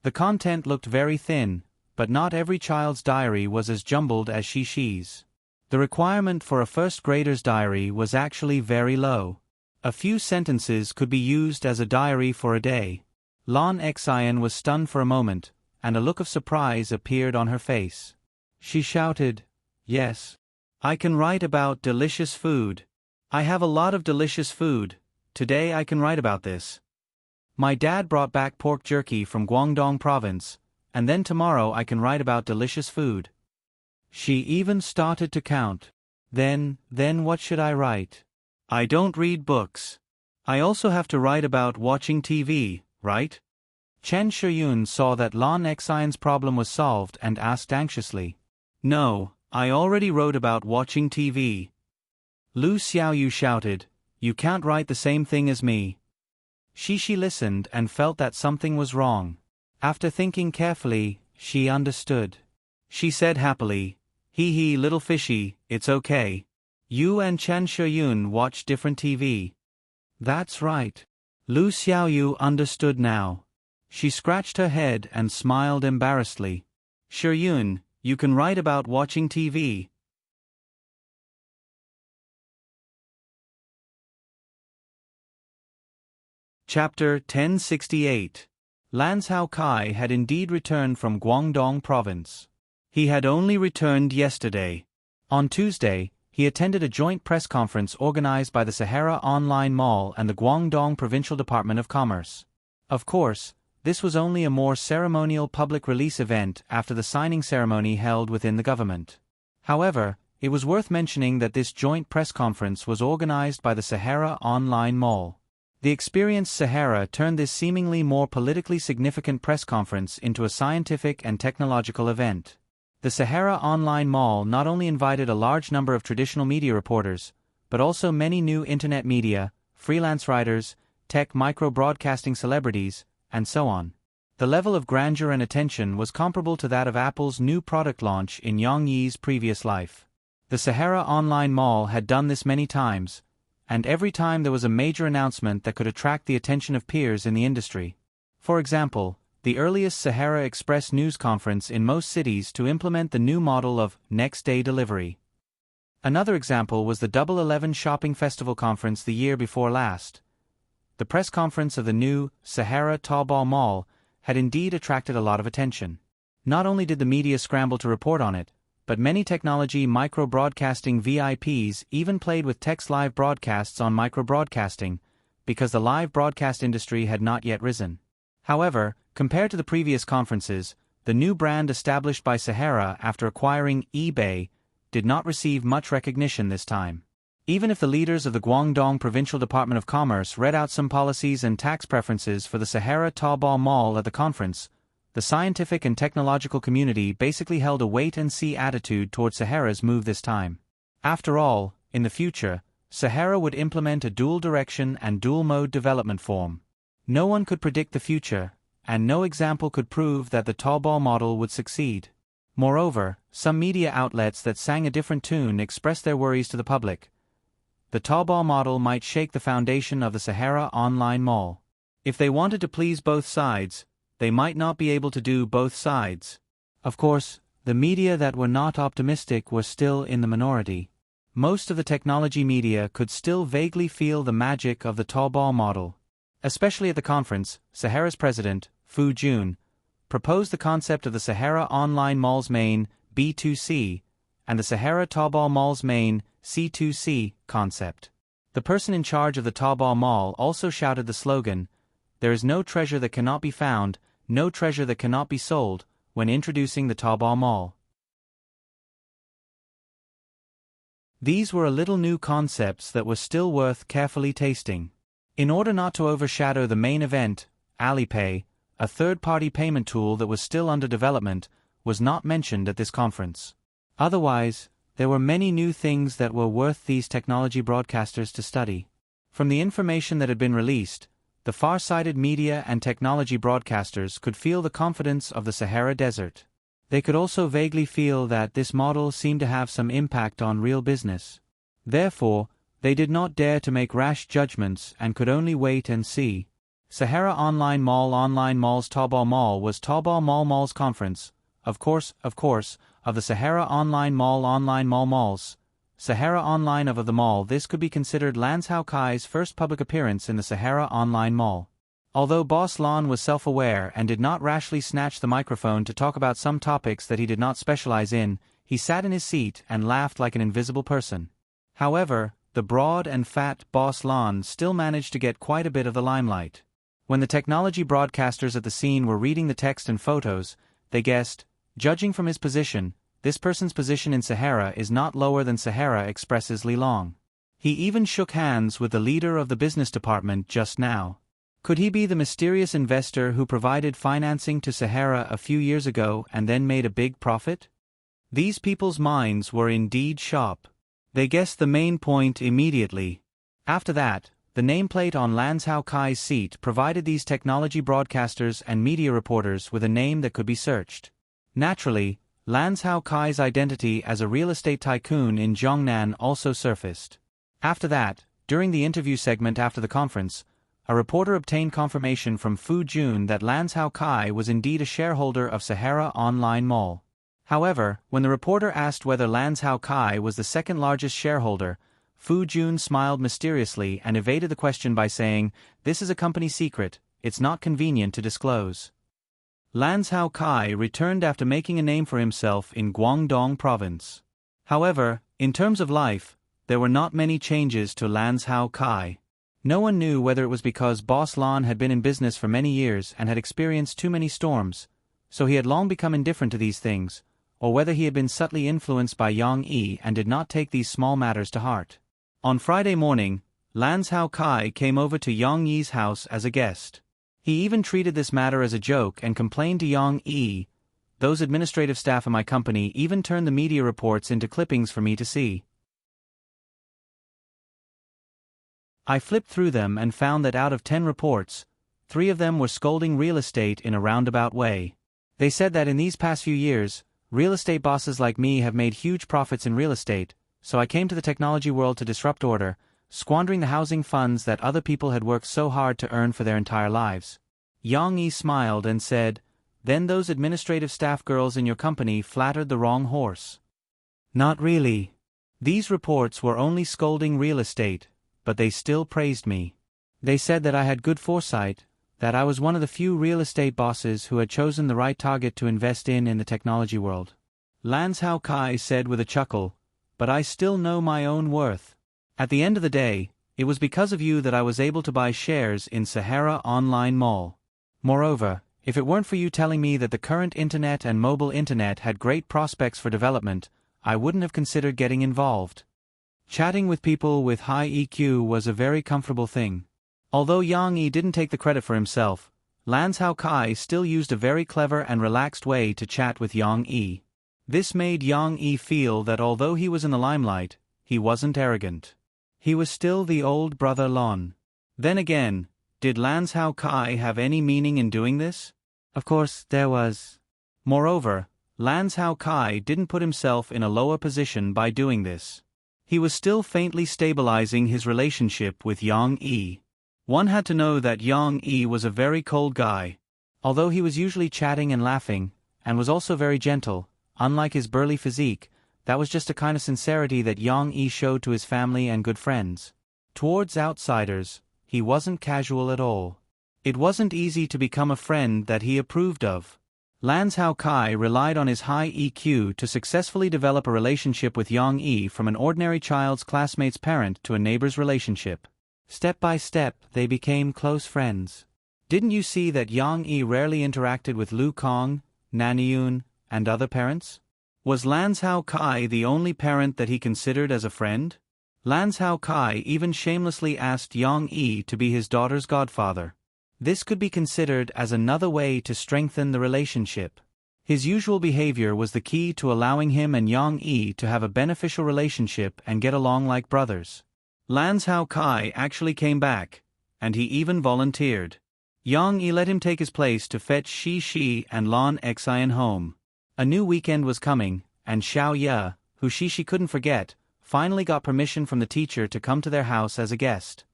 The content looked very thin, but not every child's diary was as jumbled as Shi's. The requirement for a first grader's diary was actually very low. A few sentences could be used as a diary for a day. Lan Xian was stunned for a moment, and a look of surprise appeared on her face. She shouted, "Yes. I can write about delicious food. I have a lot of delicious food. Today I can write about this. My dad brought back pork jerky from Guangdong province, and then tomorrow I can write about delicious food." She even started to count. Then what should I write? I don't read books. I also have to write about watching TV, right? Chen Shiyun saw that Lan Xian's problem was solved and asked anxiously. "No, I already wrote about watching TV." Lu Xiaoyu shouted, "You can't write the same thing as me." She listened and felt that something was wrong. After thinking carefully, she understood. She said happily, Hee little fishy, it's okay. You and Chen Shiyun watch different TV." "That's right." Lu Xiaoyu understood now. She scratched her head and smiled embarrassedly. "Shiyun, you can write about watching TV." Chapter 1068. Lan Cao Kai had indeed returned from Guangdong province. He had only returned yesterday. On Tuesday, he attended a joint press conference organized by the Sahara Online Mall and the Guangdong Provincial Department of Commerce. Of course, this was only a more ceremonial public release event after the signing ceremony held within the government. However, it was worth mentioning that this joint press conference was organized by the Sahara Online Mall. The experienced Sahara turned this seemingly more politically significant press conference into a scientific and technological event. The Sahara Online Mall not only invited a large number of traditional media reporters, but also many new internet media, freelance writers, tech micro-broadcasting celebrities, and so on. The level of grandeur and attention was comparable to that of Apple's new product launch in Yang Yi's previous life. The Sahara Online Mall had done this many times, and every time there was a major announcement that could attract the attention of peers in the industry. For example, the earliest Sahara Express news conference in most cities to implement the new model of next-day delivery. Another example was the Double 11 Shopping Festival conference the year before last. The press conference of the new Sahara Taobao Mall had indeed attracted a lot of attention. Not only did the media scramble to report on it, but many technology micro-broadcasting VIPs even played with text live broadcasts on micro-broadcasting, because the live broadcast industry had not yet risen. However, compared to the previous conferences, the new brand established by Sahara after acquiring eBay did not receive much recognition this time. Even if the leaders of the Guangdong Provincial Department of Commerce read out some policies and tax preferences for the Sahara Taobao Mall at the conference, the scientific and technological community basically held a wait-and-see attitude toward Sahara's move this time. After all, in the future, Sahara would implement a dual-direction and dual-mode development form. No one could predict the future, and no example could prove that the Taobao model would succeed. Moreover, some media outlets that sang a different tune expressed their worries to the public. The Taobao model might shake the foundation of the Sahara online mall. If they wanted to please both sides, they might not be able to do both sides. Of course, the media that were not optimistic were still in the minority. Most of the technology media could still vaguely feel the magic of the Taobao model. Especially at the conference, Sahara's president, Fu Jun, proposed the concept of the Sahara Online Mall's main B2C and the Sahara Taobao Mall's main C2C concept. The person in charge of the Taobao Mall also shouted the slogan, "There is no treasure that cannot be found, no treasure that cannot be sold," when introducing the Taobao Mall. These were a little new concepts that were still worth carefully tasting. In order not to overshadow the main event, Alipay, a third-party payment tool that was still under development, was not mentioned at this conference. Otherwise, there were many new things that were worth these technology broadcasters to study. From the information that had been released, the far-sighted media and technology broadcasters could feel the confidence of the Sahara Desert. They could also vaguely feel that this model seemed to have some impact on real business. Therefore, they did not dare to make rash judgments and could only wait and see. Sahara Online Mall's Taobao Mall was Taobao Mall's conference, of course, of the Sahara Online Mall Malls. Sahara Online of the Mall. This could be considered Lan Kai's first public appearance in the Sahara Online Mall. Although Boss Lan was self-aware and did not rashly snatch the microphone to talk about some topics that he did not specialize in, he sat in his seat and laughed like an invisible person. However, the broad and fat Boss Lan still managed to get quite a bit of the limelight. When the technology broadcasters at the scene were reading the text and photos, they guessed, judging from his position, this person's position in Sahara is not lower than Sahara Express's Li Long. He even shook hands with the leader of the business department just now. Could he be the mysterious investor who provided financing to Sahara a few years ago and then made a big profit? These people's minds were indeed sharp. They guessed the main point immediately. After that, the nameplate on Lan Kai's seat provided these technology broadcasters and media reporters with a name that could be searched. Naturally, Lan Kai's identity as a real estate tycoon in Zhongnan also surfaced. After that, during the interview segment after the conference, a reporter obtained confirmation from Fu Jun that Lan Kai was indeed a shareholder of Sahara Online Mall. However, when the reporter asked whether Lan Kai was the second largest shareholder, Fu Jun smiled mysteriously and evaded the question by saying, "This is a company secret, it's not convenient to disclose." Lan Kai returned after making a name for himself in Guangdong province. However, in terms of life, there were not many changes to Lan Kai. No one knew whether it was because Boss Lan had been in business for many years and had experienced too many storms, so he had long become indifferent to these things, or whether he had been subtly influenced by Yang Yi and did not take these small matters to heart. On Friday morning, Lan Kai came over to Yang Yi's house as a guest. He even treated this matter as a joke and complained to Yang Yi, "Those administrative staff in my company even turned the media reports into clippings for me to see. I flipped through them and found that out of 10 reports, 3 of them were scolding real estate in a roundabout way. They said that in these past few years, real estate bosses like me have made huge profits in real estate, so I came to the technology world to disrupt order, squandering the housing funds that other people had worked so hard to earn for their entire lives." Yang Yi smiled and said, "Then those administrative staff girls in your company flattered the wrong horse." "Not really. These reports were only scolding real estate, but they still praised me. They said that I had good foresight, that I was one of the few real estate bosses who had chosen the right target to invest in the technology world." Lan Kai said with a chuckle, "But I still know my own worth. At the end of the day, it was because of you that I was able to buy shares in Sahara Online Mall. Moreover, if it weren't for you telling me that the current internet and mobile internet had great prospects for development, I wouldn't have considered getting involved. Chatting with people with high EQ was a very comfortable thing. Although Yang Yi didn't take the credit for himself, Lan Hao Kai still used a very clever and relaxed way to chat with Yang Yi. This made Yang Yi feel that although he was in the limelight, he wasn't arrogant. He was still the old brother Lon. Then again, did Lan Hao Kai have any meaning in doing this? Of course, there was. Moreover, Lan Hao Kai didn't put himself in a lower position by doing this. He was still faintly stabilizing his relationship with Yang Yi. One had to know that Yang Yi was a very cold guy. Although he was usually chatting and laughing, and was also very gentle, unlike his burly physique, that was just a kind of sincerity that Yang Yi showed to his family and good friends. Towards outsiders, he wasn't casual at all. It wasn't easy to become a friend that he approved of. Lan Hao Kai relied on his high EQ to successfully develop a relationship with Yang Yi, from an ordinary child's classmate's parent to a neighbor's relationship. Step by step, they became close friends. Didn't you see that Yang Yi rarely interacted with Lu Kong, Nanyun, and other parents? Was Lan Hao Kai the only parent that he considered as a friend? Lan Hao Kai even shamelessly asked Yang Yi to be his daughter's godfather. This could be considered as another way to strengthen the relationship. His usual behavior was the key to allowing him and Yang Yi to have a beneficial relationship and get along like brothers. Lan Hao Kai actually came back, and he even volunteered. Yang Yi let him take his place to fetch Shi and Lan Xian home. A new weekend was coming, and Xiao Ye, who Shi couldn't forget, finally got permission from the teacher to come to their house as a guest.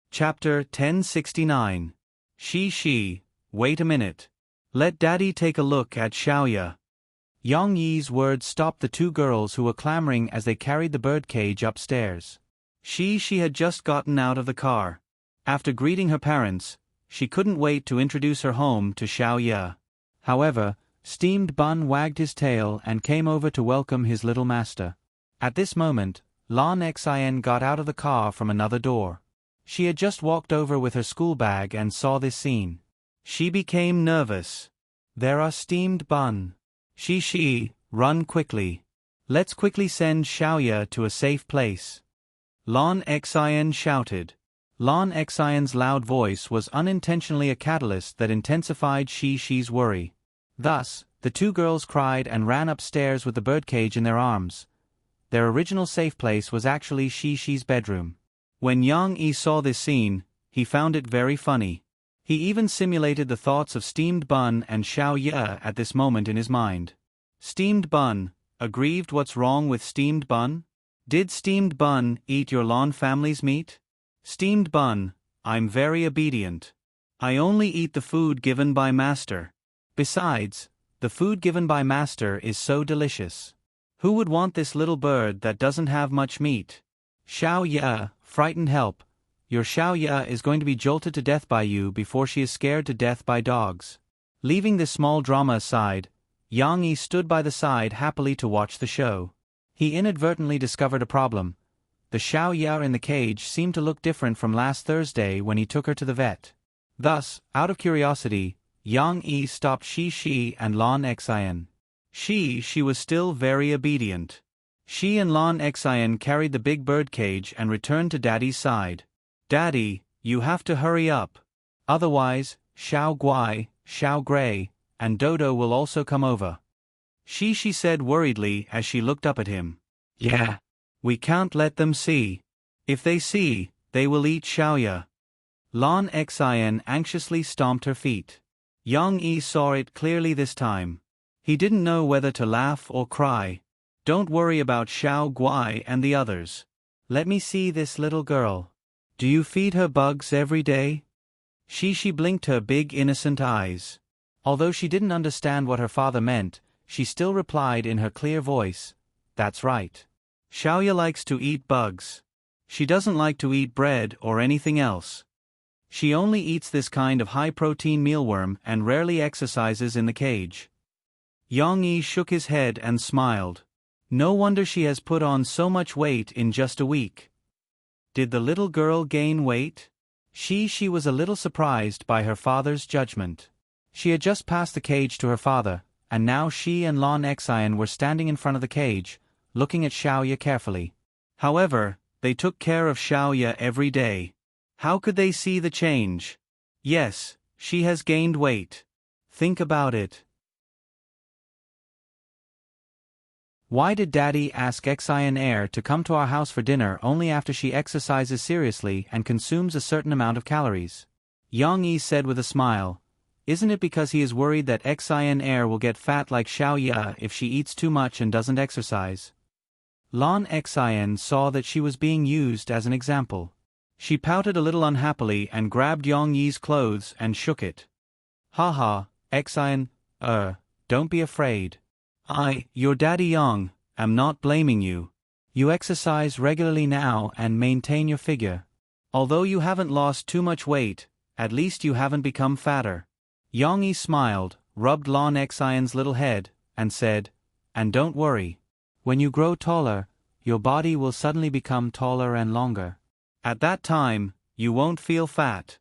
Chapter 1069. Shi, wait a minute. Let Daddy take a look at Xiao Ye. Yang Yi's words stopped the two girls who were clamoring as they carried the birdcage upstairs. She had just gotten out of the car. After greeting her parents, she couldn't wait to introduce her home to Xiao Ye. However, Steamed Bun wagged his tail and came over to welcome his little master. At this moment, Lan Xian got out of the car from another door. She had just walked over with her school bag and saw this scene. She became nervous. There are Steamed Bun. Shi, run quickly. Let's quickly send Xiao Ye to a safe place. Lan Xian shouted. Lan Xian's loud voice was unintentionally a catalyst that intensified Shi's worry. Thus, the two girls cried and ran upstairs with the birdcage in their arms. Their original safe place was actually Shi's bedroom. When Yang Yi saw this scene, he found it very funny. He even simulated the thoughts of Steamed Bun and Xiao Ye at this moment in his mind. Steamed Bun, aggrieved, what's wrong with Steamed Bun? Did Steamed Bun eat your Lan family's meat? Steamed Bun, I'm very obedient. I only eat the food given by Master. Besides, the food given by Master is so delicious. Who would want this little bird that doesn't have much meat? Xiao Ye, frightened, help. Your Xiao Ye is going to be jolted to death by you before she is scared to death by dogs. Leaving this small drama aside, Yang Yi stood by the side happily to watch the show. He inadvertently discovered a problem. The Xiao Ye in the cage seemed to look different from last Thursday when he took her to the vet. Thus, out of curiosity, Yang Yi stopped Shi and Lan Xian. She was still very obedient. She and Lan Xian carried the big bird cage and returned to Daddy's side. Daddy, you have to hurry up. Otherwise, Xiao Guai, Xiao Gray, and Dodo will also come over. She said worriedly as she looked up at him. Yeah. We can't let them see. If they see, they will eat Xiao Ye. Lan Xian anxiously stomped her feet. Yang Yi saw it clearly this time. He didn't know whether to laugh or cry. Don't worry about Xiao Guai and the others. Let me see this little girl. Do you feed her bugs every day? She blinked her big innocent eyes. Although she didn't understand what her father meant, she still replied in her clear voice, "That's right. Xiao Ye likes to eat bugs. She doesn't like to eat bread or anything else. She only eats this kind of high-protein mealworm and rarely exercises in the cage." Yang Yi shook his head and smiled. No wonder she has put on so much weight in just a week. Did the little girl gain weight? She was a little surprised by her father's judgment. She had just passed the cage to her father, and now she and Lon Exine were standing in front of the cage, looking at Xiaoya carefully. However, they took care of Xiaoya every day. How could they see the change? Yes, she has gained weight. Think about it. Why did Daddy ask Exine Air to come to our house for dinner only after she exercises seriously and consumes a certain amount of calories? Yang Yi said with a smile. Isn't it because he is worried that Exine Air will get fat like Xiaoya if she eats too much and doesn't exercise? Lon Exine saw that she was being used as an example. She pouted a little unhappily and grabbed Yang Yi's clothes and shook it. Haha, Exine, don't be afraid. Your daddy Yang, am not blaming you. You exercise regularly now and maintain your figure. Although you haven't lost too much weight, at least you haven't become fatter. Yang Yi smiled, rubbed Lon Exine's little head, and said, and don't worry. When you grow taller, your body will suddenly become taller and longer. At that time, you won't feel fat.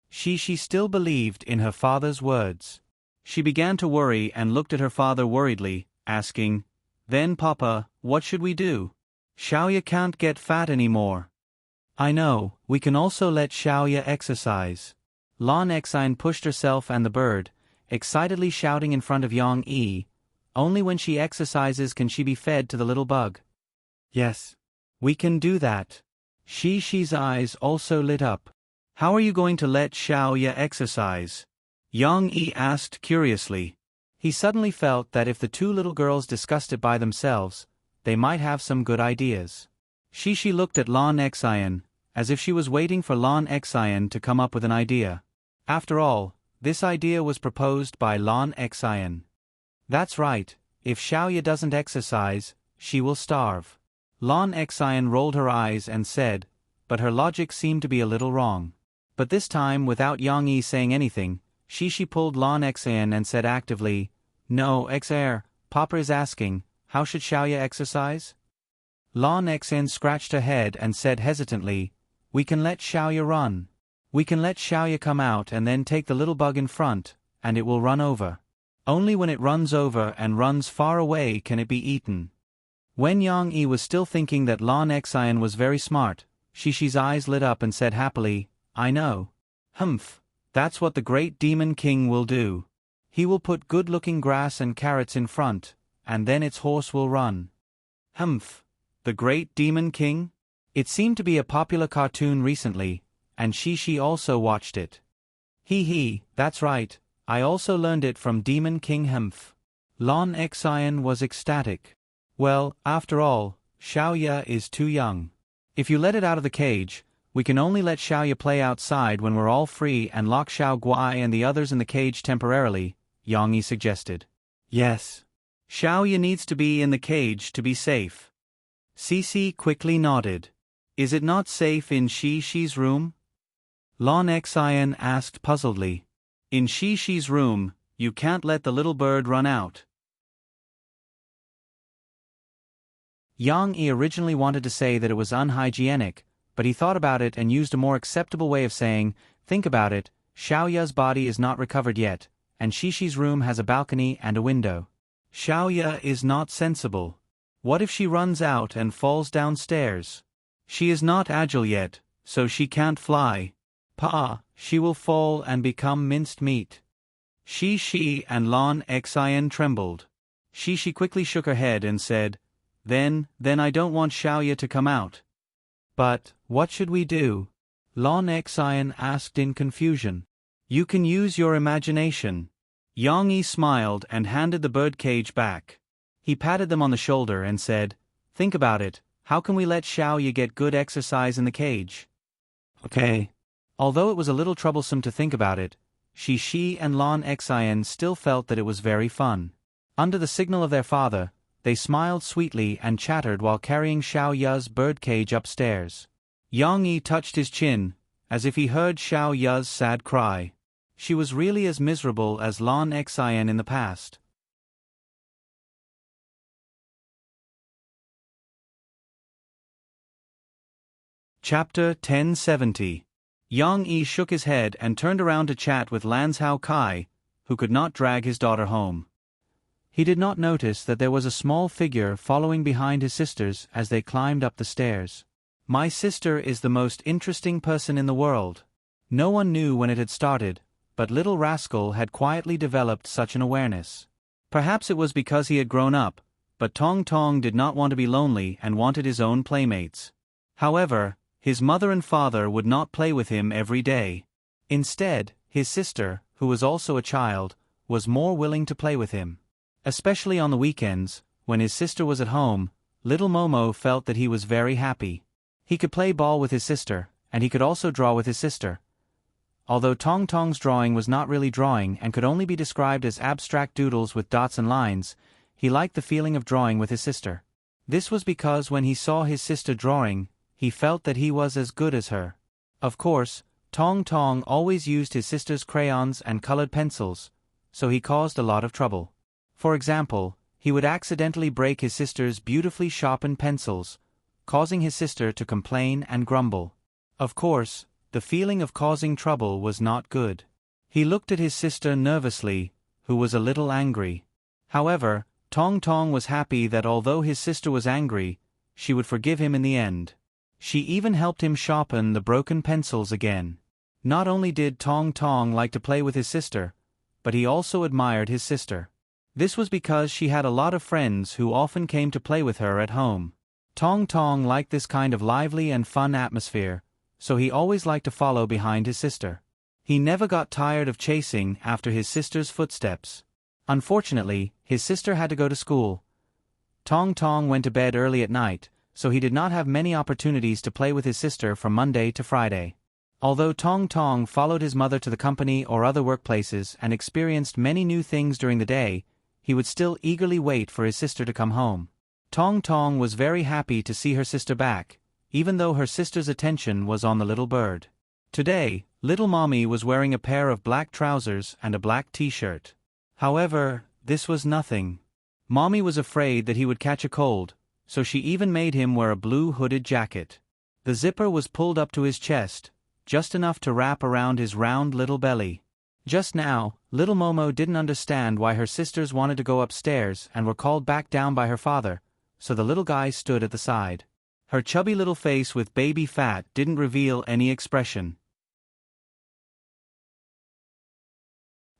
She still believed in her father's words. She began to worry and looked at her father worriedly, asking, Then Papa, what should we do? Xiaoya can't get fat anymore. I know, we can also let Xiaoya exercise. Lon Exine pushed herself and the bird, excitedly shouting in front of Yang Yi, only when she exercises can she be fed to the little bug. Yes, we can do that. She's eyes also lit up. How are you going to let Xiaoya exercise? Yang Yi asked curiously. He suddenly felt that if the two little girls discussed it by themselves, they might have some good ideas. She looked at Lon Exine, as if she was waiting for Lon Exine to come up with an idea. After all, this idea was proposed by Lon Exine. That's right, if Xiaoya doesn't exercise, she will starve. Lon Exine rolled her eyes and said, but her logic seemed to be a little wrong. But this time, without Yang Yi saying anything, she pulled Lon Exine and said actively, No, Exair, Papa is asking, how should Xiaoya exercise? Lon Exine scratched her head and said hesitantly, We can let Xiaoya run. We can let Xiaoya come out and then take the little bug in front, and it will run over. Only when it runs over and runs far away can it be eaten. When Yang Yi was still thinking that Lon Exine was very smart, she's eyes lit up and said happily, I know. Humph. That's what the great demon king will do. He will put good-looking grass and carrots in front, and then its horse will run. Humph. The great demon king? It seemed to be a popular cartoon recently, and she also watched it. He, that's right, I also learned it from Demon King Humph. Lon Exine was ecstatic. Well, after all, Xiaoya is too young. If you let it out of the cage, we can only let Xiaoya play outside when we're all free and lock Xiao Guai and the others in the cage temporarily, Yang Yi suggested. Yes. Xiaoya needs to be in the cage to be safe. Cici quickly nodded. Is it not safe in Shi's room? Lon Exine asked puzzledly. In Shi's room, you can't let the little bird run out. Yang Yi originally wanted to say that it was unhygienic, but he thought about it and used a more acceptable way of saying, think about it, Xiaoya's body is not recovered yet, and Shi's room has a balcony and a window. Xiaoya is not sensible. What if she runs out and falls downstairs? She is not agile yet, so she can't fly. She will fall and become minced meat. She and Lon Exine trembled. She quickly shook her head and said, Then I don't want Xiaoya to come out. But, what should we do? Lon Exine asked in confusion. You can use your imagination. Yang Yi smiled and handed the bird cage back. He patted them on the shoulder and said, Think about it, how can we let Xiaoya get good exercise in the cage? Okay. Although it was a little troublesome to think about it, she and Lon Exine still felt that it was very fun. Under the signal of their father, they smiled sweetly and chattered while carrying Xiaoya's birdcage upstairs. Yang Yi touched his chin, as if he heard Xiaoya's sad cry. She was really as miserable as Lon Exine in the past. Chapter 1070. Yang Yi shook his head and turned around to chat with Lan Zhao Kai, who could not drag his daughter home. He did not notice that there was a small figure following behind his sisters as they climbed up the stairs. My sister is the most interesting person in the world. No one knew when it had started, but little rascal had quietly developed such an awareness. Perhaps it was because he had grown up, but Tong Tong did not want to be lonely and wanted his own playmates. However, his mother and father would not play with him every day. Instead, his sister, who was also a child, was more willing to play with him. Especially on the weekends, when his sister was at home, little Momo felt that he was very happy. He could play ball with his sister, and he could also draw with his sister. Although Tong Tong's drawing was not really drawing and could only be described as abstract doodles with dots and lines, he liked the feeling of drawing with his sister. This was because when he saw his sister drawing, he felt that he was as good as her. Of course, Tong Tong always used his sister's crayons and colored pencils, so he caused a lot of trouble. For example, he would accidentally break his sister's beautifully sharpened pencils, causing his sister to complain and grumble. Of course, the feeling of causing trouble was not good. He looked at his sister nervously, who was a little angry. However, Tong Tong was happy that although his sister was angry, she would forgive him in the end. She even helped him sharpen the broken pencils again. Not only did Tong Tong like to play with his sister, but he also admired his sister. This was because she had a lot of friends who often came to play with her at home. Tong Tong liked this kind of lively and fun atmosphere, so he always liked to follow behind his sister. He never got tired of chasing after his sister's footsteps. Unfortunately, his sister had to go to school. Tong Tong went to bed early at night, so he did not have many opportunities to play with his sister from Monday to Friday. Although Tong Tong followed his mother to the company or other workplaces and experienced many new things during the day, he would still eagerly wait for his sister to come home. Tong Tong was very happy to see her sister back, even though her sister's attention was on the little bird. Today, little mommy was wearing a pair of black trousers and a black t-shirt. However, this was nothing. Mommy was afraid that he would catch a cold, so she even made him wear a blue hooded jacket. The zipper was pulled up to his chest, just enough to wrap around his round little belly. Just now, little Momo didn't understand why her sisters wanted to go upstairs and were called back down by her father, so the little guy stood at the side. Her chubby little face with baby fat didn't reveal any expression.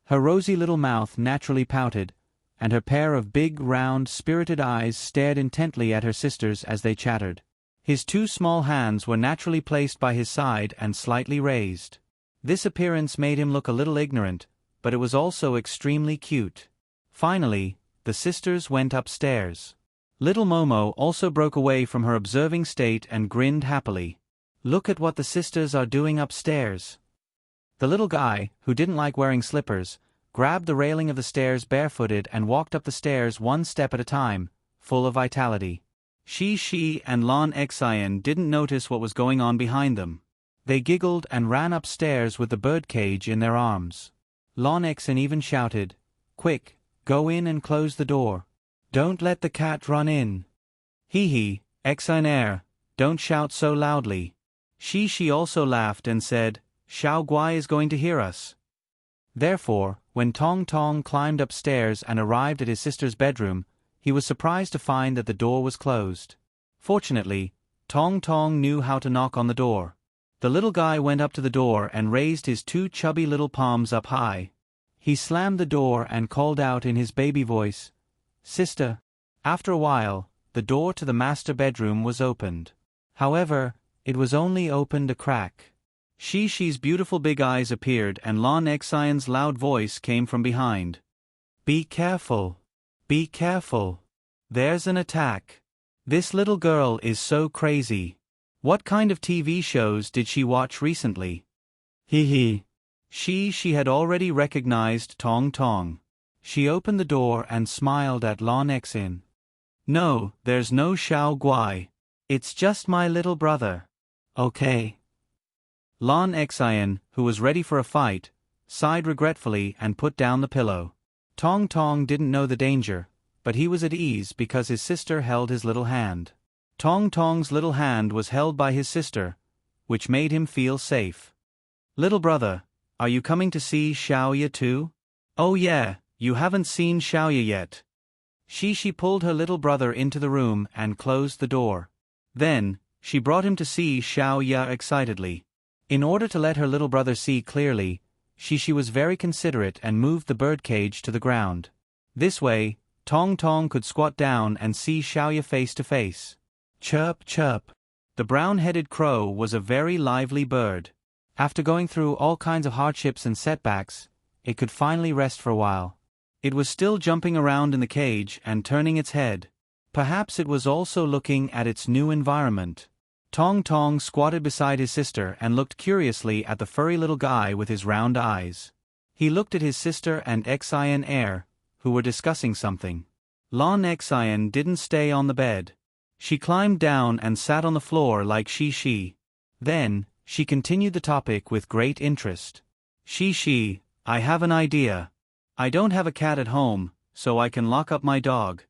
Her rosy little mouth naturally pouted, and her pair of big, round, spirited eyes stared intently at her sisters as they chattered. His two small hands were naturally placed by his side and slightly raised. This appearance made him look a little ignorant, but it was also extremely cute. Finally, the sisters went upstairs. Little Momo also broke away from her observing state and grinned happily. Look at what the sisters are doing upstairs. The little guy, who didn't like wearing slippers, grabbed the railing of the stairs barefooted and walked up the stairs one step at a time, full of vitality. Shi and Lan Xian didn't notice what was going on behind them. They giggled and ran upstairs with the birdcage in their arms. Lan Xian even shouted, "Quick, go in and close the door. Don't let the cat run in." Hee, Xian, don't shout so loudly. Shi also laughed and said, "Xiao Guai is going to hear us." Therefore, when Tong Tong climbed upstairs and arrived at his sister's bedroom, he was surprised to find that the door was closed. Fortunately, Tong Tong knew how to knock on the door. The little guy went up to the door and raised his two chubby little palms up high. He slammed the door and called out in his baby voice, "Sister." After a while, the door to the master bedroom was opened. However, it was only opened a crack. Shi's beautiful big eyes appeared and Lan Xian's loud voice came from behind. "Be careful. Be careful. There's an attack. This little girl is so crazy. What kind of TV shows did she watch recently?" She had already recognized Tong Tong. She opened the door and smiled at Lan Xian. "No, there's no Xiao Guai. It's just my little brother. Okay." Lan Xian, who was ready for a fight, sighed regretfully and put down the pillow. Tong Tong didn't know the danger, but he was at ease because his sister held his little hand. Tong Tong's little hand was held by his sister, which made him feel safe. Little brother, are you coming to see Xiaoya too? Oh yeah, you haven't seen Xiaoya yet. She pulled her little brother into the room and closed the door. Then, she brought him to see Xiaoya excitedly. In order to let her little brother see clearly, she was very considerate and moved the birdcage to the ground. This way, Tong Tong could squat down and see Xiaoya face to face. Chirp, chirp. The brown-headed crow was a very lively bird. After going through all kinds of hardships and setbacks, it could finally rest for a while. It was still jumping around in the cage and turning its head. Perhaps it was also looking at its new environment. Tong Tong squatted beside his sister and looked curiously at the furry little guy with his round eyes. He looked at his sister and Xian Air, who were discussing something. Lon Xian didn't stay on the bed. She climbed down and sat on the floor like Shi. Then, she continued the topic with great interest. Shi, I have an idea. I don't have a cat at home, so I can lock up my dog.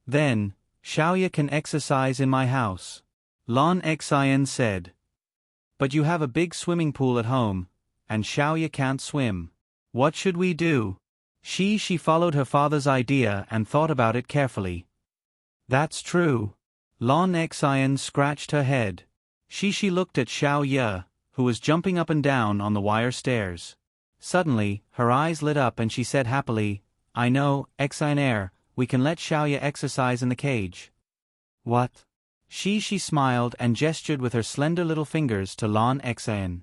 Then, Xiaoya can exercise in my house. Lon Xian said. But you have a big swimming pool at home, and Xiaoya can't swim. What should we do? She followed her father's idea and thought about it carefully. That's true. Lon Xian scratched her head. She looked at Xiaoya, who was jumping up and down on the wire stairs. Suddenly, her eyes lit up and she said happily, I know, Xian Air, we can let Xiaoya exercise in the cage. What? She smiled and gestured with her slender little fingers to Lon Xian.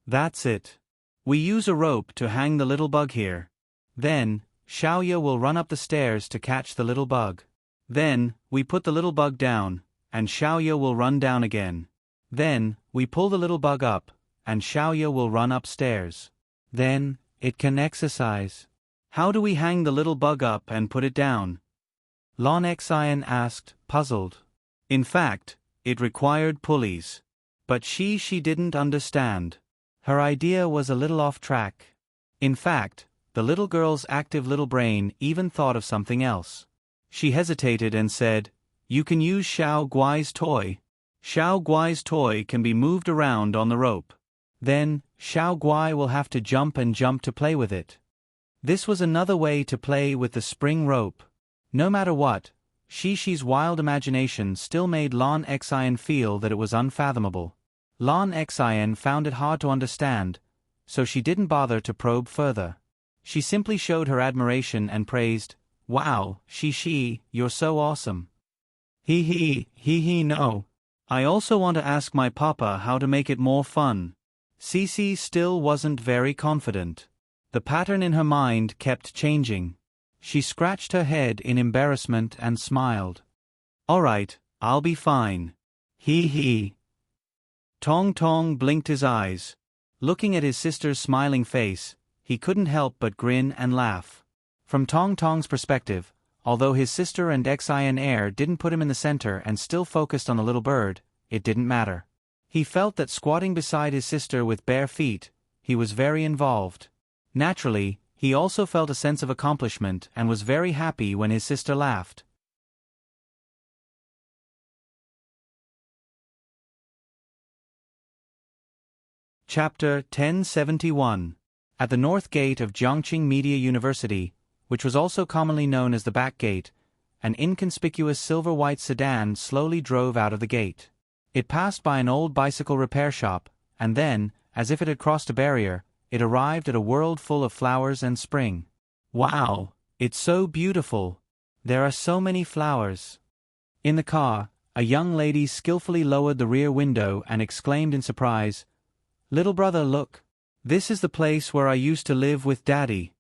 That's it. We use a rope to hang the little bug here. Then, Xiaoya will run up the stairs to catch the little bug. Then, we put the little bug down, and Xiaoya will run down again. Then, we pull the little bug up, and Xiaoya will run upstairs. Then, it can exercise. How do we hang the little bug up and put it down? Lon Xian asked, puzzled. In fact, it required pulleys. But she didn't understand. Her idea was a little off track. In fact, the little girl's active little brain even thought of something else. She hesitated and said, You can use Xiao Guai's toy. Xiao Guai's toy can be moved around on the rope. Then, Xiao Guai will have to jump to play with it. This was another way to play with the spring rope. No matter what, Shi's wild imagination still made Lon Xian feel that it was unfathomable. Lon Xian found it hard to understand, so she didn't bother to probe further. She simply showed her admiration and praised, Wow, Shi, you're so awesome. He, no. I also want to ask my papa how to make it more fun. Cici still wasn't very confident. The pattern in her mind kept changing. She scratched her head in embarrassment and smiled. All right, I'll be fine. He. Tong Tong blinked his eyes. Looking at his sister's smiling face, he couldn't help but grin and laugh. From Tong Tong's perspective, although his sister and Xian Air didn't put him in the center and still focused on the little bird, it didn't matter. He felt that squatting beside his sister with bare feet, he was very involved. Naturally, he also felt a sense of accomplishment and was very happy when his sister laughed. Chapter 1071. At the north gate of Jiangqing Media University, which was also commonly known as the back gate, an inconspicuous silver-white sedan slowly drove out of the gate. It passed by an old bicycle repair shop, and then, as if it had crossed a barrier, it arrived at a world full of flowers and spring. Wow, it's so beautiful. There are so many flowers. In the car, a young lady skillfully lowered the rear window and exclaimed in surprise, Little brother, look. This is the place where I used to live with Daddy.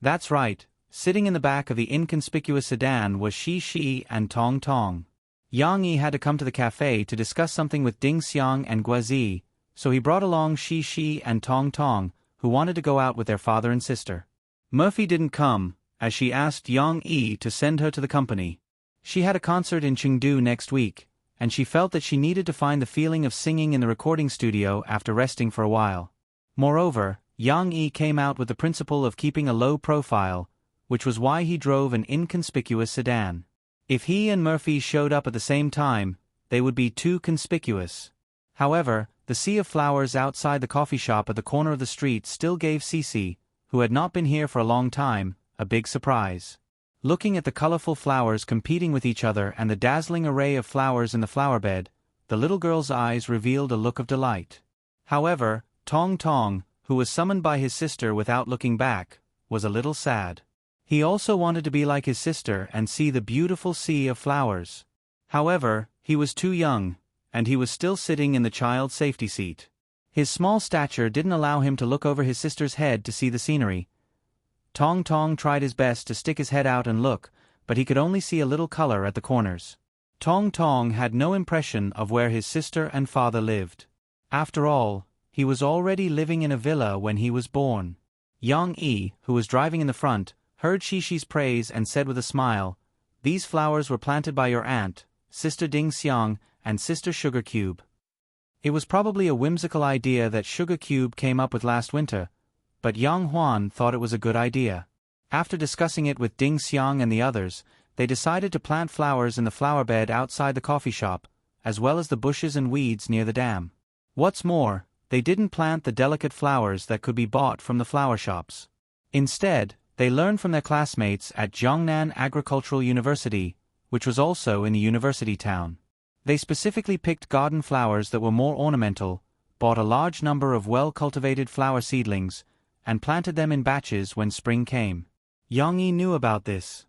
That's right, sitting in the back of the inconspicuous sedan was Shi and Tong Tong. Yang Yi had to come to the cafe to discuss something with Ding Xiang and Guazi, so he brought along Shi and Tong Tong, who wanted to go out with their father and sister. Murphy didn't come, as she asked Yang Yi to send her to the company. She had a concert in Chengdu next week, and she felt that she needed to find the feeling of singing in the recording studio after resting for a while. Moreover, Yang Yi came out with the principle of keeping a low profile, which was why he drove an inconspicuous sedan. If he and Murphy showed up at the same time, they would be too conspicuous. However, the sea of flowers outside the coffee shop at the corner of the street still gave Cece, who had not been here for a long time, a big surprise. Looking at the colorful flowers competing with each other and the dazzling array of flowers in the flower bed, the little girl's eyes revealed a look of delight. However, Tong Tong, who was summoned by his sister without looking back, was a little sad. He also wanted to be like his sister and see the beautiful sea of flowers. However, he was too young, and he was still sitting in the child's safety seat. His small stature didn't allow him to look over his sister's head to see the scenery. Tong Tong tried his best to stick his head out and look, but he could only see a little color at the corners. Tong Tong had no impression of where his sister and father lived. After all, he was already living in a villa when he was born. Yang Yi, who was driving in the front, heard Shishi's praise and said with a smile, "These flowers were planted by your aunt, Sister Ding Xiang, and Sister Sugar Cube." It was probably a whimsical idea that Sugar Cube came up with last winter, but Yang Huan thought it was a good idea. After discussing it with Ding Xiang and the others, they decided to plant flowers in the flower bed outside the coffee shop, as well as the bushes and weeds near the dam. What's more, they didn't plant the delicate flowers that could be bought from the flower shops. Instead, they learned from their classmates at Jiangnan Agricultural University, which was also in the university town. They specifically picked garden flowers that were more ornamental, bought a large number of well-cultivated flower seedlings, and planted them in batches when spring came. Yang Yi knew about this.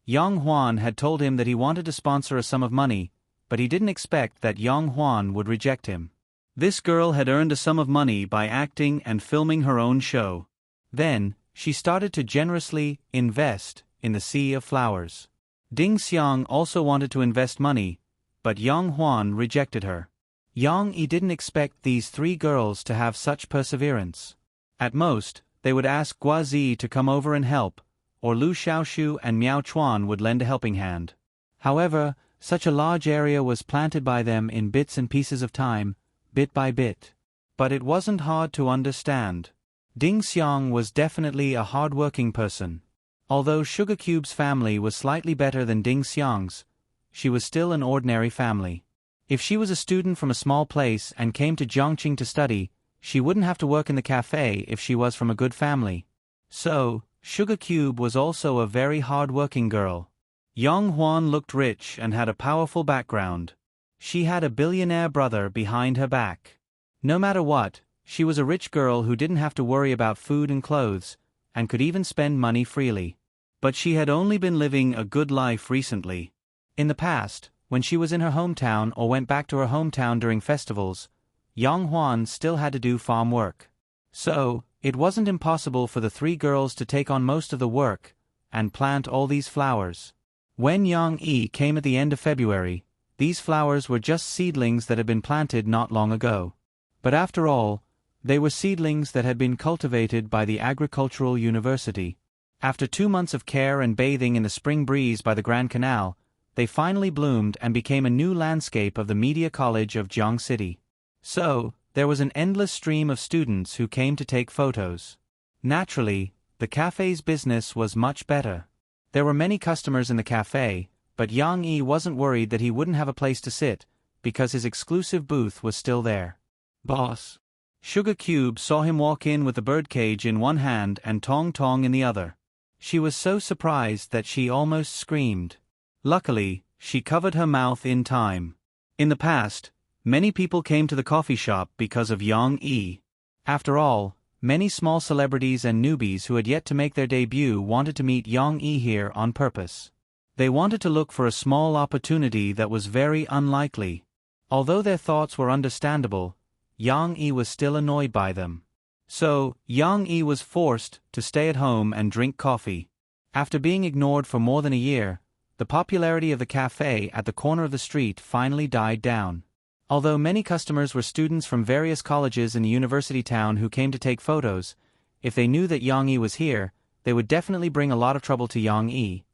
Yang Huan had told him that he wanted to sponsor a sum of money, but he didn't expect that Yang Huan would reject him. This girl had earned a sum of money by acting and filming her own show. Then, she started to generously invest in the sea of flowers. Ding Xiang also wanted to invest money, but Yang Huan rejected her. Yang Yi didn't expect these three girls to have such perseverance. At most, they would ask Guazi to come over and help, or Lu Xiaoshu and Miao Chuan would lend a helping hand. However, such a large area was planted by them in bits and pieces of time, bit by bit. But it wasn't hard to understand. Ding Xiang was definitely a hard-working person. Although Sugar Cube's family was slightly better than Ding Xiang's, she was still an ordinary family. If she was a student from a small place and came to Jiangqing to study, she wouldn't have to work in the cafe if she was from a good family. So, Sugar Cube was also a very hard-working girl. Yang Huan looked rich and had a powerful background. She had a billionaire brother behind her back. No matter what, she was a rich girl who didn't have to worry about food and clothes, and could even spend money freely. But she had only been living a good life recently. In the past, when she was in her hometown or went back to her hometown during festivals, Yang Huan still had to do farm work. So, it wasn't impossible for the three girls to take on most of the work and plant all these flowers. When Yang Yi came at the end of February, these flowers were just seedlings that had been planted not long ago. But after all, they were seedlings that had been cultivated by the Agricultural University. After 2 months of care and bathing in the spring breeze by the Grand Canal, they finally bloomed and became a new landscape of the Media College of Jiang City. So, there was an endless stream of students who came to take photos. Naturally, the cafe's business was much better. There were many customers in the cafe, but Yang Yi wasn't worried that he wouldn't have a place to sit, because his exclusive booth was still there. "Boss." Sugar Cube saw him walk in with the birdcage in one hand and Tong Tong in the other. She was so surprised that she almost screamed. Luckily, she covered her mouth in time. In the past, many people came to the coffee shop because of Yang Yi. After all, many small celebrities and newbies who had yet to make their debut wanted to meet Yang Yi here on purpose. They wanted to look for a small opportunity that was very unlikely. Although their thoughts were understandable, Yang Yi was still annoyed by them. So, Yang Yi was forced to stay at home and drink coffee. After being ignored for more than a year, the popularity of the cafe at the corner of the street finally died down. Although many customers were students from various colleges in the university town who came to take photos, if they knew that Yang Yi was here, they would definitely bring a lot of trouble to Yang Yi.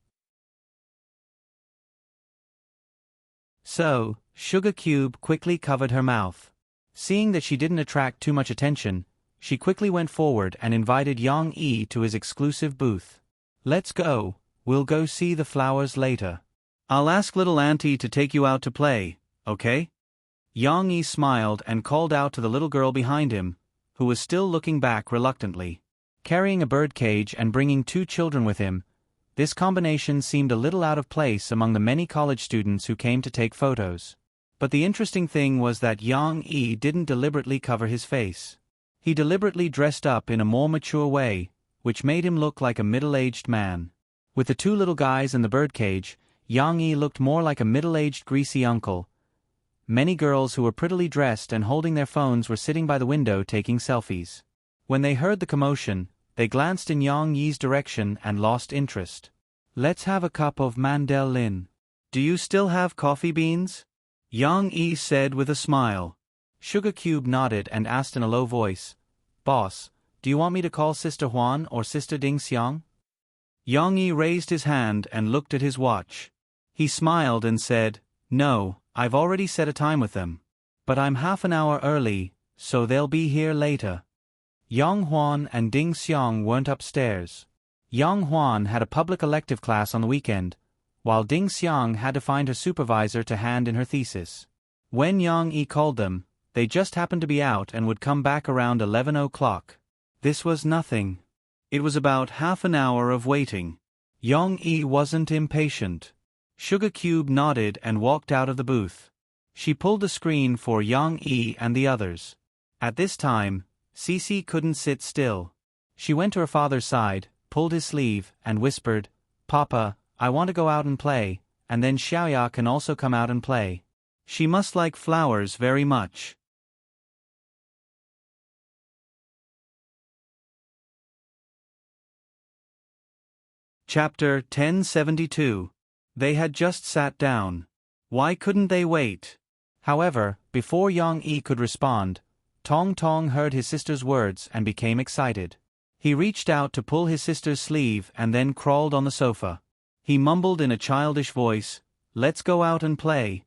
So, Sugar Cube quickly covered her mouth. Seeing that she didn't attract too much attention, she quickly went forward and invited Yang Yi to his exclusive booth. "Let's go, we'll go see the flowers later." I'll ask little auntie to take you out to play, okay? Yang Yi smiled and called out to the little girl behind him, who was still looking back reluctantly. Carrying a bird cage and bringing 2 children with him, this combination seemed a little out of place among the many college students who came to take photos. But the interesting thing was that Yang Yi didn't deliberately cover his face. He deliberately dressed up in a more mature way, which made him look like a middle-aged man. With the 2 little guys in the birdcage, Yang Yi looked more like a middle-aged greasy uncle. Many girls who were prettily dressed and holding their phones were sitting by the window taking selfies. When they heard the commotion, they glanced in Yang Yi's direction and lost interest. Let's have a cup of mandelin. Do you still have coffee beans? Yang Yi said with a smile. Sugar Cube nodded and asked in a low voice, Boss, do you want me to call Sister Huan or Sister Ding Xiang? Yang Yi raised his hand and looked at his watch. He smiled and said, No, I've already set a time with them. But I'm half an hour early, so they'll be here later. Yang Huan and Ding Xiang weren't upstairs. Yang Huan had a public elective class on the weekend, while Ding Xiang had to find her supervisor to hand in her thesis. When Yang Yi called them, they just happened to be out and would come back around 11 o'clock. This was nothing. It was about half an hour of waiting. Yang Yi wasn't impatient. Sugar Cube nodded and walked out of the booth. She pulled the screen for Yang Yi and the others. At this time, Cici couldn't sit still. She went to her father's side, pulled his sleeve, and whispered, Papa, I want to go out and play, and then Xiaoya can also come out and play. She must like flowers very much. Chapter 1072. They had just sat down. Why couldn't they wait? However, before Yang Yi could respond, Tong Tong heard his sister's words and became excited. He reached out to pull his sister's sleeve and then crawled on the sofa. He mumbled in a childish voice, Let's go out and play.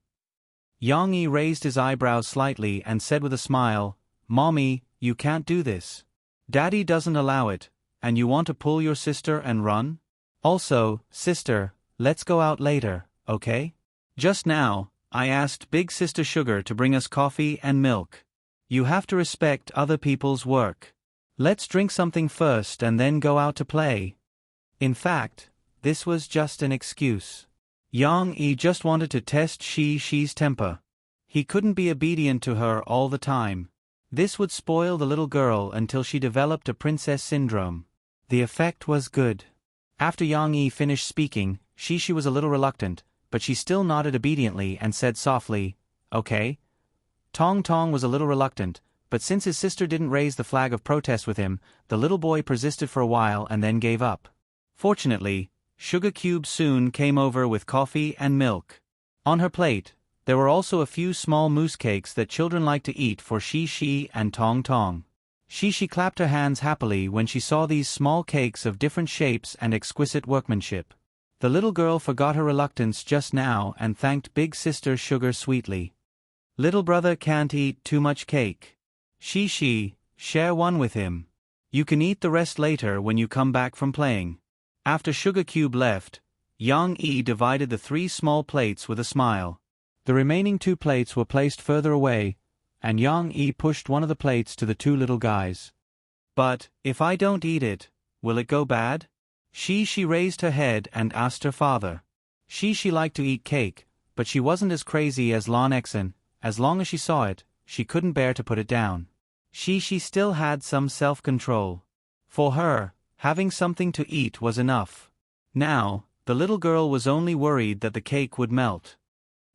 Yang Yi raised his eyebrows slightly and said with a smile, Mommy, you can't do this. Daddy doesn't allow it, and you want to pull your sister and run? Also, sister, let's go out later, okay? Just now, I asked Big Sister Sugar to bring us coffee and milk. You have to respect other people's work. Let's drink something first and then go out to play. In fact, this was just an excuse. Yang Yi just wanted to test Shi's temper. He couldn't be obedient to her all the time. This would spoil the little girl until she developed a princess syndrome. The effect was good. After Yang Yi finished speaking, Shi was a little reluctant, but she still nodded obediently and said softly, Okay. Tong Tong was a little reluctant, but since his sister didn't raise the flag of protest with him, the little boy persisted for a while and then gave up. Fortunately, Sugar Cube soon came over with coffee and milk. On her plate, there were also a few small mousse cakes that children like to eat for Shi and Tong Tong. Shi clapped her hands happily when she saw these small cakes of different shapes and exquisite workmanship. The little girl forgot her reluctance just now and thanked Big Sister Sugar sweetly. Little brother can't eat too much cake. Shi, share one with him. You can eat the rest later when you come back from playing. After Sugar Cube left, Yang Yi divided the 3 small plates with a smile. The remaining 2 plates were placed further away, and Yang Yi pushed one of the plates to the 2 little guys. But, if I don't eat it, will it go bad? She raised her head and asked her father. She liked to eat cake, but she wasn't as crazy as Lon Exon. As long as she saw it, she couldn't bear to put it down. She still had some self-control. For her, having something to eat was enough. Now, the little girl was only worried that the cake would melt.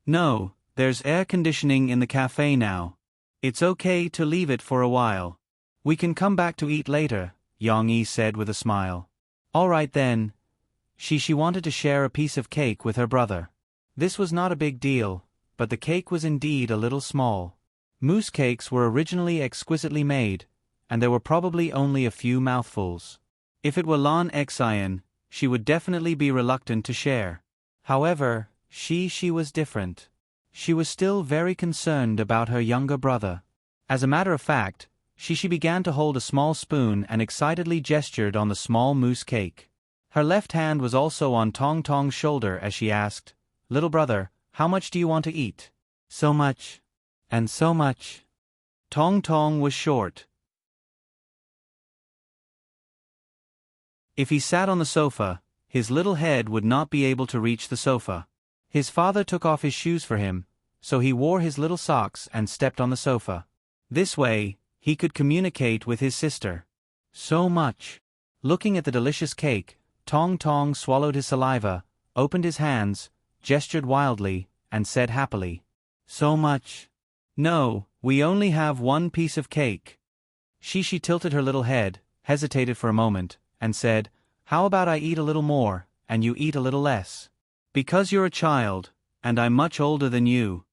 No, there's air conditioning in the cafe now. It's okay to leave it for a while. We can come back to eat later, Yang Yi said with a smile. All right then. She wanted to share a piece of cake with her brother. This was not a big deal, but the cake was indeed a little small. Mousse cakes were originally exquisitely made, and there were probably only a few mouthfuls. If it were Lan Xian, she would definitely be reluctant to share. However, she was different. She was still very concerned about her younger brother. As a matter of fact, she began to hold a small spoon and excitedly gestured on the small mousse cake. Her left hand was also on Tong Tong's shoulder as she asked, "Little brother, how much do you want to eat?" "So much. And so much." Tong Tong was short. If he sat on the sofa, his little head would not be able to reach the sofa. His father took off his shoes for him, so he wore his little socks and stepped on the sofa. This way, he could communicate with his sister. So much. Looking at the delicious cake, Tong Tong swallowed his saliva, opened his hands, gestured wildly, and said happily, "So much." "No, we only have one piece of cake." Shishi tilted her little head, hesitated for a moment, and said, "How about I eat a little more, and you eat a little less? Because you're a child, and I'm much older than you."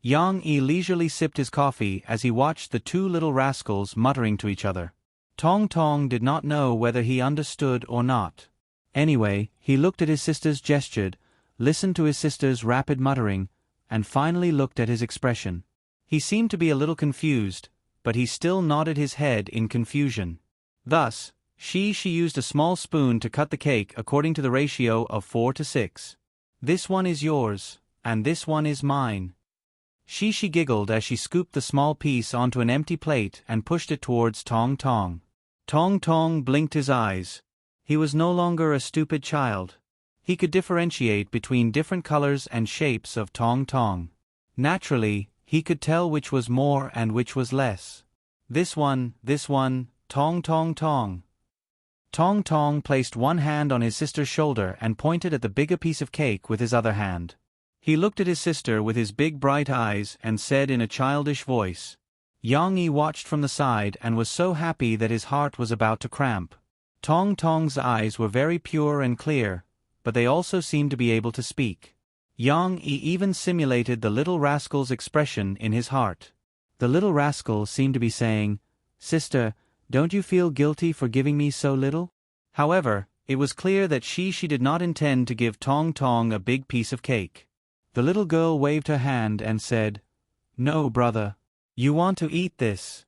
Yang Yi leisurely sipped his coffee as he watched the two little rascals muttering to each other. Tong Tong did not know whether he understood or not. Anyway, he looked at his sister's gestured, listened to his sister's rapid muttering, and finally looked at his expression. He seemed to be a little confused, but he still nodded his head in confusion. Thus, she used a small spoon to cut the cake according to the ratio of 4 to 6. "This one is yours, and this one is mine." She giggled as she scooped the small piece onto an empty plate and pushed it towards Tong Tong. Tong Tong blinked his eyes. He was no longer a stupid child. He could differentiate between different colors and shapes of Tong Tong. Naturally, he could tell which was more and which was less. This one, Tong Tong Tong. Tong Tong placed one hand on his sister's shoulder and pointed at the bigger piece of cake with his other hand. He looked at his sister with his big bright eyes and said in a childish voice. Yang Yi watched from the side and was so happy that his heart was about to cramp. Tong Tong's eyes were very pure and clear, but they also seemed to be able to speak. Yang Yi even simulated the little rascal's expression in his heart. The little rascal seemed to be saying, "Sister, don't you feel guilty for giving me so little?" However, it was clear that she did not intend to give Tong Tong a big piece of cake. The little girl waved her hand and said, "No, brother. You want to eat this."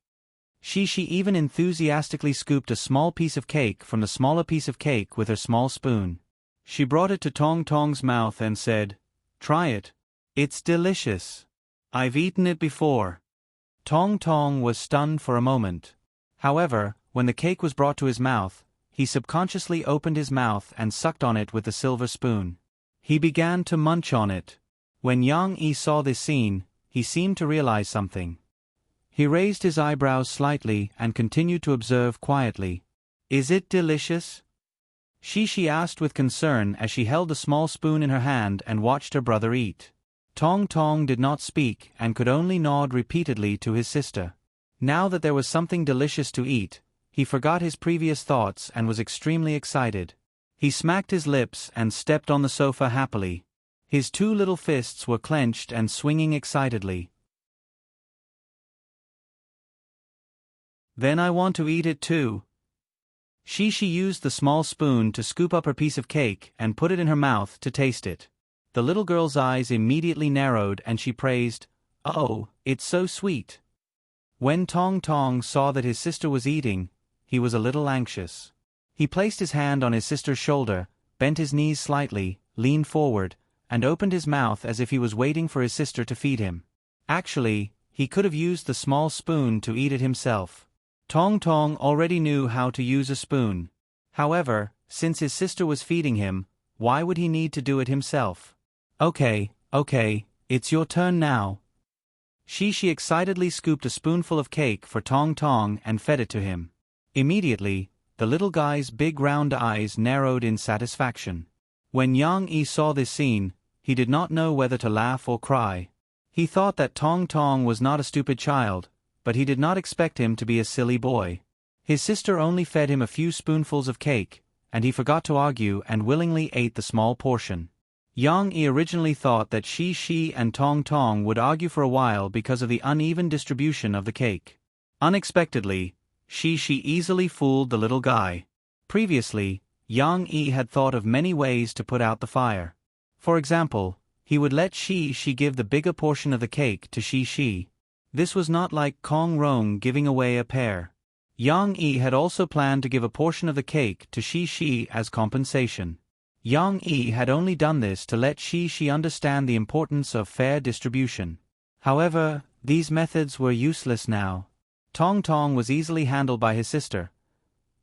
She even enthusiastically scooped a small piece of cake from the smaller piece of cake with her small spoon. She brought it to Tong Tong's mouth and said, "Try it. It's delicious. I've eaten it before." Tong Tong was stunned for a moment. However, when the cake was brought to his mouth, he subconsciously opened his mouth and sucked on it with the silver spoon. He began to munch on it. When Yang Yi saw this scene, he seemed to realize something. He raised his eyebrows slightly and continued to observe quietly. "Is it delicious?" She asked with concern as she held the small spoon in her hand and watched her brother eat. Tong Tong did not speak and could only nod repeatedly to his sister. Now that there was something delicious to eat, he forgot his previous thoughts and was extremely excited. He smacked his lips and stepped on the sofa happily. His two little fists were clenched and swinging excitedly. "Then I want to eat it too." She used the small spoon to scoop up her piece of cake and put it in her mouth to taste it. The little girl's eyes immediately narrowed and she praised, "Oh, it's so sweet." When Tong Tong saw that his sister was eating, he was a little anxious. He placed his hand on his sister's shoulder, bent his knees slightly, leaned forward, and opened his mouth as if he was waiting for his sister to feed him. Actually, he could have used the small spoon to eat it himself. Tong Tong already knew how to use a spoon. However, since his sister was feeding him, why would he need to do it himself? Okay, it's your turn now." She excitedly scooped a spoonful of cake for Tong Tong and fed it to him. Immediately, the little guy's big round eyes narrowed in satisfaction. When Yang Yi saw this scene, he did not know whether to laugh or cry. He thought that Tong Tong was not a stupid child, but he did not expect him to be a silly boy. His sister only fed him a few spoonfuls of cake, and he forgot to argue and willingly ate the small portion. Yang Yi originally thought that she and Tong Tong would argue for a while because of the uneven distribution of the cake. Unexpectedly, she easily fooled the little guy. Previously, Yang Yi had thought of many ways to put out the fire. For example, he would let she give the bigger portion of the cake to she. This was not like Kong Rong giving away a pear. Yang Yi had also planned to give a portion of the cake to she as compensation. Yang Yi had only done this to let Shi understand the importance of fair distribution. However, these methods were useless now. Tong Tong was easily handled by his sister.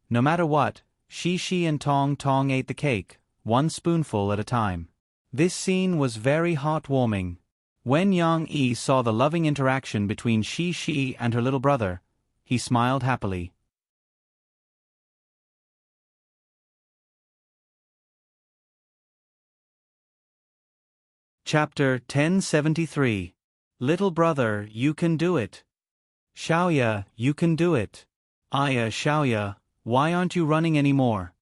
No matter what, Shi and Tong Tong ate the cake, one spoonful at a time. This scene was very heartwarming. When Yang Yi saw the loving interaction between Shi and her little brother, he smiled happily. Chapter 1073. Little brother, you can do it. Xiaoya, you can do it. Aya, Xiaoya, why aren't you running anymore?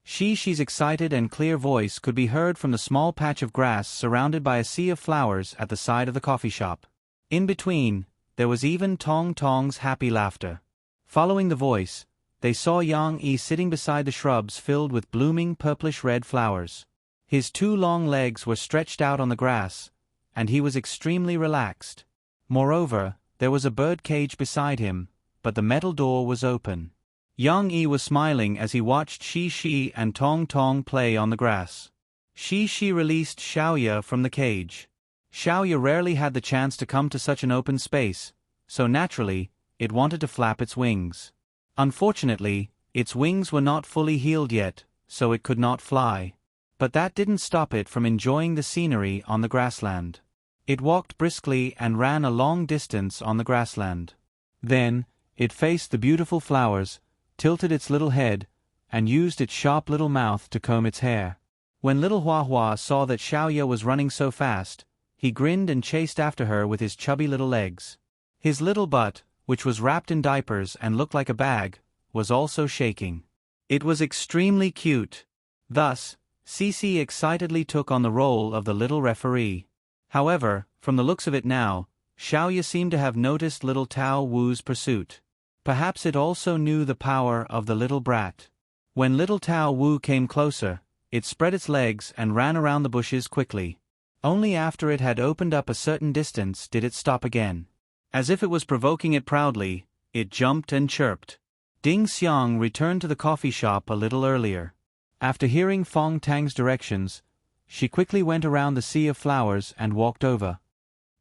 Shi's excited and clear voice could be heard from the small patch of grass surrounded by a sea of flowers at the side of the coffee shop. In between, there was even Tong Tong's happy laughter. Following the voice, they saw Yang Yi sitting beside the shrubs filled with blooming purplish-red flowers. His 2 long legs were stretched out on the grass, and he was extremely relaxed. Moreover, there was a bird cage beside him, but the metal door was open. Yang Yi was smiling as he watched Shi and Tong Tong play on the grass. Shi released Xiaoya from the cage. Xiaoya rarely had the chance to come to such an open space, so naturally, it wanted to flap its wings. Unfortunately, its wings were not fully healed yet, so it could not fly. But that didn't stop it from enjoying the scenery on the grassland. It walked briskly and ran a long distance on the grassland. Then, it faced the beautiful flowers, tilted its little head, and used its sharp little mouth to comb its hair. When little Hua saw that Xiaoya was running so fast, he grinned and chased after her with his chubby little legs. His little butt, which was wrapped in diapers and looked like a bag, was also shaking. It was extremely cute. Thus, Cici excitedly took on the role of the little referee. However, from the looks of it now, Xiaoya seemed to have noticed little Tao Wu's pursuit. Perhaps it also knew the power of the little brat. When little Tao Wu came closer, it spread its legs and ran around the bushes quickly. Only after it had opened up a certain distance did it stop again. As if it was provoking it proudly, it jumped and chirped. Ding Xiang returned to the coffee shop a little earlier. After hearing Fong Tang's directions, she quickly went around the sea of flowers and walked over.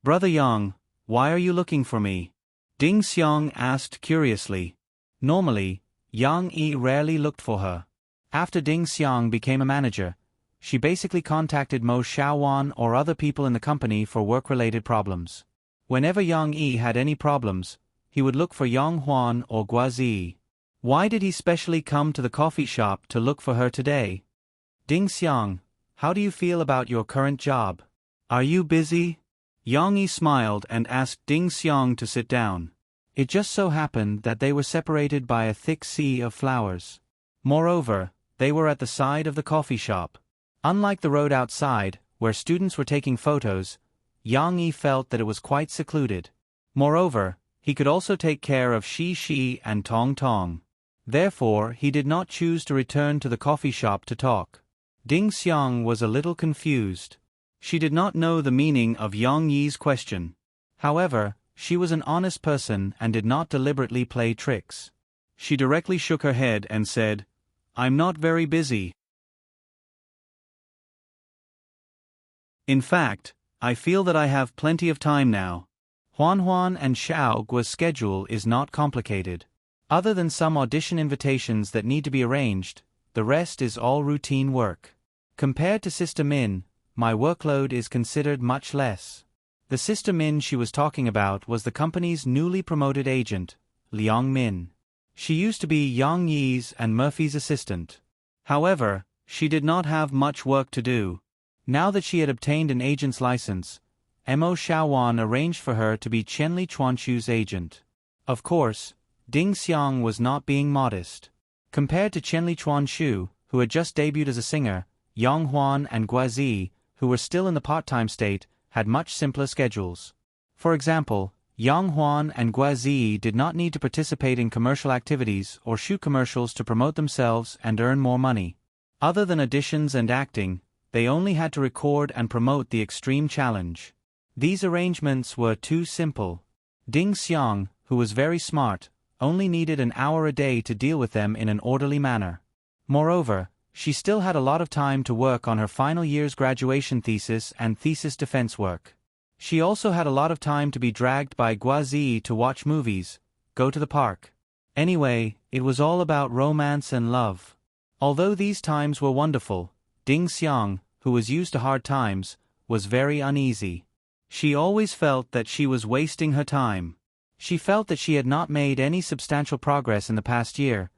Brother Yang, why are you looking for me? Ding Xiang asked curiously. Normally, Yang Yi rarely looked for her. After Ding Xiang became a manager, she basically contacted Mo Xiaowan or other people in the company for work-related problems. Whenever Yang Yi had any problems, he would look for Yang Huan or Guazi. Why did he specially come to the coffee shop to look for her today? Ding Xiang, how do you feel about your current job? Are you busy? Yang Yi smiled and asked Ding Xiang to sit down. It just so happened that they were separated by a thick sea of flowers. Moreover, they were at the side of the coffee shop. Unlike the road outside, where students were taking photos, Yang Yi felt that it was quite secluded. Moreover, he could also take care of Shi and Tong Tong. Therefore, he did not choose to return to the coffee shop to talk. Ding Xiang was a little confused. She did not know the meaning of Yang Yi's question. However, she was an honest person and did not deliberately play tricks. She directly shook her head and said, I'm not very busy. In fact, I feel that I have plenty of time now. Huan and Xiao Guo's schedule is not complicated. Other than some audition invitations that need to be arranged, the rest is all routine work. Compared to Sister Min, my workload is considered much less. The Sister Min she was talking about was the company's newly promoted agent, Liang Min. She used to be Yang Yi's and Murphy's assistant. However, she did not have much work to do. Now that she had obtained an agent's license, Mo Xiaowan arranged for her to be Qianli Chuanshu's agent. Of course, Ding Xiang was not being modest. Compared to Qianli Chuanshu, who had just debuted as a singer, Yang Huan and Guazi, who were still in the part-time state, had much simpler schedules. For example, Yang Huan and Guazi did not need to participate in commercial activities or shoot commercials to promote themselves and earn more money. Other than auditions and acting, they only had to record and promote the Extreme Challenge. These arrangements were too simple. Ding Xiang, who was very smart, only needed an hour a day to deal with them in an orderly manner. Moreover, She still had a lot of time to work on her final year's graduation thesis and thesis defense work. She also had a lot of time to be dragged by Guazi to watch movies, go to the park. Anyway, it was all about romance and love. Although these times were wonderful, Ding Xiang, who was used to hard times, was very uneasy. She always felt that she was wasting her time. She felt that she had not made any substantial progress in the past year,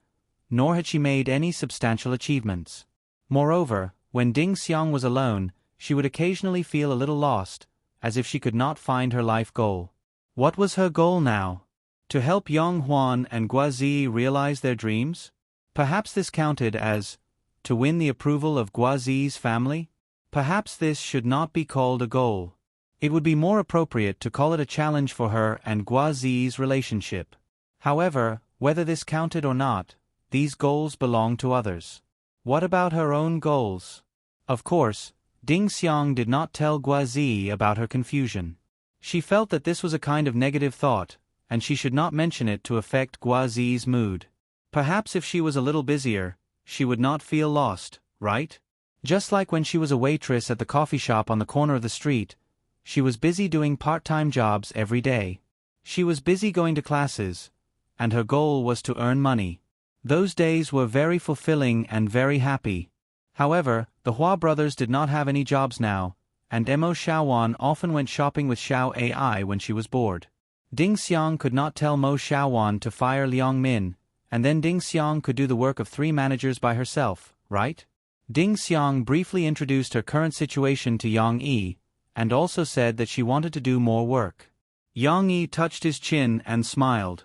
nor had she made any substantial achievements. Moreover, when Ding Xiang was alone, she would occasionally feel a little lost, as if she could not find her life goal. What was her goal now? To help Yang Huan and Guazi realize their dreams? Perhaps this counted as to win the approval of Guazi's family? Perhaps this should not be called a goal. It would be more appropriate to call it a challenge for her and Guazi's relationship. However, whether this counted or not, these goals belonged to others. What about her own goals? Of course, Ding Xiang did not tell Guazi about her confusion. She felt that this was a kind of negative thought, and she should not mention it to affect Guazi's mood. Perhaps if she was a little busier, she would not feel lost, right? Just like when she was a waitress at the coffee shop on the corner of the street, she was busy doing part-time jobs every day. She was busy going to classes, and her goal was to earn money. Those days were very fulfilling and very happy. However, the Hua brothers did not have any jobs now, and Mo Xiaowan often went shopping with Xiao Ai when she was bored. Ding Xiang could not tell Mo Xiaowan to fire Liang Min, and then Ding Xiang could do the work of 3 managers by herself, right? Ding Xiang briefly introduced her current situation to Yang Yi, and also said that she wanted to do more work. Yang Yi touched his chin and smiled.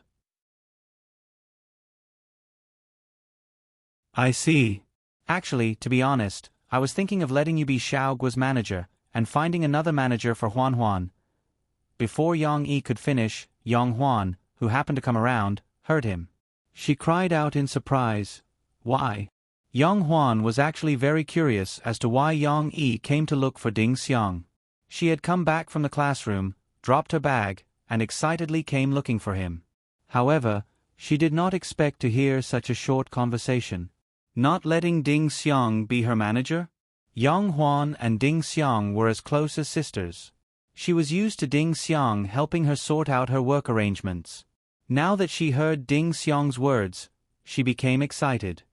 I see. Actually, to be honest, I was thinking of letting you be Xiao Guo's manager, and finding another manager for Huan Huan. Before Yang Yi could finish, Yang Huan, who happened to come around, heard him. She cried out in surprise. Why? Yang Huan was actually very curious as to why Yang Yi came to look for Ding Xiang. She had come back from the classroom, dropped her bag, and excitedly came looking for him. However, she did not expect to hear such a short conversation. Not letting Ding Xiang be her manager? Yang Huan and Ding Xiang were as close as sisters. She was used to Ding Xiang helping her sort out her work arrangements. Now that she heard Ding Xiang's words, she became excited.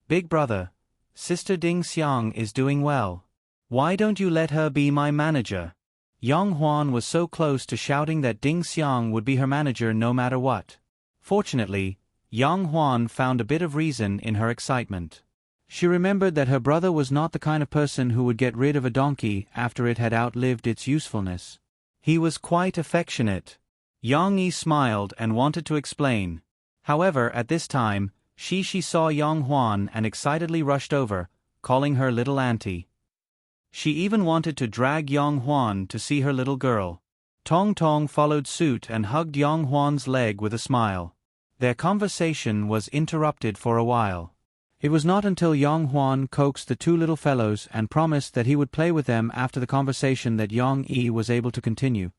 Big brother, Sister Ding Xiang is doing well. Why don't you let her be my manager? Yang Huan was so close to shouting that Ding Xiang would be her manager no matter what. Fortunately, Yang Huan found a bit of reason in her excitement. She remembered that her brother was not the kind of person who would get rid of a donkey after it had outlived its usefulness. He was quite affectionate. Yang Yi smiled and wanted to explain. However, at this time, she saw Yang Huan and excitedly rushed over, calling her little auntie. She even wanted to drag Yang Huan to see her little girl. Tong Tong followed suit and hugged Yang Huan's leg with a smile. Their conversation was interrupted for a while. It was not until Yang Huan coaxed the 2 little fellows and promised that he would play with them after the conversation that Yang Yi was able to continue.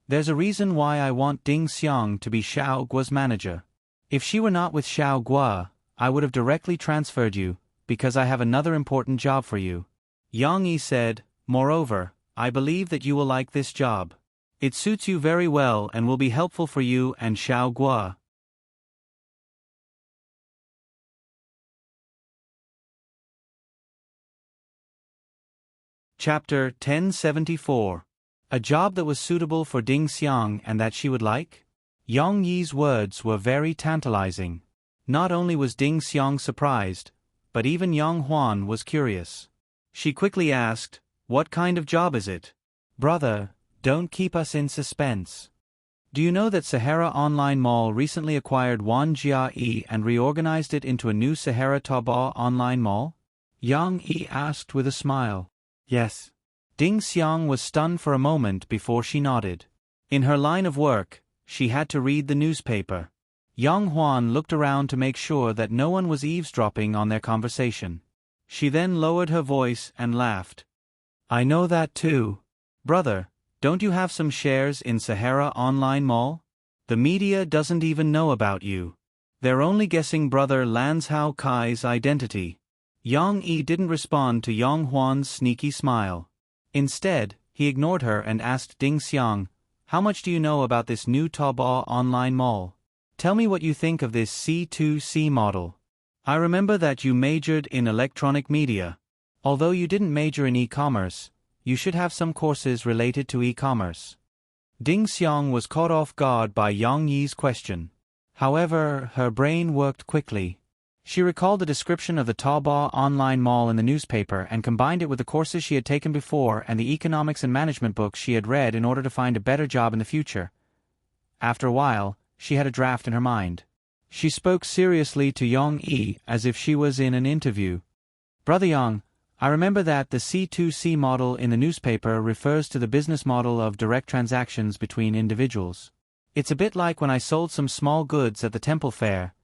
There's a reason why I want Ding Xiang to be Xiao Guo's manager. If she were not with Xiao Guo, I would have directly transferred you, because I have another important job for you. Yang Yi said, moreover, I believe that you will like this job. It suits you very well and will be helpful for you and Xiao Guo. Chapter 1074. A job that was suitable for Ding Xiang and that she would like? Yang Yi's words were very tantalizing. Not only was Ding Xiang surprised, but even Yang Huan was curious. She quickly asked, what kind of job is it? Brother, don't keep us in suspense. Do you know that Sahara Online Mall recently acquired Wanjia and reorganized it into a new Sahara Taobao Online Mall? Yang Yi asked with a smile. Yes. Ding Xiang was stunned for a moment before she nodded. In her line of work, she had to read the newspaper. Yang Huan looked around to make sure that no one was eavesdropping on their conversation. She then lowered her voice and laughed. I know that too. Brother, don't you have some shares in Sahara Online Mall? The media doesn't even know about you. They're only guessing brother Lanzhao Kai's identity. Yang Yi didn't respond to Yang Huan's sneaky smile. Instead, he ignored her and asked Ding Xiang, "How much do you know about this new Taobao online mall? Tell me what you think of this C2C model. I remember that you majored in electronic media. Although you didn't major in e-commerce, you should have some courses related to e-commerce." Ding Xiang was caught off guard by Yang Yi's question. However, her brain worked quickly. She recalled the description of the Taobao online mall in the newspaper and combined it with the courses she had taken before and the economics and management books she had read in order to find a better job in the future. After a while, she had a draft in her mind. She spoke seriously to Yang Yi as if she was in an interview. "Brother Yang, I remember that the C2C model in the newspaper refers to the business model of direct transactions between individuals. It's a bit like when I sold some small goods at the temple fair."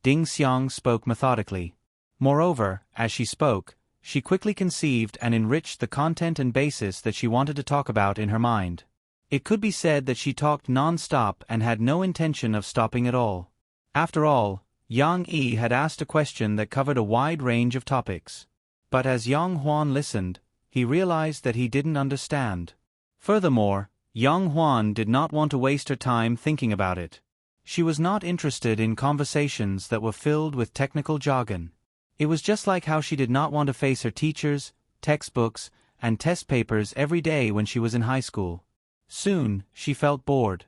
Ding Xiang spoke methodically. Moreover, as she spoke, she quickly conceived and enriched the content and basis that she wanted to talk about in her mind. It could be said that she talked non-stop and had no intention of stopping at all. After all, Yang Yi had asked a question that covered a wide range of topics. But as Yang Huan listened, he realized that he didn't understand. Furthermore, Yang Huan did not want to waste her time thinking about it. She was not interested in conversations that were filled with technical jargon. It was just like how she did not want to face her teachers, textbooks, and test papers every day when she was in high school. Soon, she felt bored.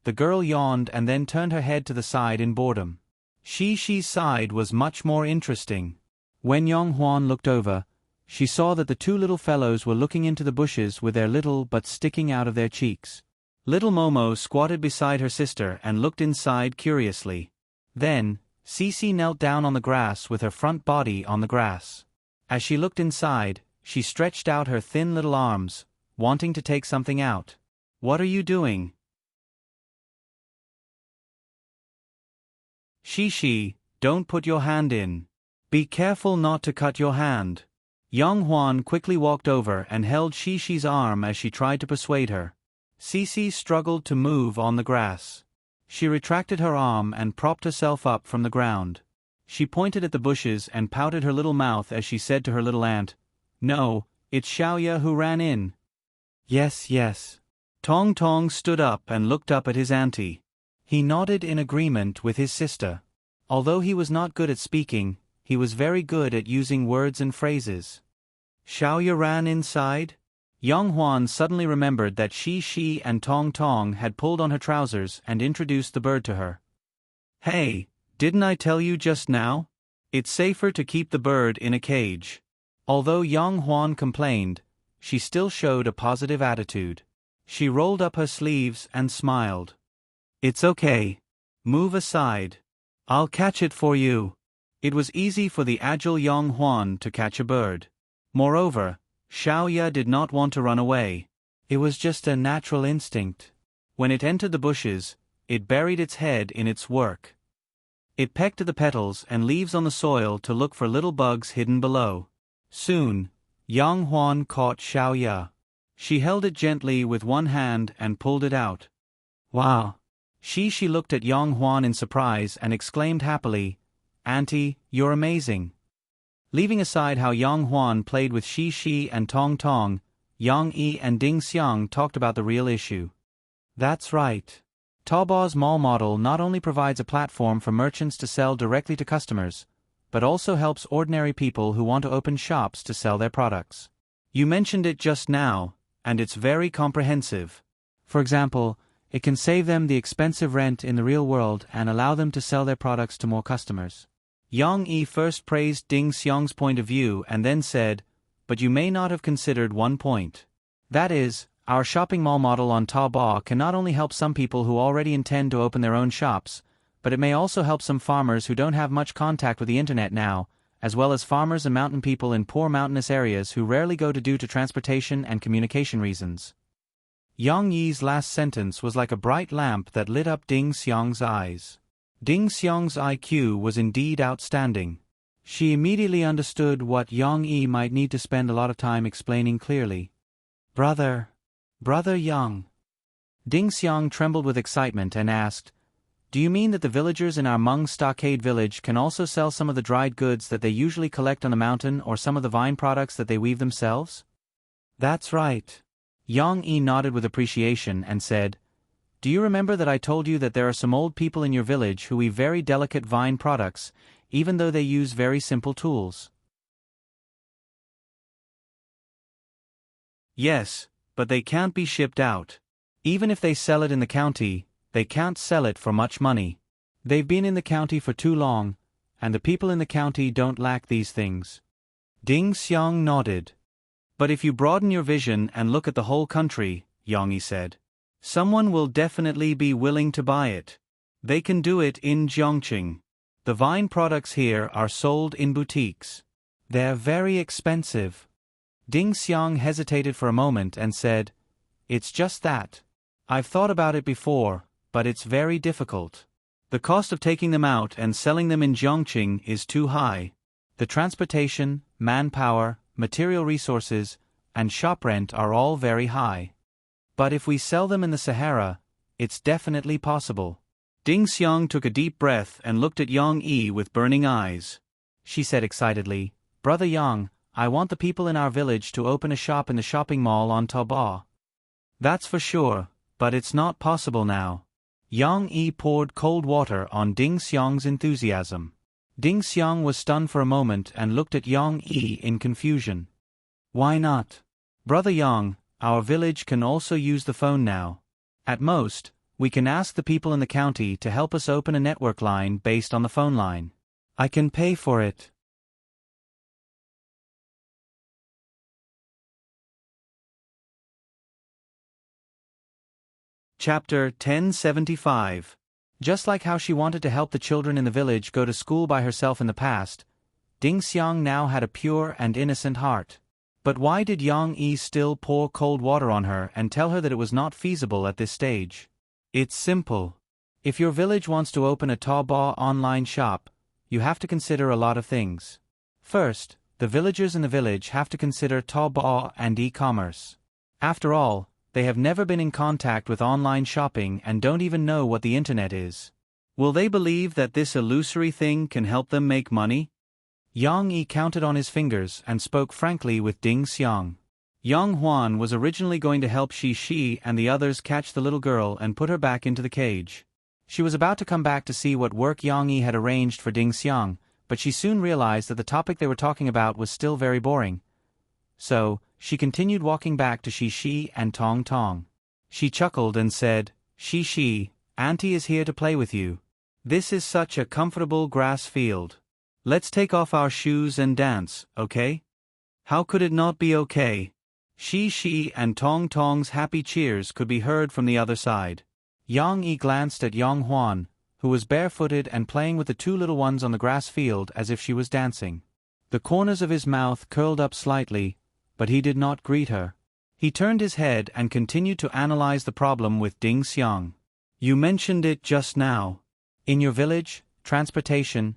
The girl yawned and then turned her head to the side in boredom. Shi's side was much more interesting. When Yang Huan looked over, she saw that the two little fellows were looking into the bushes with their little but sticking out of their cheeks. Little Momo squatted beside her sister and looked inside curiously. Then, Cici knelt down on the grass with her front body on the grass. As she looked inside, she stretched out her thin little arms, wanting to take something out. "What are you doing?" "Shishi, don't put your hand in. Be careful not to cut your hand." Yang Huan quickly walked over and held Shishi's arm as she tried to persuade her. Cici struggled to move on the grass. She retracted her arm and propped herself up from the ground. She pointed at the bushes and pouted her little mouth as she said to her little aunt, "No, it's Xiaoya who ran in." "Yes, yes." Tong Tong stood up and looked up at his auntie. He nodded in agreement with his sister. Although he was not good at speaking, he was very good at using words and phrases. "Xiaoya ran inside?" Yang Huan suddenly remembered that Shi and Tong Tong had pulled on her trousers and introduced the bird to her. "Hey, didn't I tell you just now? It's safer to keep the bird in a cage." Although Yang Huan complained, she still showed a positive attitude. She rolled up her sleeves and smiled. "It's okay. Move aside. I'll catch it for you." It was easy for the agile Yang Huan to catch a bird. Moreover, Xiaoya did not want to run away. It was just a natural instinct. When it entered the bushes, it buried its head in its work. It pecked at the petals and leaves on the soil to look for little bugs hidden below. Soon, Yang Huan caught Xiaoya. She held it gently with one hand and pulled it out. "Wow." She looked at Yang Huan in surprise and exclaimed happily, "Auntie, you're amazing." Leaving aside how Yang Huan played with Shi and Tong Tong, Yang Yi and Ding Xiang talked about the real issue. That's right. Taobao's mall model not only provides a platform for merchants to sell directly to customers, but also helps ordinary people who want to open shops to sell their products. You mentioned it just now, and it's very comprehensive. For example, it can save them the expensive rent in the real world and allow them to sell their products to more customers. Yang Yi first praised Ding Xiang's point of view and then said, "But you may not have considered one point. That is, our shopping mall model on Taobao can not only help some people who already intend to open their own shops, but it may also help some farmers who don't have much contact with the internet now, as well as farmers and mountain people in poor mountainous areas who rarely go to due to transportation and communication reasons." Yang Yi's last sentence was like a bright lamp that lit up Ding Xiang's eyes. Ding Xiang's IQ was indeed outstanding. She immediately understood what Yang Yi might need to spend a lot of time explaining clearly. Brother Yang." Ding Xiang trembled with excitement and asked, Do you mean that the villagers in our Mung Stockade village can also sell some of the dried goods that they usually collect on the mountain or some of the vine products that they weave themselves? That's right. Yang-yi nodded with appreciation and said, Do you remember that I told you that there are some old people in your village who weave very delicate vine products, even though they use very simple tools? Yes, but they can't be shipped out. Even if they sell it in the county, they can't sell it for much money. They've been in the county for too long, and the people in the county don't lack these things. Ding Xiang nodded. But if you broaden your vision and look at the whole country, Yang Yi said, someone will definitely be willing to buy it. They can do it in Jiangqing. The vine products here are sold in boutiques. They're very expensive. Ding Xiang hesitated for a moment and said, It's just that. I've thought about it before, but it's very difficult. The cost of taking them out and selling them in Jiangqing is too high. The transportation, manpower, material resources, and shop rent are all very high. But if we sell them in the Sahara, it's definitely possible. Ding Xiang took a deep breath and looked at Yang Yi with burning eyes. She said excitedly, Brother Yang, I want the people in our village to open a shop in the shopping mall on Taobao. That's for sure, but it's not possible now. Yang Yi poured cold water on Ding Xiang's enthusiasm. Ding Xiang was stunned for a moment and looked at Yang Yi in confusion. Why not? Brother Yang, our village can also use the phone now. At most, we can ask the people in the county to help us open a network line based on the phone line. I can pay for it. Chapter 1075. Just like how she wanted to help the children in the village go to school by herself in the past, Ding Xiang now had a pure and innocent heart. But why did Yang Yi still pour cold water on her and tell her that it was not feasible at this stage? It's simple. If your village wants to open a Taobao online shop, you have to consider a lot of things. First, the villagers in the village have to consider Taobao and e-commerce. After all, they have never been in contact with online shopping and don't even know what the internet is. Will they believe that this illusory thing can help them make money? Yang Yi counted on his fingers and spoke frankly with Ding Xiang. Yang Huan was originally going to help Shi and the others catch the little girl and put her back into the cage. She was about to come back to see what work Yang Yi had arranged for Ding Xiang, but she soon realized that the topic they were talking about was still very boring. So, she continued walking back to Shi and Tong Tong. She chuckled and said, Shi, Auntie is here to play with you. This is such a comfortable grass field. Let's take off our shoes and dance, okay? How could it not be okay? Shi and Tong Tong's happy cheers could be heard from the other side. Yang Yi glanced at Yang Huan, who was barefooted and playing with the two little ones on the grass field as if she was dancing. The corners of his mouth curled up slightly, but he did not greet her. He turned his head and continued to analyze the problem with Ding Xiang. You mentioned it just now. In your village, transportation,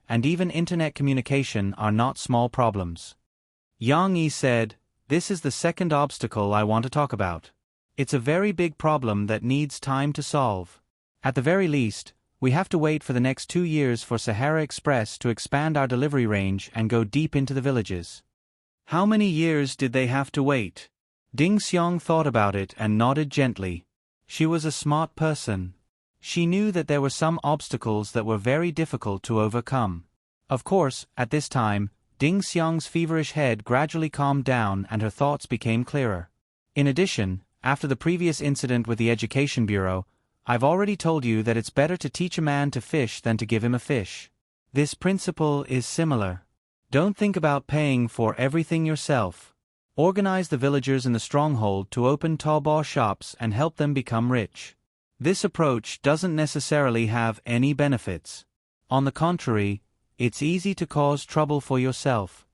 and even internet communication are not small problems. Yang Yi said, This is the second obstacle I want to talk about. It's a very big problem that needs time to solve. At the very least, we have to wait for the next 2 years for Sahara Express to expand our delivery range and go deep into the villages. How many years did they have to wait? Ding Xiang thought about it and nodded gently. She was a smart person. She knew that there were some obstacles that were very difficult to overcome. Of course, at this time, Ding Xiang's feverish head gradually calmed down and her thoughts became clearer. In addition, after the previous incident with the Education Bureau, I've already told you that it's better to teach a man to fish than to give him a fish. This principle is similar. Don't think about paying for everything yourself. Organize the villagers in the stronghold to open Taobao shops and help them become rich. This approach doesn't necessarily have any benefits. On the contrary, it's easy to cause trouble for yourself.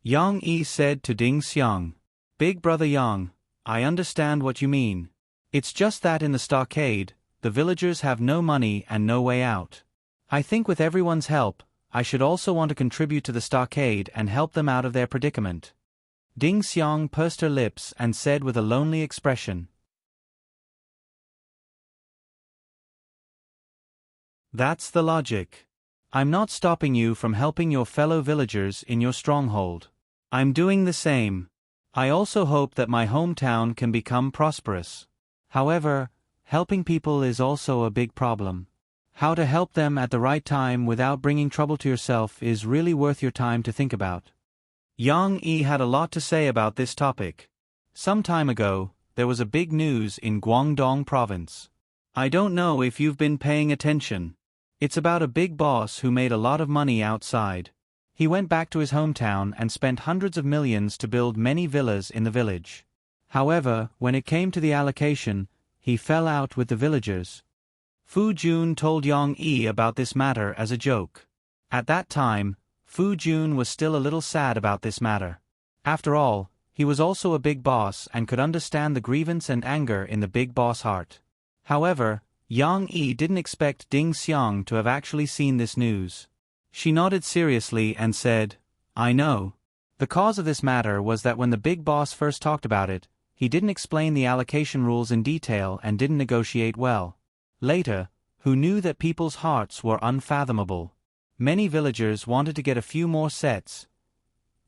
Yang Yi said to Ding Xiang, Big brother Yang, I understand what you mean. It's just that in the stockade, the villagers have no money and no way out. I think with everyone's help, I should also want to contribute to the stockade and help them out of their predicament. Ding Xiang pursed her lips and said with a lonely expression, That's the logic. I'm not stopping you from helping your fellow villagers in your stronghold. I'm doing the same. I also hope that my hometown can become prosperous. However, helping people is also a big problem. How to help them at the right time without bringing trouble to yourself is really worth your time to think about. Yang Yi had a lot to say about this topic. Some time ago, there was a big news in Guangdong province. I don't know if you've been paying attention. It's about a big boss who made a lot of money outside. He went back to his hometown and spent hundreds of millions to build many villas in the village. However, when it came to the allocation, he fell out with the villagers. Fu Jun told Yang Yi about this matter as a joke. At that time, Fu Jun was still a little sad about this matter. After all, he was also a big boss and could understand the grievance and anger in the big boss heart. However, Yang Yi didn't expect Ding Xiang to have actually seen this news. She nodded seriously and said, "I know." The cause of this matter was that when the big boss first talked about it, he didn't explain the allocation rules in detail and didn't negotiate well. Later, who knew that people's hearts were unfathomable? Many villagers wanted to get a few more sets.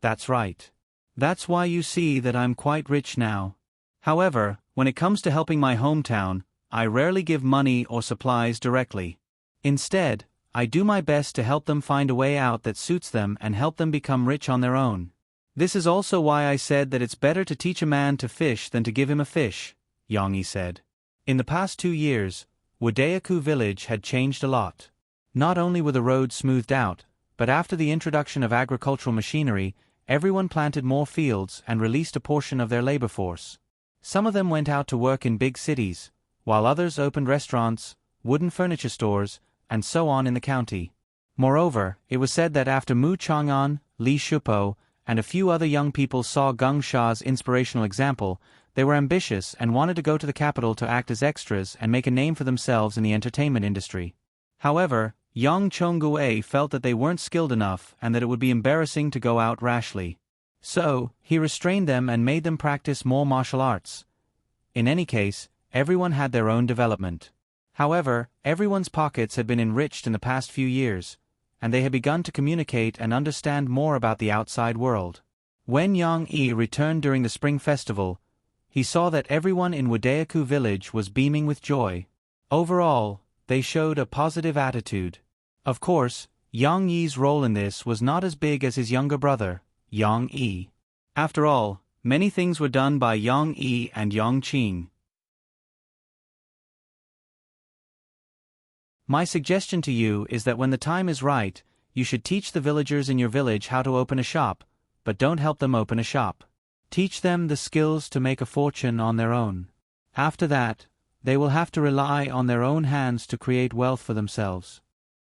That's right. That's why you see that I'm quite rich now. However, when it comes to helping my hometown, I rarely give money or supplies directly. Instead, I do my best to help them find a way out that suits them and help them become rich on their own. This is also why I said that it's better to teach a man to fish than to give him a fish, Yang Yi said. In the past 2 years, Wudayaku village had changed a lot. Not only were the roads smoothed out, but after the introduction of agricultural machinery, everyone planted more fields and released a portion of their labor force. Some of them went out to work in big cities, while others opened restaurants, wooden furniture stores, and so on in the county. Moreover, it was said that after Mu Chang'an, Li Shupo, and a few other young people saw Geng Sha's inspirational example, they were ambitious and wanted to go to the capital to act as extras and make a name for themselves in the entertainment industry. However, Yang Chongguei felt that they weren't skilled enough and that it would be embarrassing to go out rashly. So, he restrained them and made them practice more martial arts. In any case, everyone had their own development. However, everyone's pockets had been enriched in the past few years, and they had begun to communicate and understand more about the outside world. When Yang Yi returned during the spring festival, he saw that everyone in Wudayaku village was beaming with joy. Overall, they showed a positive attitude. Of course, Yang Yi's role in this was not as big as his younger brother, Yang Yi. After all, many things were done by Yang Yi and Yang Qing. My suggestion to you is that when the time is right, you should teach the villagers in your village how to open a shop, but don't help them open a shop. Teach them the skills to make a fortune on their own. After that, they will have to rely on their own hands to create wealth for themselves.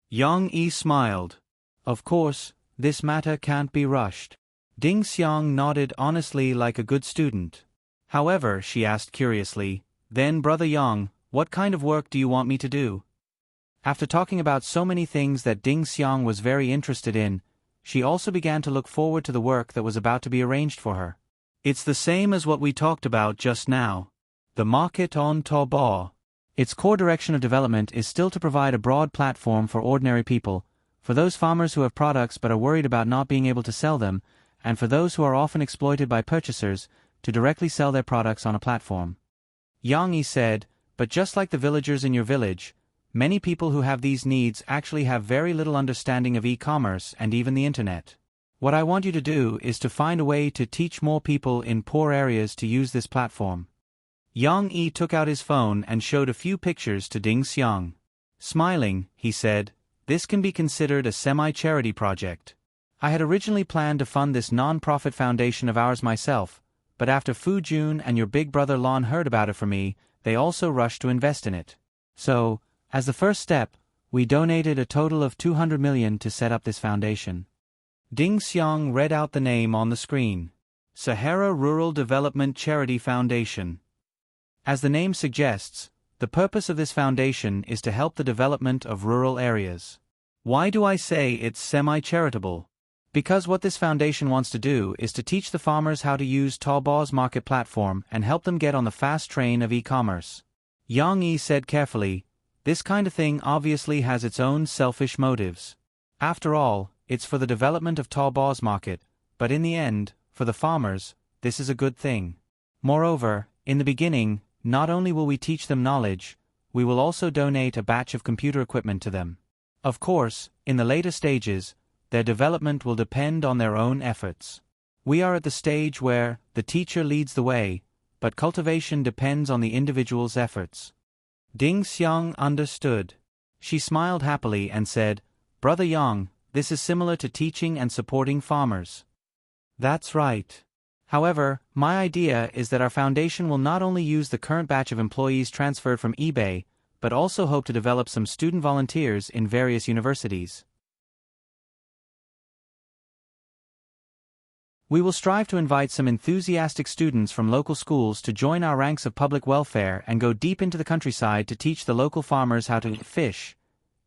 Yang Yi smiled. Of course, this matter can't be rushed. Ding Xiang nodded honestly like a good student. However, she asked curiously, "Then, Brother Yang, what kind of work do you want me to do?" After talking about so many things that Ding Xiang was very interested in, she also began to look forward to the work that was about to be arranged for her. It's the same as what we talked about just now. The market on Taobao. Its core direction of development is still to provide a broad platform for ordinary people, for those farmers who have products but are worried about not being able to sell them, and for those who are often exploited by purchasers, to directly sell their products on a platform. Yang Yi said, "But just like the villagers in your village, many people who have these needs actually have very little understanding of e-commerce and even the internet. What I want you to do is to find a way to teach more people in poor areas to use this platform." Yang Yi took out his phone and showed a few pictures to Ding Xiang. Smiling, he said, "This can be considered a semi-charity project. I had originally planned to fund this non-profit foundation of ours myself, but after Fu Jun and your big brother Lon heard about it from me, they also rushed to invest in it. So, as the first step, we donated a total of 200 million to set up this foundation." Ding Xiang read out the name on the screen. Sahara Rural Development Charity Foundation. As the name suggests, the purpose of this foundation is to help the development of rural areas. Why do I say it's semi-charitable? Because what this foundation wants to do is to teach the farmers how to use Taobao's market platform and help them get on the fast train of e-commerce. Yang Yi said carefully, This kind of thing obviously has its own selfish motives. After all, it's for the development of Taobao's market, but in the end, for the farmers, this is a good thing. Moreover, in the beginning, not only will we teach them knowledge, we will also donate a batch of computer equipment to them. Of course, in the later stages, their development will depend on their own efforts. We are at the stage where the teacher leads the way, but cultivation depends on the individual's efforts. Ding Xiang understood. She smiled happily and said, "Brother Yang, this is similar to teaching and supporting farmers." That's right. However, my idea is that our foundation will not only use the current batch of employees transferred from eBay, but also hope to develop some student volunteers in various universities. We will strive to invite some enthusiastic students from local schools to join our ranks of public welfare and go deep into the countryside to teach the local farmers how to fish,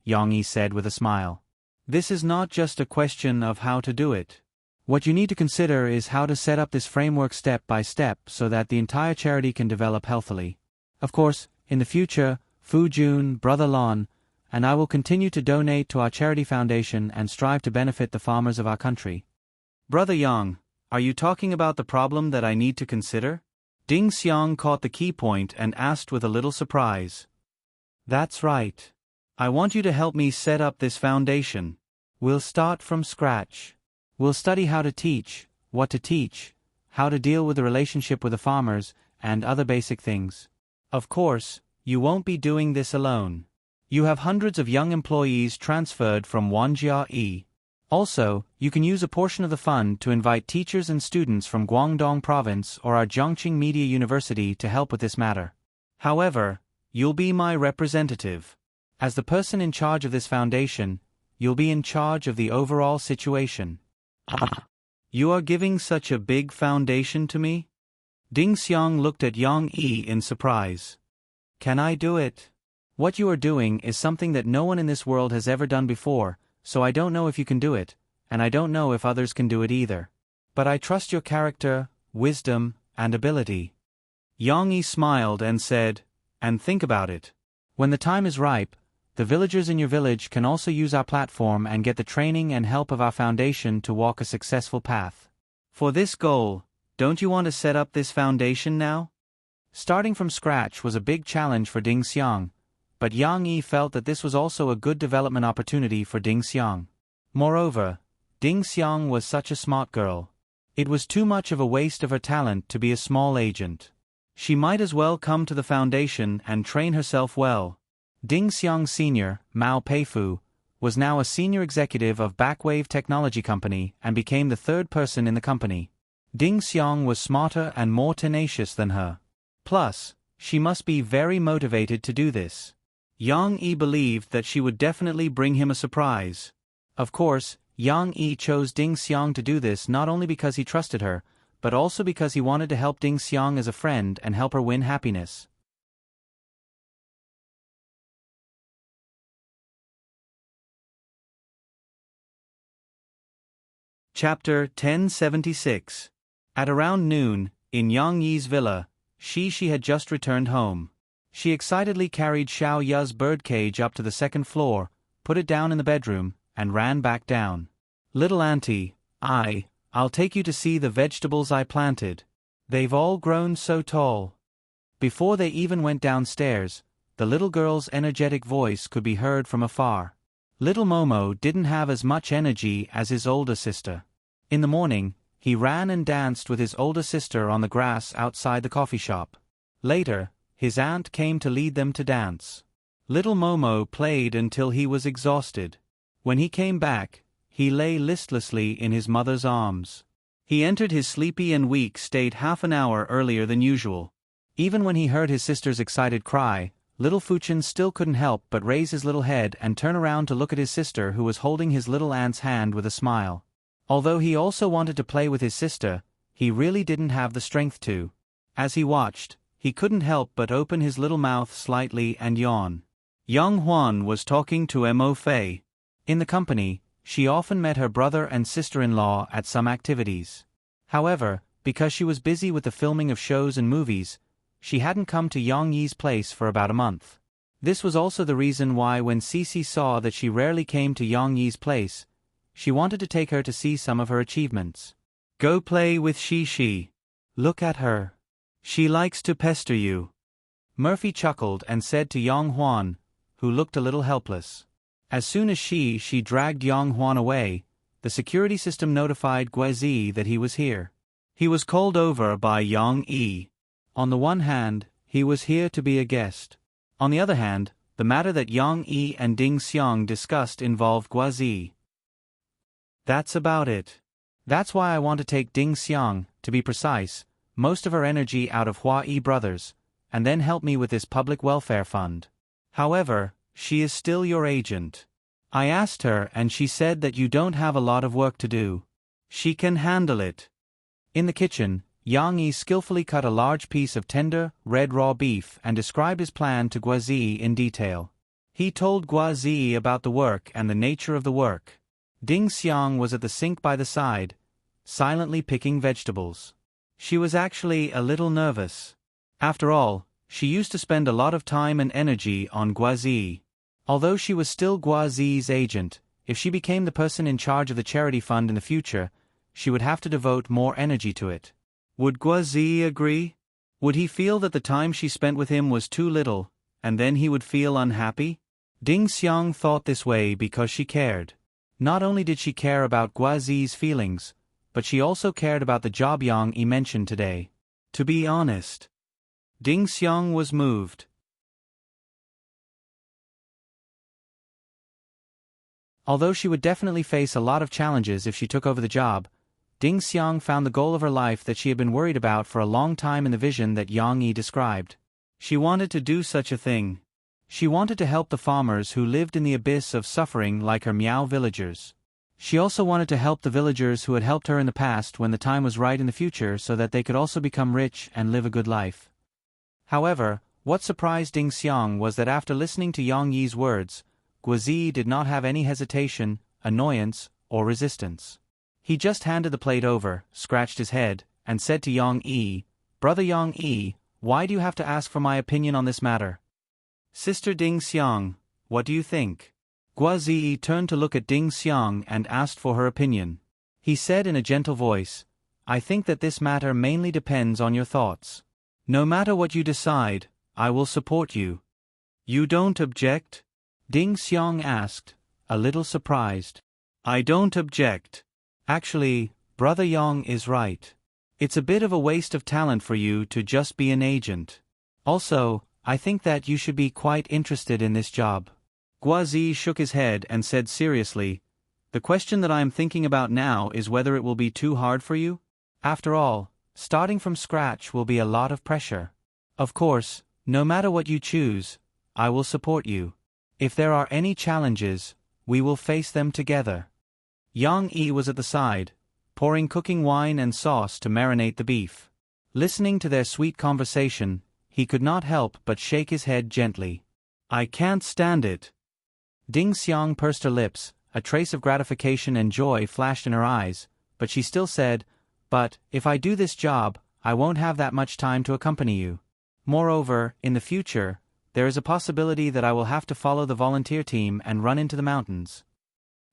Yang Yi said with a smile. This is not just a question of how to do it. What you need to consider is how to set up this framework step by step so that the entire charity can develop healthily. Of course, in the future, Fu Jun, Brother Lon, and I will continue to donate to our charity foundation and strive to benefit the farmers of our country. Brother Yang, are you talking about the problem that I need to consider? Ding Xiang caught the key point and asked with a little surprise. That's right. I want you to help me set up this foundation. We'll start from scratch. We'll study how to teach, what to teach, how to deal with the relationship with the farmers, and other basic things. Of course, you won't be doing this alone. You have hundreds of young employees transferred from Wanjia. Also, you can use a portion of the fund to invite teachers and students from Guangdong Province or our Zhongqing Media University to help with this matter. However, you'll be my representative. As the person in charge of this foundation, you'll be in charge of the overall situation. You are giving such a big foundation to me? Ding Xiang looked at Yang Yi in surprise. Can I do it? What you are doing is something that no one in this world has ever done before, so I don't know if you can do it, and I don't know if others can do it either. But I trust your character, wisdom, and ability. Yang Yi smiled and said, and think about it. When the time is ripe, the villagers in your village can also use our platform and get the training and help of our foundation to walk a successful path. For this goal, don't you want to set up this foundation now? Starting from scratch was a big challenge for Ding Xiang, but Yang Yi felt that this was also a good development opportunity for Ding Xiang. Moreover, Ding Xiang was such a smart girl. It was too much of a waste of her talent to be a small agent. She might as well come to the foundation and train herself well. Ding Xiang Sr., Mao Peifu, was now a senior executive of Backwave Technology Company and became the third person in the company. Ding Xiang was smarter and more tenacious than her. Plus, she must be very motivated to do this. Yang Yi believed that she would definitely bring him a surprise. Of course, Yang Yi chose Ding Xiang to do this not only because he trusted her, but also because he wanted to help Ding Xiang as a friend and help her win happiness. Chapter 1076. At around noon, in Yang Yi's villa, she had just returned home. She excitedly carried Xiao Ya's birdcage up to the second floor, put it down in the bedroom, and ran back down. Little auntie, I'll take you to see the vegetables I planted. They've all grown so tall. Before they even went downstairs, the little girl's energetic voice could be heard from afar. Little Momo didn't have as much energy as his older sister. In the morning, he ran and danced with his older sister on the grass outside the coffee shop. Later, his aunt came to lead them to dance. Little Momo played until he was exhausted. When he came back, he lay listlessly in his mother's arms. He entered his sleepy and weak state half an hour earlier than usual. Even when he heard his sister's excited cry, little Fuchen still couldn't help but raise his little head and turn around to look at his sister, who was holding his little aunt's hand with a smile. Although he also wanted to play with his sister, he really didn't have the strength to. As he watched, he couldn't help but open his little mouth slightly and yawn. Young Huan was talking to Mo Fei. In the company, she often met her brother and sister-in-law at some activities. However, because she was busy with the filming of shows and movies, she hadn't come to Yang Yi's place for about a month. This was also the reason why when Cece saw that she rarely came to Yang Yi's place, she wanted to take her to see some of her achievements. Go play with Shi. Look at her. She likes to pester you. Murphy chuckled and said to Yang Huan, who looked a little helpless. As soon as she dragged Yang Huan away, the security system notified Guazi that he was here. He was called over by Yang Yi. On the one hand, he was here to be a guest. On the other hand, the matter that Yang Yi and Ding Xiang discussed involved Guazi. That's about it. That's why I want to take Ding Xiang, to be precise, most of her energy out of Hua Yi Brothers, and then help me with this public welfare fund. However, she is still your agent. I asked her and she said that you don't have a lot of work to do. She can handle it. In the kitchen, Yang Yi skillfully cut a large piece of tender, red raw beef and described his plan to Guazi in detail. He told Guazi about the work and the nature of the work. Ding Xiang was at the sink by the side, silently picking vegetables. She was actually a little nervous. After all, she used to spend a lot of time and energy on Guazi. Although she was still Guazi's agent, if she became the person in charge of the charity fund in the future, she would have to devote more energy to it. Would Guazi agree? Would he feel that the time she spent with him was too little, and then he would feel unhappy? Ding Xiang thought this way because she cared. Not only did she care about Guazi's feelings, but she also cared about the job Yang Yi mentioned today. To be honest, Ding Xiang was moved. Although she would definitely face a lot of challenges if she took over the job, Ding Xiang found the goal of her life that she had been worried about for a long time in the vision that Yang Yi described. She wanted to do such a thing. She wanted to help the farmers who lived in the abyss of suffering like her Miao villagers. She also wanted to help the villagers who had helped her in the past when the time was right in the future so that they could also become rich and live a good life. However, what surprised Ding Xiang was that after listening to Yang Yi's words, Guazi did not have any hesitation, annoyance, or resistance. He just handed the plate over, scratched his head, and said to Yang Yi, "Brother Yang Yi, why do you have to ask for my opinion on this matter?" "Sister Ding Xiang, what do you think?" Guazi turned to look at Ding Xiang and asked for her opinion. He said in a gentle voice, "I think that this matter mainly depends on your thoughts. No matter what you decide, I will support you." "You don't object?" Ding Xiang asked, a little surprised. "I don't object. Actually, Brother Yang is right. It's a bit of a waste of talent for you to just be an agent. Also, I think that you should be quite interested in this job." Guazi shook his head and said seriously, "The question that I am thinking about now is whether it will be too hard for you? After all, starting from scratch will be a lot of pressure. Of course, no matter what you choose, I will support you. If there are any challenges, we will face them together." Yang Yi was at the side, pouring cooking wine and sauce to marinate the beef. Listening to their sweet conversation, he could not help but shake his head gently. "I can't stand it." Ding Xiang pursed her lips, a trace of gratification and joy flashed in her eyes, but she still said, "But, if I do this job, I won't have that much time to accompany you. Moreover, in the future, there is a possibility that I will have to follow the volunteer team and run into the mountains."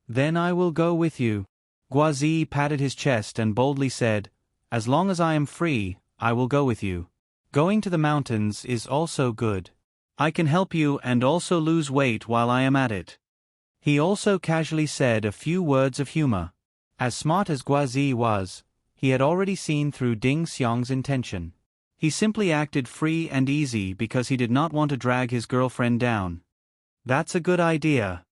"Then I will go with you." Guazi patted his chest and boldly said, "As long as I am free, I will go with you. Going to the mountains is also good. I can help you and also lose weight while I am at it." He also casually said a few words of humor. As smart as Guazi was, he had already seen through Ding Xiang's intention. He simply acted free and easy because he did not want to drag his girlfriend down. "That's a good idea."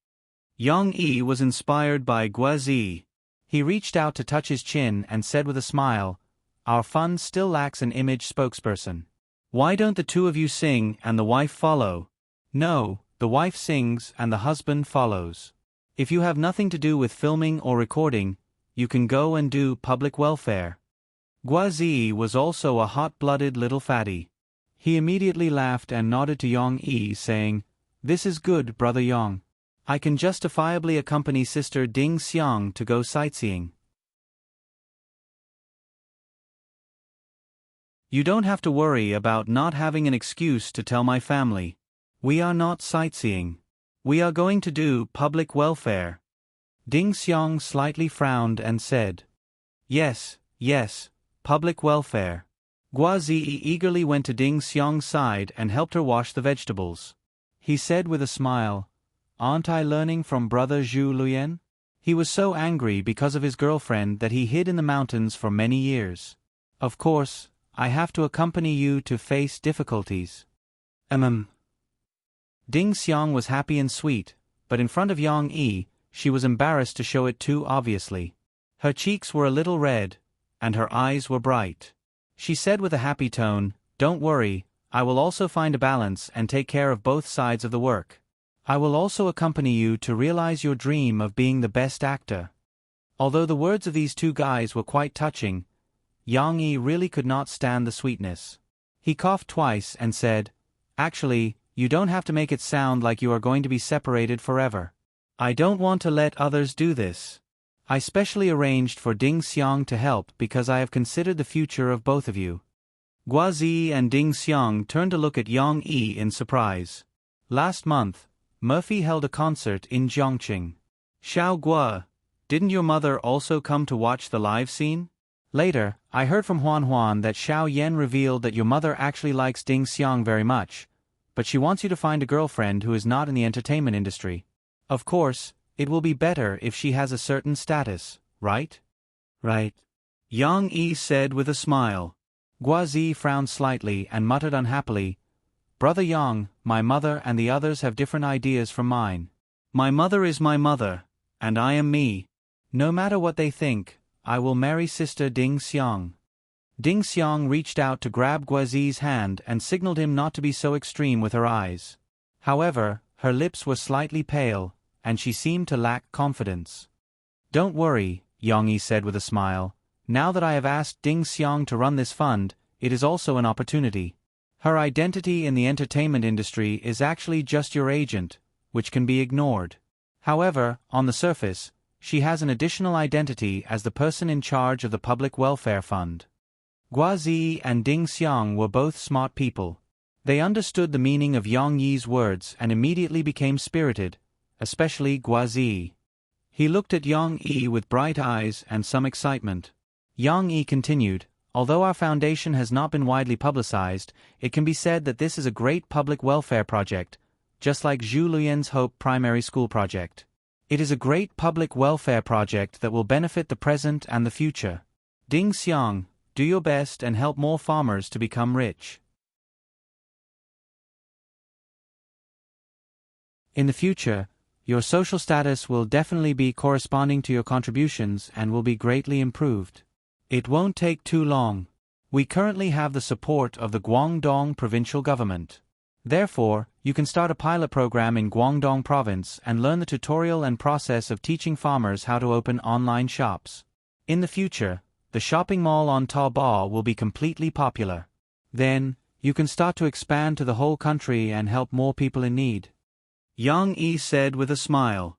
Yang Yi was inspired by Guazi. He reached out to touch his chin and said with a smile, "Our fund still lacks an image spokesperson. Why don't the two of you sing and the wife follow?" "No, the wife sings and the husband follows. If you have nothing to do with filming or recording, you can go and do public welfare." Guazi was also a hot-blooded little fatty. He immediately laughed and nodded to Yang Yi, saying, "This is good, Brother Yang. I can justifiably accompany Sister Ding Xiang to go sightseeing." "You don't have to worry about not having an excuse to tell my family. We are not sightseeing. We are going to do public welfare. Ding Xiang slightly frowned and said, Yes, yes, public welfare. Guazi eagerly went to Ding Xiang's side and helped her wash the vegetables. He said with a smile, Aren't I learning from brother Zhu Luyan? He was so angry because of his girlfriend that he hid in the mountains for many years. Of course, I have to accompany you to face difficulties. Ding Xiang was happy and sweet, but in front of Yang Yi, she was embarrassed to show it too obviously. Her cheeks were a little red, and her eyes were bright. She said with a happy tone, Don't worry, I will also find a balance and take care of both sides of the work. I will also accompany you to realize your dream of being the best actor. Although the words of these two guys were quite touching, Yang Yi really could not stand the sweetness. He coughed twice and said, Actually, you don't have to make it sound like you are going to be separated forever. I don't want to let others do this. I specially arranged for Ding Xiang to help because I have considered the future of both of you. Guazi and Ding Xiang turned to look at Yang Yi in surprise. Last month, Murphy held a concert in Jiangqing. Xiao Gua, didn't your mother also come to watch the live scene? Later, I heard from Huan that Xiao Yan revealed that your mother actually likes Ding Xiang very much, but she wants you to find a girlfriend who is not in the entertainment industry. Of course, it will be better if she has a certain status, right? Right. Yang Yi said with a smile. Guazi frowned slightly and muttered unhappily, Brother Yang, my mother and the others have different ideas from mine. My mother is my mother, and I am me. No matter what they think, I will marry sister Ding Xiang. Ding Xiang reached out to grab Guazi's hand and signaled him not to be so extreme with her eyes. However, her lips were slightly pale, and she seemed to lack confidence. Don't worry, Yang Yi said with a smile. Now that I have asked Ding Xiang to run this fund, it is also an opportunity. Her identity in the entertainment industry is actually just your agent, which can be ignored. However, on the surface, she has an additional identity as the person in charge of the public welfare fund. Guazi and Ding Xiang were both smart people. They understood the meaning of Yang Yi's words and immediately became spirited, especially Guazi. He looked at Yang Yi with bright eyes and some excitement. Yang Yi continued, Although our foundation has not been widely publicized, it can be said that this is a great public welfare project, just like Zhu Luyan's Hope Primary School project. It is a great public welfare project that will benefit the present and the future. Ding Xiang, do your best and help more farmers to become rich. In the future, your social status will definitely be corresponding to your contributions and will be greatly improved. It won't take too long. We currently have the support of the Guangdong provincial government. Therefore, you can start a pilot program in Guangdong province and learn the tutorial and process of teaching farmers how to open online shops. In the future, the shopping mall on Taobao will be completely popular. Then, you can start to expand to the whole country and help more people in need. Yang Yi said with a smile.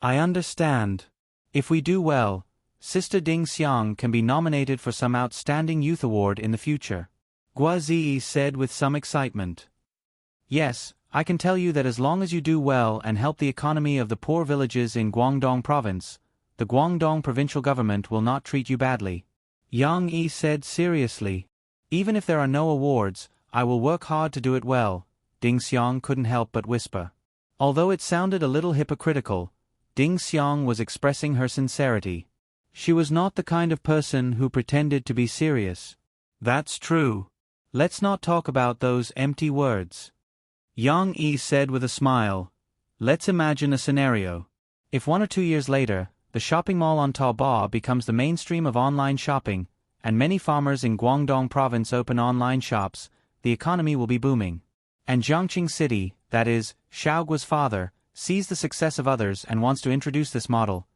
I understand. If we do well, Sister Ding Xiang can be nominated for some outstanding youth award in the future. Guazi said with some excitement. Yes, I can tell you that as long as you do well and help the economy of the poor villages in Guangdong province, the Guangdong provincial government will not treat you badly. Yang Yi said seriously. Even if there are no awards, I will work hard to do it well, Ding Xiang couldn't help but whisper. Although it sounded a little hypocritical, Ding Xiang was expressing her sincerity. She was not the kind of person who pretended to be serious. That's true. Let's not talk about those empty words. Yang Yi said with a smile. Let's imagine a scenario. If 1 or 2 years later, the shopping mall on Taobao becomes the mainstream of online shopping, and many farmers in Guangdong province open online shops, the economy will be booming. And Jiangqing City, that is, Xiaogua's father, sees the success of others and wants to introduce this model.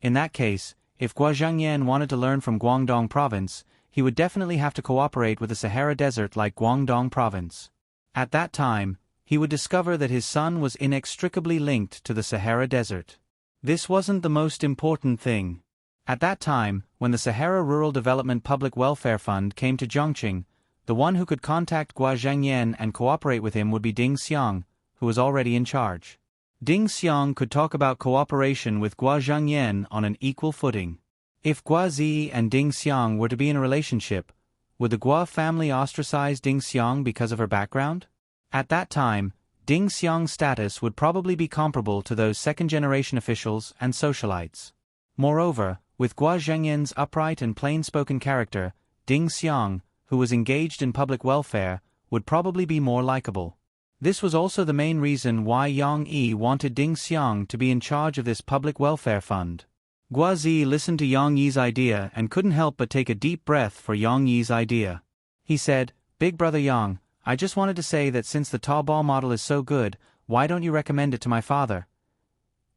In that case, if Gua Zhangyan wanted to learn from Guangdong province, he would definitely have to cooperate with the Sahara Desert like Guangdong province. At that time, he would discover that his son was inextricably linked to the Sahara Desert. This wasn't the most important thing. At that time, when the Sahara Rural Development Public Welfare Fund came to Jiangqing, The one who could contact Gua Zhangyan and cooperate with him would be Ding Xiang, who was already in charge. Ding Xiang could talk about cooperation with Gua Zhangyan on an equal footing. If Gua Zi and Ding Xiang were to be in a relationship, would the Gua family ostracize Ding Xiang because of her background? At that time, Ding Xiang's status would probably be comparable to those second-generation officials and socialites. Moreover, with Gua Zhangyan's upright and plain-spoken character, Ding Xiang, who was engaged in public welfare, would probably be more likable. This was also the main reason why Yang Yi wanted Ding Xiang to be in charge of this public welfare fund. Gua Zi listened to Yang Yi's idea and couldn't help but take a deep breath for Yang Yi's idea. He said, "Big brother Yang, I just wanted to say that since the Taobao model is so good, why don't you recommend it to my father?"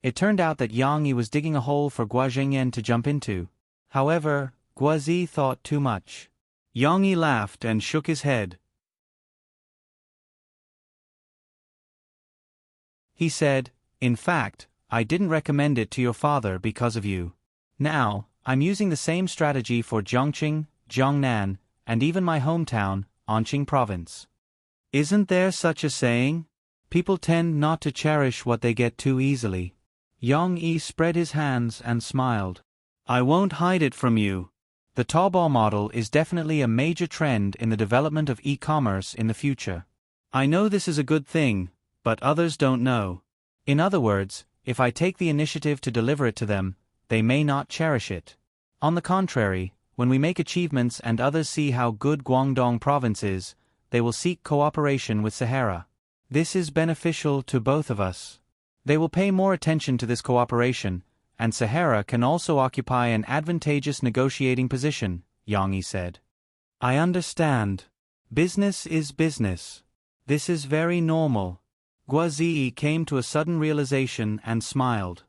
It turned out that Yang Yi was digging a hole for Gua Zhangyan to jump into. However, Gua Zi thought too much. Yang Yi laughed and shook his head. He said, "In fact, I didn't recommend it to your father because of you. Now, I'm using the same strategy for Jiangqing, Jiangnan, and even my hometown, Anqing province. Isn't there such a saying? People tend not to cherish what they get too easily." Yang Yi spread his hands and smiled. "I won't hide it from you. The Taobao model is definitely a major trend in the development of e-commerce in the future. I know this is a good thing, but others don't know. In other words, if I take the initiative to deliver it to them, they may not cherish it. On the contrary, when we make achievements and others see how good Guangdong province is, they will seek cooperation with Sahara. This is beneficial to both of us. They will pay more attention to this cooperation, and Sahara can also occupy an advantageous negotiating position," Yang Yi said. "I understand. Business is business. This is very normal." Gua Zi came to a sudden realization and smiled.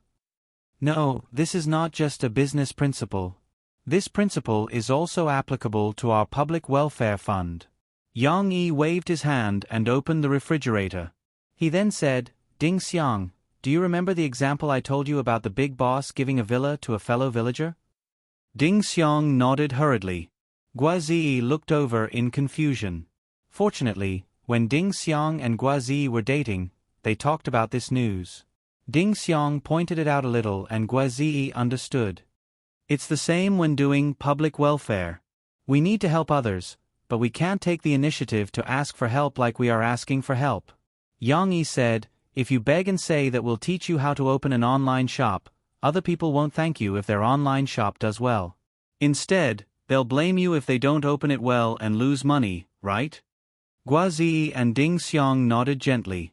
"No, this is not just a business principle. This principle is also applicable to our public welfare fund." Yang Yi waved his hand and opened the refrigerator. He then said, "Ding Xiang, do you remember the example I told you about the big boss giving a villa to a fellow villager?" Ding Xiang nodded hurriedly. Gua Zi looked over in confusion. Fortunately, when Ding Xiang and Gua Zi were dating, they talked about this news. Ding Xiang pointed it out a little and Gua Zi understood. It's the same when doing public welfare. We need to help others, but we can't take the initiative to ask for help like we are asking for help. Yang Yi said, "If you beg and say that we'll teach you how to open an online shop, other people won't thank you if their online shop does well. Instead, they'll blame you if they don't open it well and lose money, right?" Gua Zi and Ding Xiang nodded gently.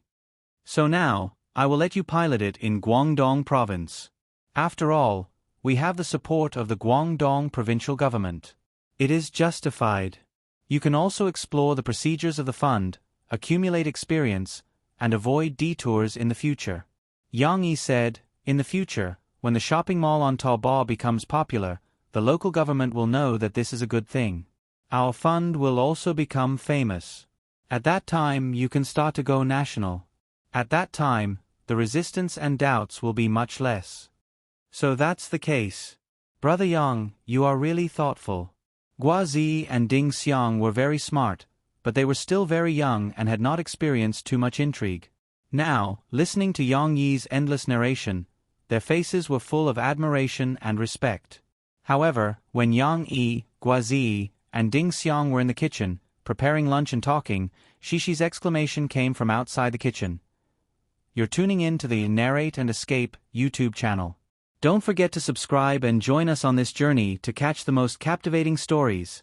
"So now, I will let you pilot it in Guangdong province. After all, we have the support of the Guangdong provincial government. It is justified. You can also explore the procedures of the fund, accumulate experience, and avoid detours in the future." Yang Yi said, "In the future, when the shopping mall on Taobao becomes popular, the local government will know that this is a good thing. Our fund will also become famous. At that time you can start to go national. At that time, the resistance and doubts will be much less." "So that's the case. Brother Yang, you are really thoughtful." Gua Zi and Ding Xiang were very smart, but they were still very young and had not experienced too much intrigue. Now, listening to Yang Yi's endless narration, their faces were full of admiration and respect. However, when Yang Yi, Gua Zi, and Ding Xiang were in the kitchen, preparing lunch and talking, Shishi's exclamation came from outside the kitchen. "You're tuning in to the Narrate and Escape YouTube channel. Don't forget to subscribe and join us on this journey to catch the most captivating stories.